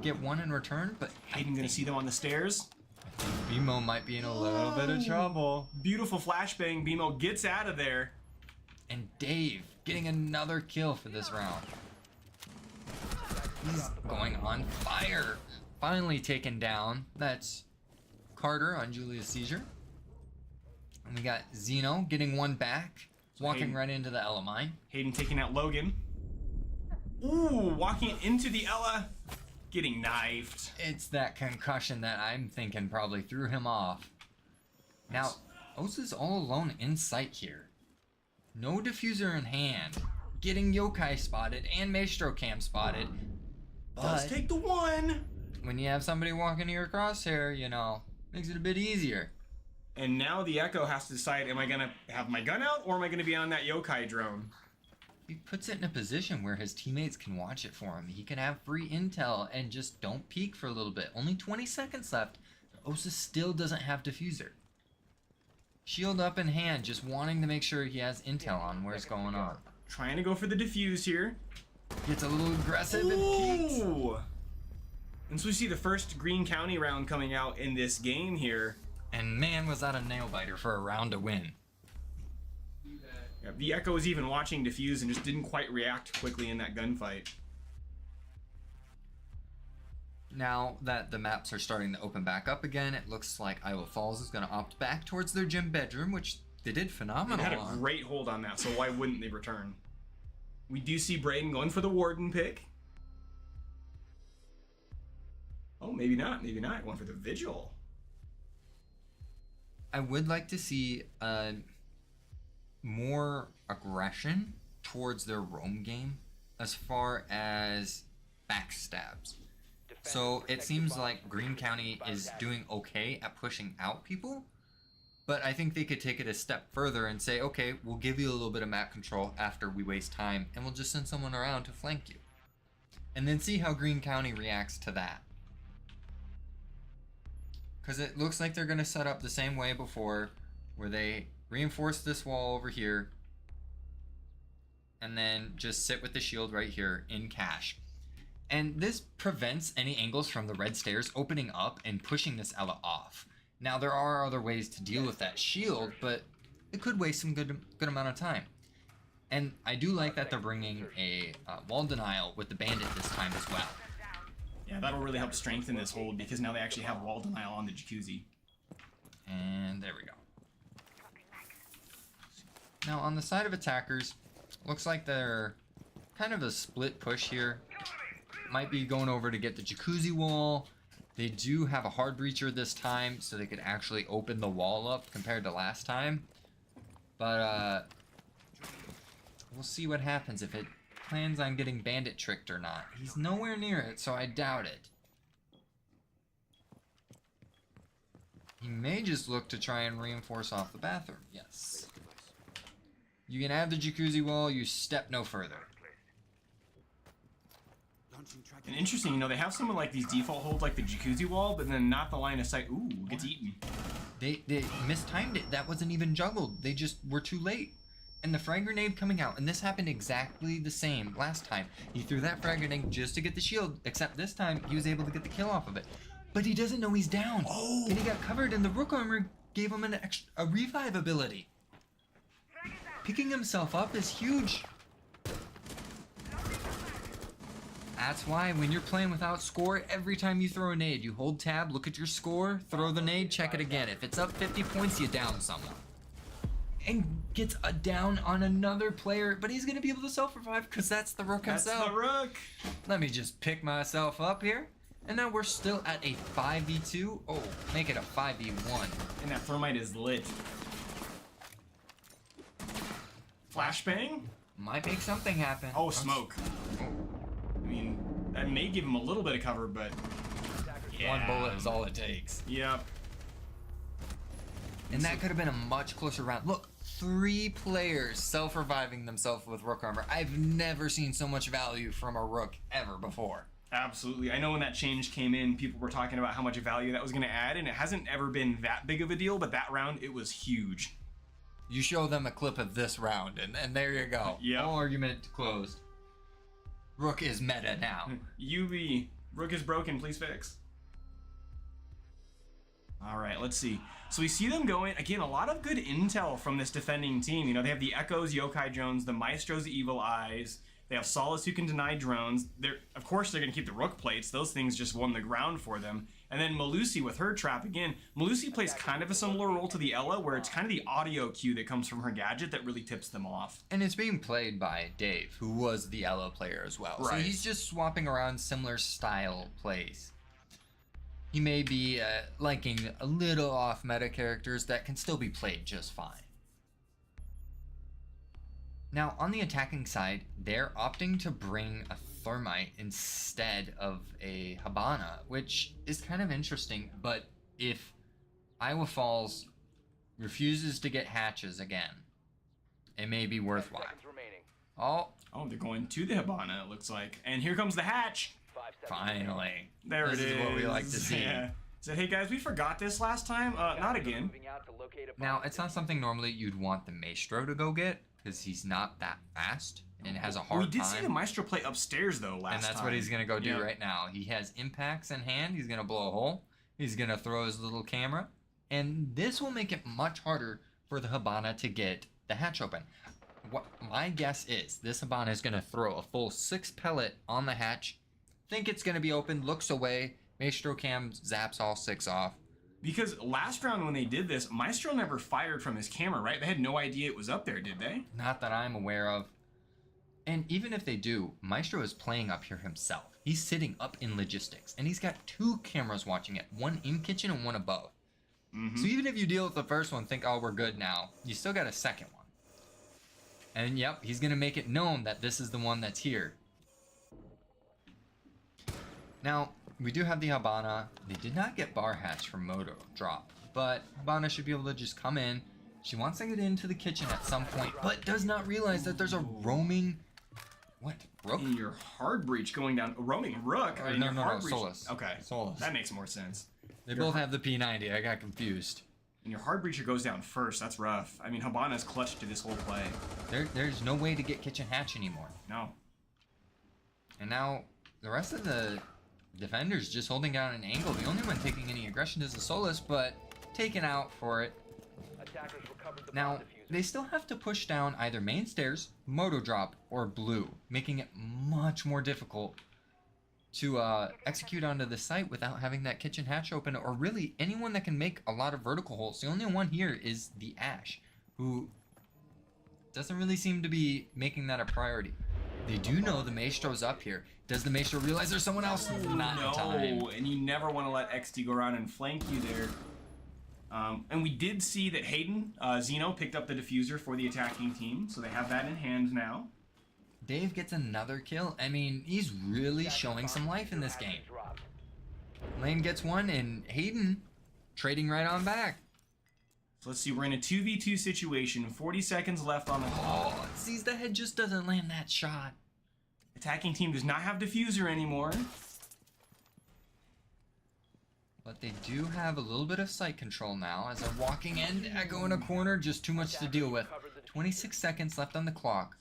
get 1 in return, but Hayden gonna see them on the stairs. I think BMO might be in a little bit of trouble. Beautiful flashbang. BMO gets out of there. And Dave getting another kill for this round. He's going on fire. Finally taken down. That's Carter on Julia's seizure. And we got Zeno getting 1 back. Walking right into the Ella mine. Hayden taking out Logan. Ooh, walking into the Ella. Getting knifed. It's that concussion that I'm thinking probably threw him off. Now, Osa's all alone in sight here. No diffuser in hand. Getting yokai spotted and maestro cam spotted. Let's take the 1. When you have somebody walking to your crosshair, you know, makes it a bit easier. And now the Echo has to decide, am I going to have my gun out or am I going to be on that yokai drone? He puts it in a position where his teammates can watch it for him. He can have free intel and just don't peek for a little bit. Only 20 seconds left. Osa still doesn't have diffuser. Shield up in hand, just wanting to make sure he has intel on where's going on. Trying to go for the diffuse here. Gets a little aggressive and peeks. And so we see the first Greene County round coming out in this game here. And man, was that a nail biter for a round to win. Yeah, the Echo was even watching diffuse and just didn't quite react quickly in that gunfight. Now that the maps are starting to open back up again, it looks like Iowa Falls is going to opt back towards their gym bedroom, which they did phenomenal They had a great hold on that, so why wouldn't they return? We do see Braden going for the Warden pick. Oh, maybe not, maybe not. Going for the Vigil. I would like to see more aggression towards their roam game as far as backstabs. So it seems like Greene County is doing okay at pushing out people, but I think they could take it a step further and say, okay, we'll give you a little bit of map control after we waste time, and we'll just send someone around to flank you. And then see how Greene County reacts to that. Because it looks like they're going to set up the same way before, where they reinforce this wall over here, and then just sit with the shield right here in cache. And this prevents any angles from the red stairs opening up and pushing this Ella off. Now there are other ways to deal with that shield, but it could waste some good amount of time. And I do like that they're bringing a wall denial with the bandit this time as well. Yeah, that'll really help strengthen this hold because now they actually have wall denial on the jacuzzi. And there we go. Now on the side of attackers, looks like they're kind of a split push here. Might be going over to get the jacuzzi wall. They do have a hard breacher this time, so they could actually open the wall up compared to last time. But we'll see what happens if it plans on getting bandit tricked or not. He's nowhere near it, so I doubt it. He may just look to try and reinforce off the bathroom. Yes. You can add the jacuzzi wall, you step no further. And interesting, you know, they have some of like these default holds like the jacuzzi wall, but then not the line of sight. Ooh, gets eaten. They mistimed it. That wasn't even juggled. They just were too late. And the frag grenade coming out, and this happened exactly the same last time. He threw that frag grenade just to get the shield, except this time he was able to get the kill off of it. But he doesn't know he's down. Oh! And he got covered, and the Rook armor gave him a revive ability. Picking himself up is huge. That's why when you're playing without score, every time you throw a nade, you hold tab, look at your score, throw the nade, check it again. If it's up 50 points, you down someone. And gets a down on another player, but he's gonna be able to self-revive because that's the Rook himself. That's the Rook. Let me just pick myself up here. And now we're still at a 5v2. Oh, make it a 5v1. And that thermite is lit. Flashbang? Might make something happen. Oh, smoke. I mean, that may give him a little bit of cover, but... Yeah. One bullet is all it takes. Yep. And that could have been a much closer round. Look, 3 players self-reviving themselves with Rook armor. I've never seen so much value from a Rook ever before. Absolutely. I know when that change came in, people were talking about how much value that was going to add, and it hasn't ever been that big of a deal, but that round, it was huge. You show them a clip of this round, and there you go. Yep. No argument closed. Rook is meta now. UB, Rook is broken, please fix. All right, let's see. So we see them going, again, a lot of good intel from this defending team. You know, they have the Echoes, Yokai drones, the Maestros, Evil Eyes. They have Solace who can deny drones. Of course, they're going to keep the Rook plates. Those things just won the ground for them. And then Malusi with her trap again. Malusi plays kind of a similar role to the Ella, where it's kind of the audio cue that comes from her gadget that really tips them off. And it's being played by Dave, who was the Ella player as well. Right. So he's just swapping around similar style plays. He may be liking a little off meta characters that can still be played just fine. Now, on the attacking side, they're opting to bring a Thermite instead of a Habana, which is kind of interesting, but if Iowa Falls refuses to get hatches again, it may be worthwhile. Oh, they're going to the Habana, it looks like. And here comes the hatch. Finally. There it is. This is what we like to see. Yeah. Said, hey guys, we forgot this last time. Not again. Now, it's not something normally you'd want the Maestro to go get, because he's not that fast and has a hard time. We did see the Maestro play upstairs though last time. And that's what he's gonna go do right now. He has impacts in hand. He's gonna blow a hole. He's gonna throw his little camera, and this will make it much harder for the Habana to get the hatch open. What my guess is, this Habana is gonna throw a full 6 pellet on the hatch. Think it's gonna be open. Looks away. Maestro cam zaps all 6 off. Because last round when they did this, Maestro never fired from his camera, right? They had no idea it was up there, did they? Not that I'm aware of. And even if they do, Maestro is playing up here himself. He's sitting up in logistics, and he's got 2 cameras watching it, one in kitchen and one above. So even if you deal with the first one, think, oh, we're good now, you still got a second one. And yep, he's gonna make it known that this is the one that's here. Now, we do have the Habana. They did not get bar hatch from Moto drop, but Habana should be able to just come in. She wants to get into the kitchen at some point, but does not realize that there's a roaming... What? Rook? In your hard breach going down... Roaming Rook? No, Solus. Okay. Solus. That makes more sense. They both have the P90. I got confused. And your hard breacher goes down first. That's rough. I mean, Habana's clutch to this whole play. There's no way to get kitchen hatch anymore. No. And now, the rest of the defenders just holding down an angle. The only one taking any aggression is the Solus, but taken out for it. Now, they still have to push down either main stairs, Moto drop, or blue, making it much more difficult to execute onto the site without having that kitchen hatch open, or really anyone that can make a lot of vertical holes. The only one here is the Ash, who doesn't really seem to be making that a priority. They do know the Maestro's up here. Does the Maestro realize there's someone else? Not in time. No, and you never want to let XD go around and flank you there. And we did see that Hayden, Zeno, picked up the diffuser for the attacking team, so they have that in hand now. Dave gets another kill. I mean, he's really showing some life in this game. Lane gets one, and Hayden trading right on back. So let's see, we're in a 2v2 situation. 40 seconds left on the clock. Oh, sees the head just doesn't land that shot. Attacking team does not have diffuser anymore. But they do have a little bit of sight control now as they're walking in. Echo in a corner, just too much to deal with. 26 seconds left on the clock.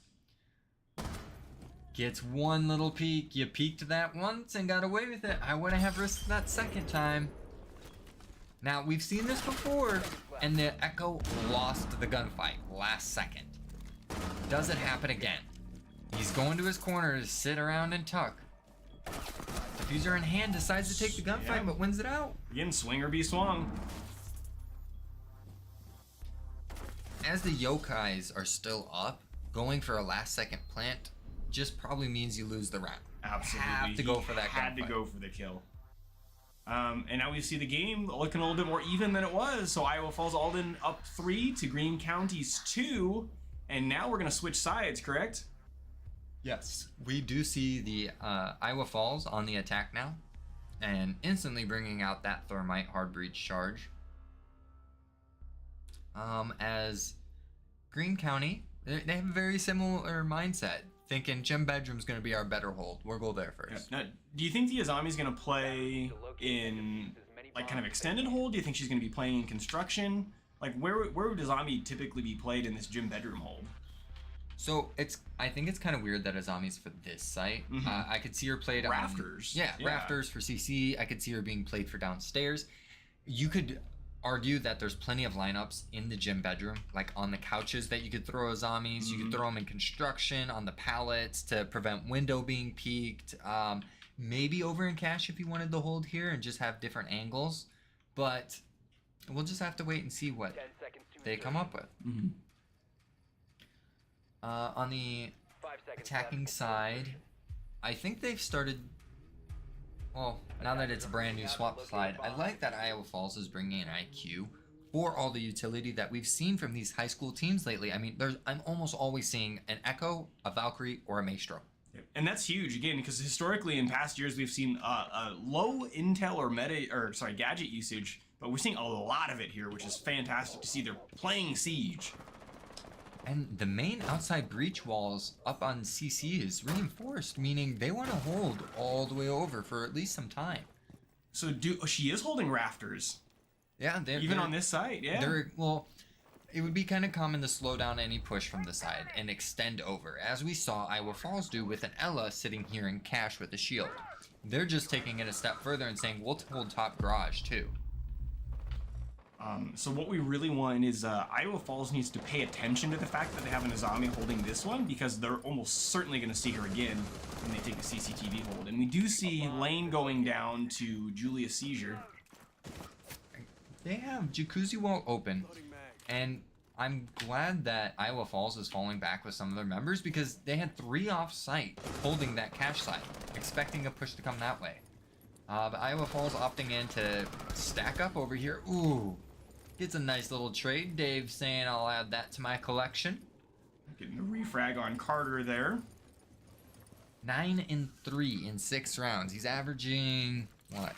Gets one little peek. You peeked that once and got away with it. I wouldn't have risked that second time. Now, we've seen this before, and the Echo lost the gunfight last second. Does it happen again? He's going to his corner to sit around and tuck. Diffuser in hand, decides to take the gunfight, but wins it out. Again, swing or be swung. As the yokais are still up, going for a last second plant just probably means you lose the round. Absolutely. Have to go for that Had to gunfight. go for the kill. And now we see the game looking a little bit more even than it was. So Iowa Falls Alden up 3 to Greene County's 2. And now we're going to switch sides, correct? Yes. We do see the Iowa Falls on the attack now, and instantly bringing out that Thermite hard breach charge. As Greene County, they have a very similar mindset, thinking gym bedroom's going to be our better hold. We'll go there first. Now, do you think the Azami's going to play in like kind of extended hold? Do you think she's going to be playing in construction? Like where would Azami typically be played in this gym bedroom hold? So I think it's kind of weird that Azami's for this site. I could see her played Rafters. On, Rafters for CC. I could see her being played for downstairs. You could argue that there's plenty of lineups in the gym bedroom, like on the couches that you could throw Azamis. You could throw them in construction on the pallets to prevent window being peaked. Maybe over in cash if you wanted to hold here and just have different angles. But we'll just have to wait and see what they come up with. On the attacking side, I think they've started. Well, now that it's a brand new swap slide, I like that Iowa Falls is bringing in IQ for all the utility that we've seen from these high school teams lately. I mean, I'm almost always seeing an Echo, a Valkyrie, or a Maestro. And that's huge again because historically in past years we've seen low intel or gadget usage, but we're seeing a lot of it here, which is fantastic to see. They're playing Siege. And the main outside breach walls up on CC is reinforced, meaning they want to hold all the way over for at least some time. So she is holding rafters. Yeah, even on this side. Yeah. Well, it would be kind of common to slow down any push from the side and extend over, as we saw Iowa Falls do with an Ella sitting here in cash with a shield. They're just taking it a step further and saying we'll hold top garage too. So what we really want is Iowa Falls needs to pay attention to the fact that they have an Azami holding this one, because they're almost certainly going to see her again when they take the CCTV hold. And we do see lane going down to Julia's Seizure. They have Jacuzzi Wall open, and I'm glad that Iowa Falls is falling back with some of their members because they had 3 off-site holding that cash side, expecting a push to come that way. But Iowa Falls opting in to stack up over here. Ooh. Gets a nice little trade. Dave saying I'll add that to my collection. Getting the refrag on Carter there. 9 and 3 in 6 rounds. He's averaging, what,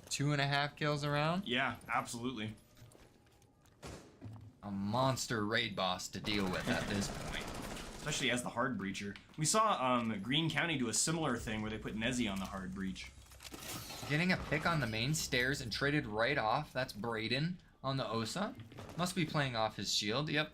2.5 kills a round? Yeah, absolutely. A monster raid boss to deal with at this point. Especially as the hard breacher. We saw Greene County do a similar thing where they put Nezzy on the hard breach. Getting a pick on the main stairs and traded right off. That's Braden on the Osa. Must be playing off his shield. Yep.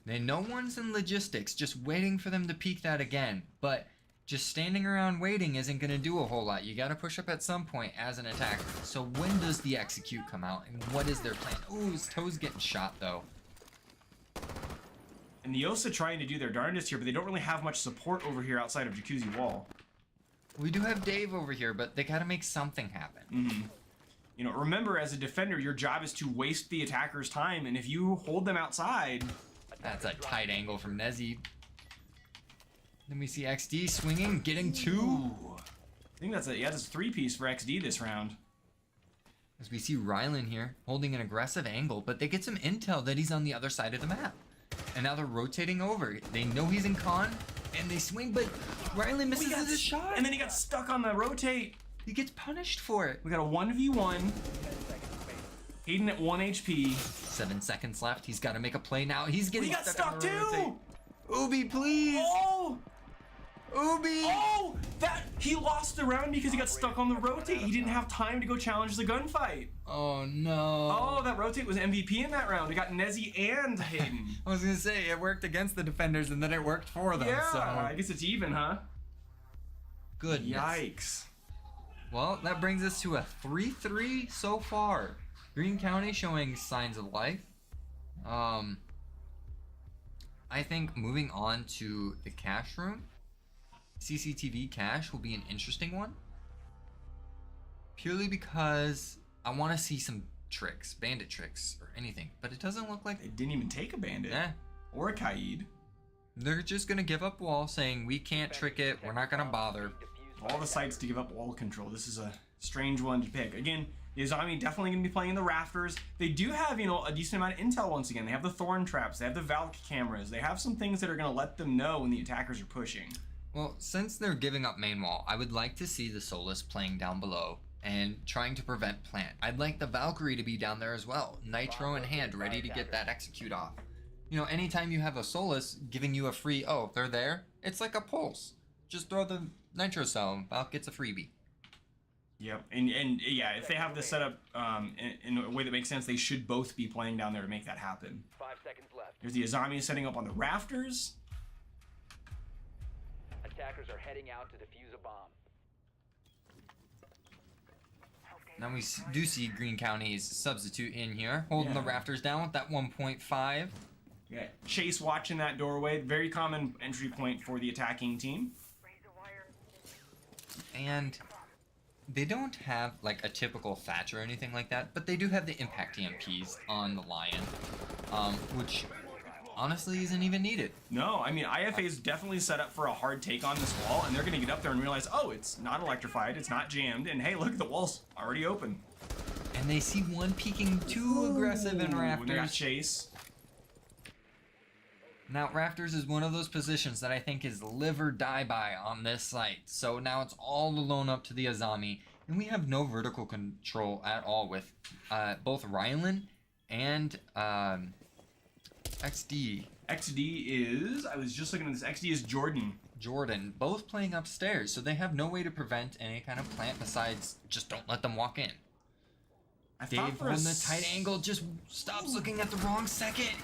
Then no one's in logistics, just waiting for them to peek that again. But just standing around waiting isn't going to do a whole lot. You got to push up at some point as an attacker. So when does the execute come out, and what is their plan? Ooh, his toe's getting shot though. And the Osa trying to do their darndest here, but they don't really have much support over here outside of Jacuzzi Wall. We do have Dave over here, but they got to make something happen. You know, remember, as a defender, your job is to waste the attacker's time, and if you hold them outside... That's a tight angle from Nezzy. Then we see XD swinging, getting 2. I think that's a 3-piece for XD this round. As we see Rylan here, holding an aggressive angle, but they get some intel that he's on the other side of the map. And now they're rotating over. They know he's in con, and they swing, but Rylan misses his shot. And then he got stuck on the rotate. He gets punished for it. We got a 1v1. Hayden at 1 HP. 7 seconds left. He's got to make a play now. He's getting We got stuck on stuck the rotate. too! Ubi, please! Oh! Ubi! Oh! He lost the round because he got stuck on the rotate. He didn't have time to go challenge the gunfight. Oh no. Oh, that rotate was MVP in that round. It got Nezzy and Hayden. I was gonna say, it worked against the defenders and then it worked for them, Yeah, so. I guess it's even, huh? Goodness. Yikes. Well, that brings us to a 3-3 so far. Greene County showing signs of life. I think moving on to the cash room, CCTV cache will be an interesting one. Purely because I want to see some tricks, bandit tricks, or anything. But it doesn't look like... They didn't even take a bandit. Yeah. Or a Kaid. They're just going to give up wall, saying, we can't trick it, we're not going to bother. All the sites to give up wall control. This is a strange one to pick. Again, the Azami definitely going to be playing in the rafters. They do have, a decent amount of intel once again. They have the thorn traps, they have the Valk cameras. They have some things that are going to let them know when the attackers are pushing. Well, since they're giving up main wall, I would like to see the Solus playing down below and trying to prevent plant. I'd like the Valkyrie to be down there as well, Nitro in hand, ready to get that execute off. Anytime you have a Solus giving you a free, oh, they're there, it's like a pulse. Just throw the Nitro cell, Valk gets a freebie. Yep, and yeah, if they have this set up in a way that makes sense, they should both be playing down there to make that happen. 5 seconds left. There's the Azami setting up on the rafters. Attackers are heading out to defuse a bomb. Now we do see Greene County's substitute in here, holding the rafters down with that 1.5. Yeah, Chase watching that doorway, very common entry point for the attacking team. And they don't have like a typical Thatch or anything like that, but they do have the impact EMPs on the Lion, which honestly isn't even needed. No, I mean, IFA is definitely set up for a hard take on this wall, and they're going to get up there and realize, oh, it's not electrified, it's not jammed, and hey, look, the wall's already open. And they see one peeking too aggressive in rafters. They got Chase. Now, rafters is one of those positions that I think is live or die by on this site. So now it's all alone up to the Azami, and we have no vertical control at all with both Rylan and XD. XD is, I was just looking at this, XD is Jordan, both playing upstairs, so they have no way to prevent any kind of plant besides just don't let them walk in. Dave from the tight angle just stops looking at the wrong second.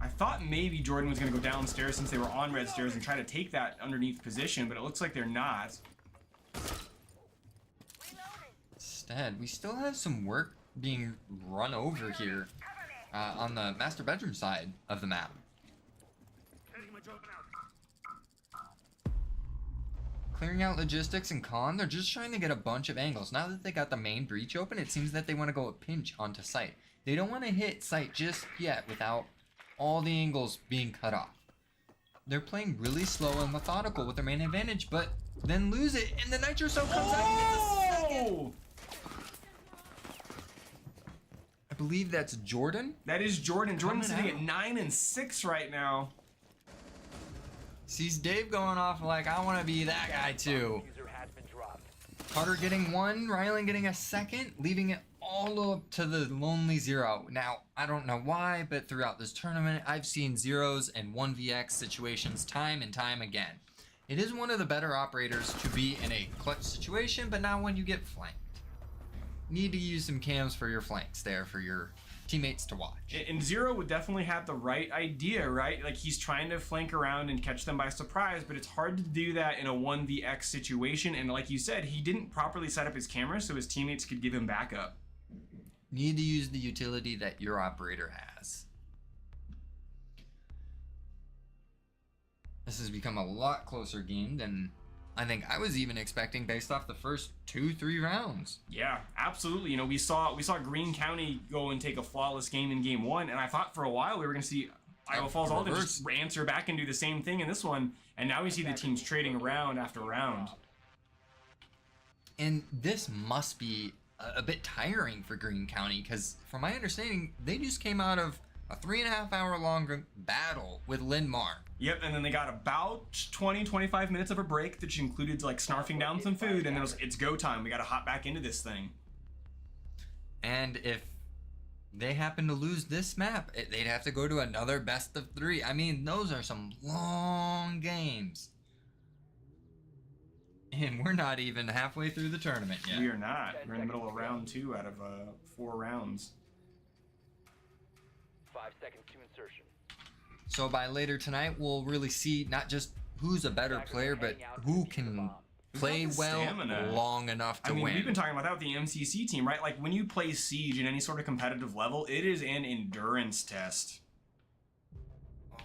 I thought maybe Jordan was going to go downstairs since they were on red stairs and try to take that underneath position, but it looks like they're not. Instead, we still have some work being run over here on the master bedroom side of the map. Clearing out logistics and con, they're just trying to get a bunch of angles. Now that they got the main breach open, it seems that they want to go a pinch onto site. They don't want to hit site just yet without all the angles being cut off. They're playing really slow and methodical with their main advantage, but then lose it, and the Nitro Cell comes out and gets a second. I believe that's Jordan. That is Jordan. Jordan's sitting at 9 and 6 right now. Sees Dave going off like, I want to be that guy too. Carter getting one, Rylan getting a second, leaving it all up to the lonely Zero. Now, I don't know why, but throughout this tournament, I've seen Zeros and 1vx situations time and time again. It is one of the better operators to be in a clutch situation, but not when you get flanked. Need to use some cams for your flanks there for your teammates to watch. And Zero would definitely have the right idea, right? Like, he's trying to flank around and catch them by surprise, but it's hard to do that in a 1vx situation. And like you said, he didn't properly set up his camera so his teammates could give him backup. Need to use the utility that your operator has. This has become a lot closer game than I think I was even expecting based off the first 2-3 rounds. Yeah, absolutely. You know, we saw Greene County go and take a flawless game in game 1, and I thought for a while we were going to see Iowa Falls Alden just answer back and do the same thing in this one, and now we see the teams trading round after round. And this must be a bit tiring for Greene County, because from my understanding, they just came out of a 3.5 hour long battle with Lindmar. Yep, and then they got about 20-25 minutes of a break, that included like snarfing down some food, and then it's go time. We gotta hop back into this thing. And if they happen to lose this map, they'd have to go to another best of 3. I mean, those are some long games. And we're not even halfway through the tournament yet. We are not. We're in the middle of round 2 out of 4 rounds. 5 seconds to insertion. So by later tonight, we'll really see not just who's a better player, but who can play well long enough to I mean, win. we've been talking about that with the MCC team, right? Like, when you play Siege in any sort of competitive level, it is an endurance test.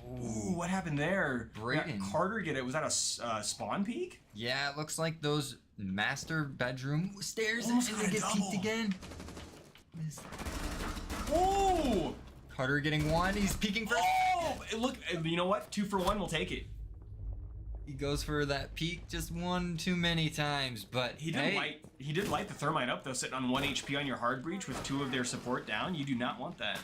Ooh, what happened there? Brayden. Carter get it. Was that a spawn peak? Yeah, it looks like those master bedroom stairs, Almost and got they a get double. peeked again. Oh! Carter getting 1. He's peeking first. Oh! Look, you know what? 2 for 1. We'll take it. He goes for that peek just one too many times, but He did light the thermite up though, sitting on 1 HP on your hard breach with 2 of their support down. You do not want that.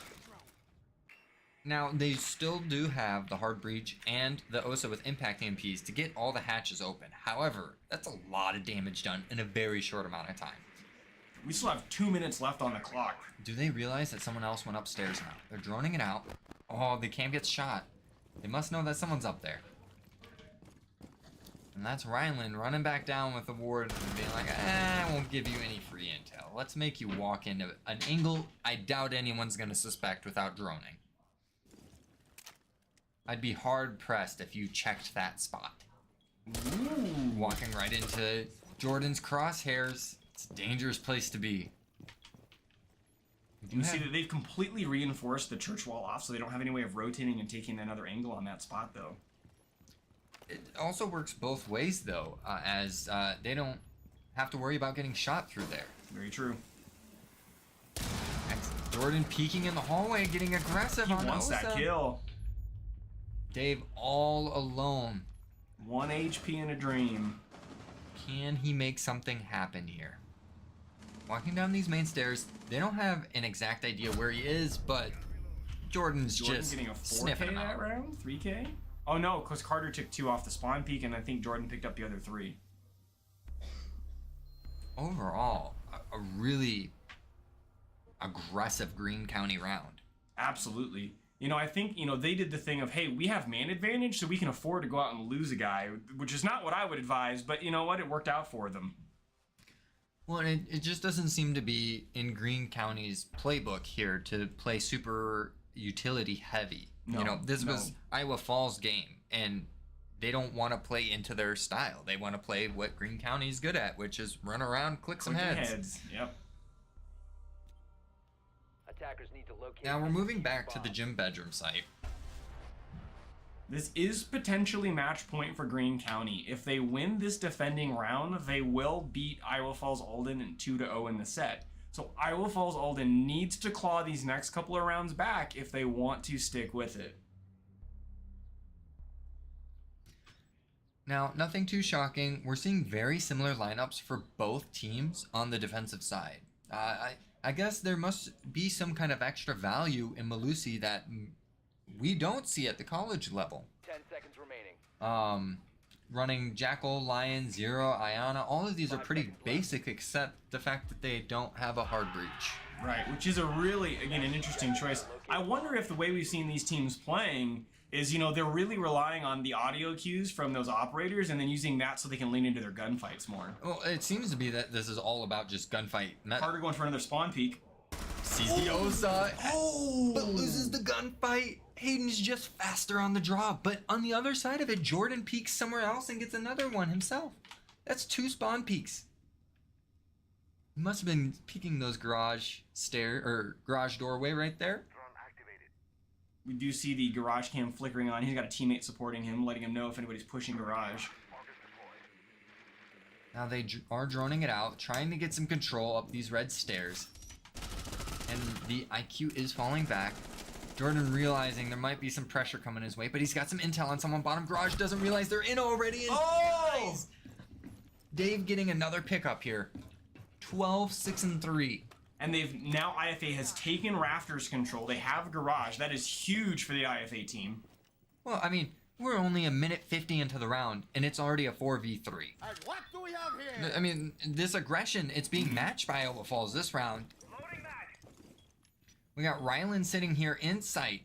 Now, they still do have the hard breach and the OSA with impact EMPs to get all the hatches open. However, that's a lot of damage done in a very short amount of time. We still have 2 minutes left on the clock. Do they realize that someone else went upstairs now? They're droning it out. Oh, the camp gets shot. They must know that someone's up there. And that's Ryland running back down with the ward and being like, I won't give you any free intel. Let's make you walk into an angle I doubt anyone's going to suspect without droning. I'd be hard pressed if you checked that spot. Ooh. Walking right into Jordan's crosshairs. It's a dangerous place to be. You see that they've completely reinforced the church wall off, so they don't have any way of rotating and taking another angle on that spot, though. It also works both ways, though, as they don't have to worry about getting shot through there. Very true. Jordan peeking in the hallway, getting aggressive on wants Osa. that kill. Dave all alone. 1 HP in a dream. Can he make something happen here? Walking down these main stairs, they don't have an exact idea where he is, but Jordan's just getting a 4K sniffing him that out. round? 3K? Oh no, because Carter took 2 off the spawn peak, and I think Jordan picked up the other 3. Overall, a really aggressive Green County round. Absolutely. You know, I think, they did the thing of, hey, we have man advantage, so we can afford to go out and lose a guy, which is not what I would advise, but you know what? It worked out for them. Well, it just doesn't seem to be in Green County's playbook here to play super utility heavy. No, this was Iowa Falls game, and they don't want to play into their style. They want to play what Green County's good at, which is run around, click some heads. Yep. Attackers need to locate. Now we're moving back to the gym bedroom site. This is potentially match point for Green County. If they win this defending round, they will beat Iowa Falls Alden in 2-0 in the set. So Iowa Falls Alden needs to claw these next couple of rounds back if they want to stick with it. Now, nothing too shocking. We're seeing very similar lineups for both teams on the defensive side. I guess there must be some kind of extra value in Malusi that we don't see at the college level. 10 seconds remaining. Running Jackal, Lion, Zero, Ayana, all of these are pretty basic except the fact that they don't have a hard breach. Right, which is a really, again, an interesting choice. I wonder if the way we've seen these teams playing is, they're really relying on the audio cues from those operators and then using that so they can lean into their gunfights more. Well, it seems to be that this is all about just gunfight. Carter going for another spawn peak. Sees the Osa, but loses the gunfight. Hayden's just faster on the draw, but on the other side of it, Jordan peeks somewhere else and gets another one himself. That's 2 spawn peaks. He must have been peeking those garage doorway right there. We do see the garage cam flickering on. He's got a teammate supporting him, letting him know if anybody's pushing garage. Now they are droning it out, trying to get some control up these red stairs. And the IQ is falling back. Jordan realizing there might be some pressure coming his way, but he's got some intel on someone. Bottom garage doesn't realize they're in already. And Dave getting another pickup here. 12, 6, and 3. And they've now IFA has taken Rafters control. They have Garage. That is huge for the IFA team. Well, I mean, we're only a minute 50 into the round, and it's already a 4v3. What do we have here? I mean, this aggression, it's being matched by Iowa Falls this round. We got Rylan sitting here in sight.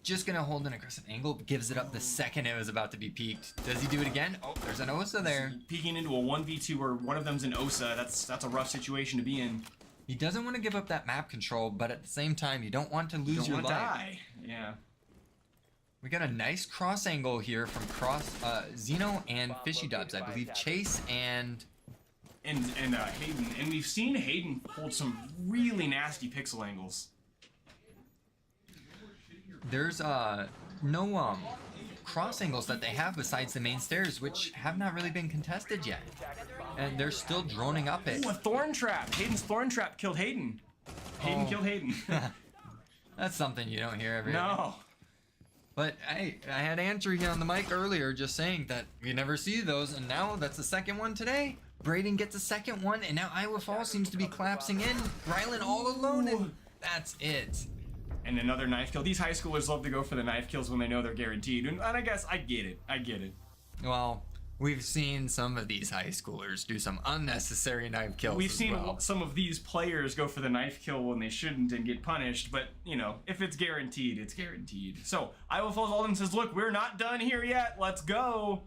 Just gonna hold an aggressive angle, gives it up the second it was about to be peeked. Does he do it again? Oh, there's an OSA there. Peeking into a 1v2 where one of them's an OSA, that's a rough situation to be in. He doesn't want to give up that map control, but at the same time, you don't want to lose your life. Die. Yeah. We got a nice cross angle here from Zeno and Fishy Dubs. I believe Chase and Hayden. And we've seen Hayden hold some really nasty pixel angles. There's no cross angles that they have besides the main stairs, which have not really been contested yet. And they're still droning up it. Ooh, a thorn trap. Hayden's thorn trap killed Hayden. Hayden killed Hayden. That's something you don't hear every No. But I had Andrew here on the mic earlier just saying that we never see those, and now that's the second one today. Braden gets a second one, and now Iowa Falls seems to be collapsing in. Rylan all alone, and that's it. And another knife kill. These high schoolers love to go for the knife kills when they know they're guaranteed. And I guess I get it. I get it. Well, we've seen some of these high schoolers do some unnecessary knife kills. We've seen some of these players go for the knife kill when they shouldn't and get punished, but, you know, if it's guaranteed, it's guaranteed. So, Iowa Falls Alden says, look, we're not done here yet. Let's go.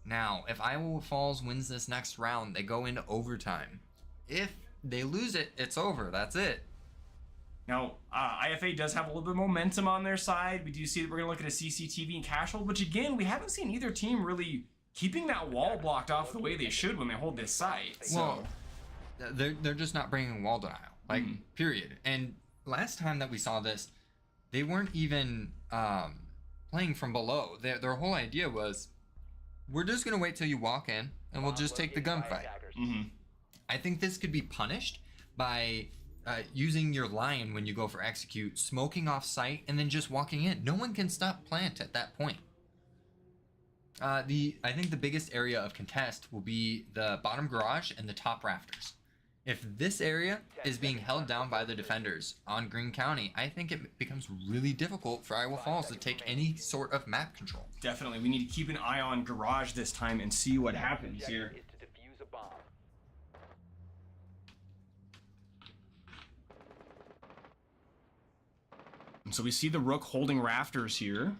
Now, if Iowa Falls wins this next round, they go into overtime. If they lose it, it's over. That's it. Now, IFA does have a little bit of momentum on their side. We do see that we're going to look at a CCTV and cash hold, which again, we haven't seen either team really keeping that wall blocked off the way they should when they hold this site. So. Well, they're just not bringing wall denial, like, period. And last time that we saw this, they weren't even playing from below. Their whole idea was, we're just going to wait till you walk in, and we'll just take the gunfight. I think this could be punished by using your line when you go for execute, smoking off site, and then just walking in. No one can stop plant at that point. I think the biggest area of contest will be the bottom garage and the top rafters. If this area is being held down by the defenders on Greene County, I think it becomes really difficult for Iowa Falls to take any sort of map control. Definitely. We need to keep an eye on garage this time and see what happens here. And so we see the Rook holding rafters here.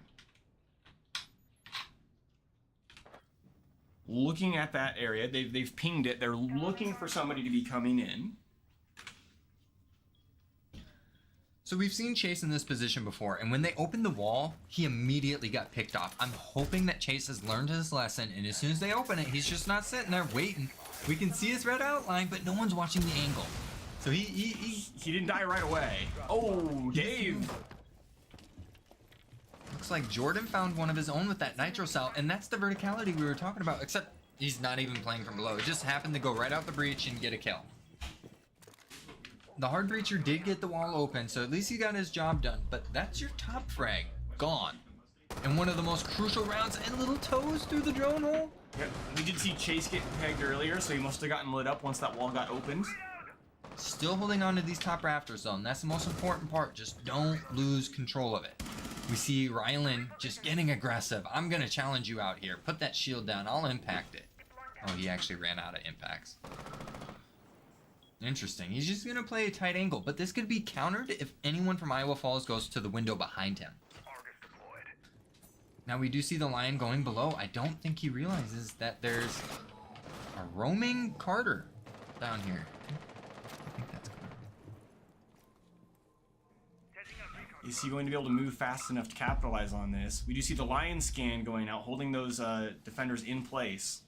Looking at that area, they've pinged it. They're looking for somebody to be coming in. So we've seen Chase in this position before, and when they opened the wall, he immediately got picked off. I'm hoping that Chase has learned his lesson, and as soon as they open it, he's just not sitting there waiting. We can see his red outline, but no one's watching the angle. So he didn't die right away. Oh, Dave! Looks like Jordan found one of his own with that nitro cell, and that's the verticality we were talking about, except he's not even playing from below. It just happened to go right out the breach and get a kill. The hard breacher did get the wall open, so at least he got his job done, but that's your top frag. Gone. And one of the most crucial rounds, and little toes through the drone hole. Yep, we did see Chase get pegged earlier, so he must have gotten lit up once that wall got opened. Still holding on to these top rafters, though, and that's the most important part. Just don't lose control of it. We see Rylan just getting aggressive. I'm going to challenge you out here. Put that shield down. I'll impact it. Oh, he actually ran out of impacts. Interesting. He's just going to play a tight angle, but this could be countered if anyone from Iowa Falls goes to the window behind him. Now, we do see the line going below. I don't think he realizes that there's a roaming Carter down here. Is he going to be able to move fast enough to capitalize on this? We do see the lion scan going out, holding those defenders in place.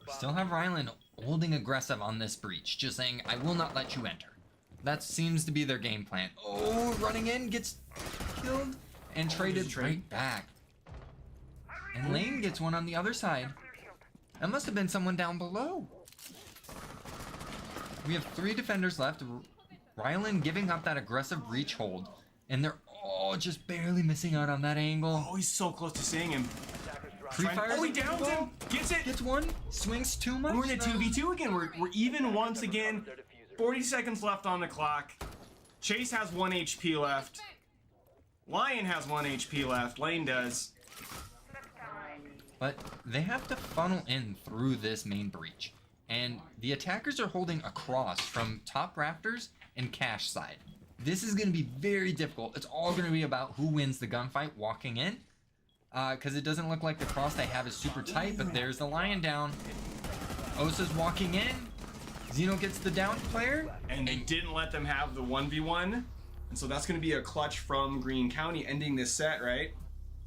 Still have Rylan holding aggressive on this breach, just saying, I will not let you enter. That seems to be their game plan. Oh, running in, gets killed, and traded right back. And Lane gets one on the other side. That must have been someone down below. We have 3 defenders left. Rylan giving up that aggressive breach hold, and they're all just barely missing out on that angle. Oh, he's so close to seeing him. Free fire. Oh, he downs him. Gets it. Gets one. Swings too much. We're in a 2v2 again. We're even once again. 40 seconds left on the clock. Chase has 1 HP left. Lion has 1 HP left. Lane does. But they have to funnel in through this main breach. And the attackers are holding across from top rafters and cache side. This is going to be very difficult. It's all going to be about who wins the gunfight walking in. Because it doesn't look like the cross they have is super tight, but there's the Lion down. Osa's walking in. Zeno gets the down player. And they didn't let them have the 1v1. And so that's going to be a clutch from Greene County ending this set, right?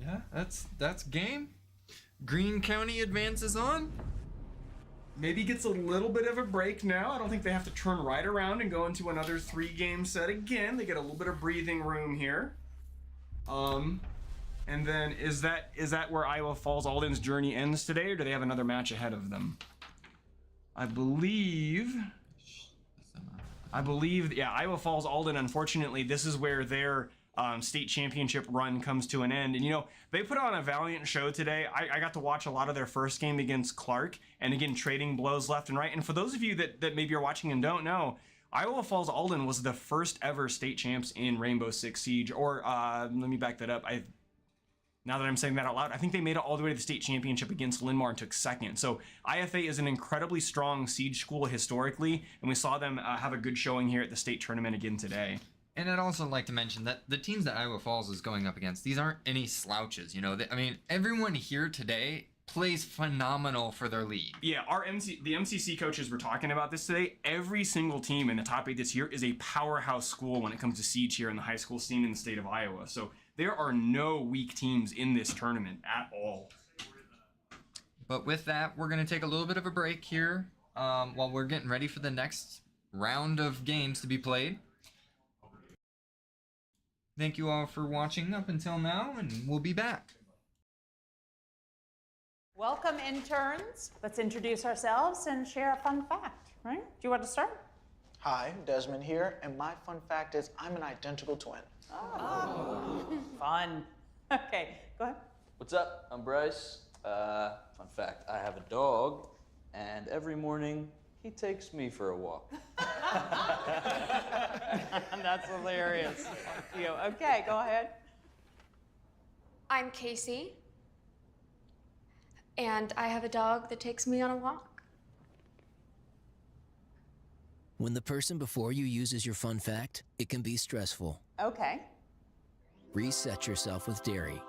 Yeah, that's game. Greene County advances on. Maybe gets a little bit of a break now. I don't think they have to turn right around and go into another 3-game set again. They get a little bit of breathing room here. And then is that where Iowa Falls Alden's journey ends today, or do they have another match ahead of them? I believe, yeah, Iowa Falls Alden, unfortunately, this is where their state championship run comes to an end. And, you know, they put on a valiant show today. I got to watch a lot of their first game against Clark, and again, trading blows left and right. And for those of you that maybe are watching and don't know, Iowa Falls Alden was the first ever state champs in Rainbow Six Siege, or let me back that up. Now that I'm saying that out loud, I think they made it all the way to the state championship against Linmar and took second. So IFA is an incredibly strong Siege school historically, and we saw them have a good showing here at the state tournament again today. And I'd also like to mention that the teams that Iowa Falls is going up against, these aren't any slouches. You know, I mean, everyone here today plays phenomenal for their league. Yeah, the MCC coaches were talking about this today. Every single team in the top 8 this year is a powerhouse school when it comes to Siege here in the high school scene in the state of Iowa. So there are no weak teams in this tournament at all. But with that, we're going to take a little bit of a break here while we're getting ready for the next round of games to be played. Thank you all for watching up until now, and we'll be back. Welcome, interns. Let's introduce ourselves and share a fun fact, right? Do you want to start? Hi, Desmond here, and my fun fact is I'm an identical twin. Oh, fun. Okay, go ahead. What's up? I'm Bryce. Fun fact, I have a dog, and every morning he takes me for a walk. That's hilarious. Thank you. Okay, go ahead. I'm Casey, and I have a dog that takes me on a walk. When the person before you uses your fun fact, it can be stressful. Okay. Reset yourself with dairy.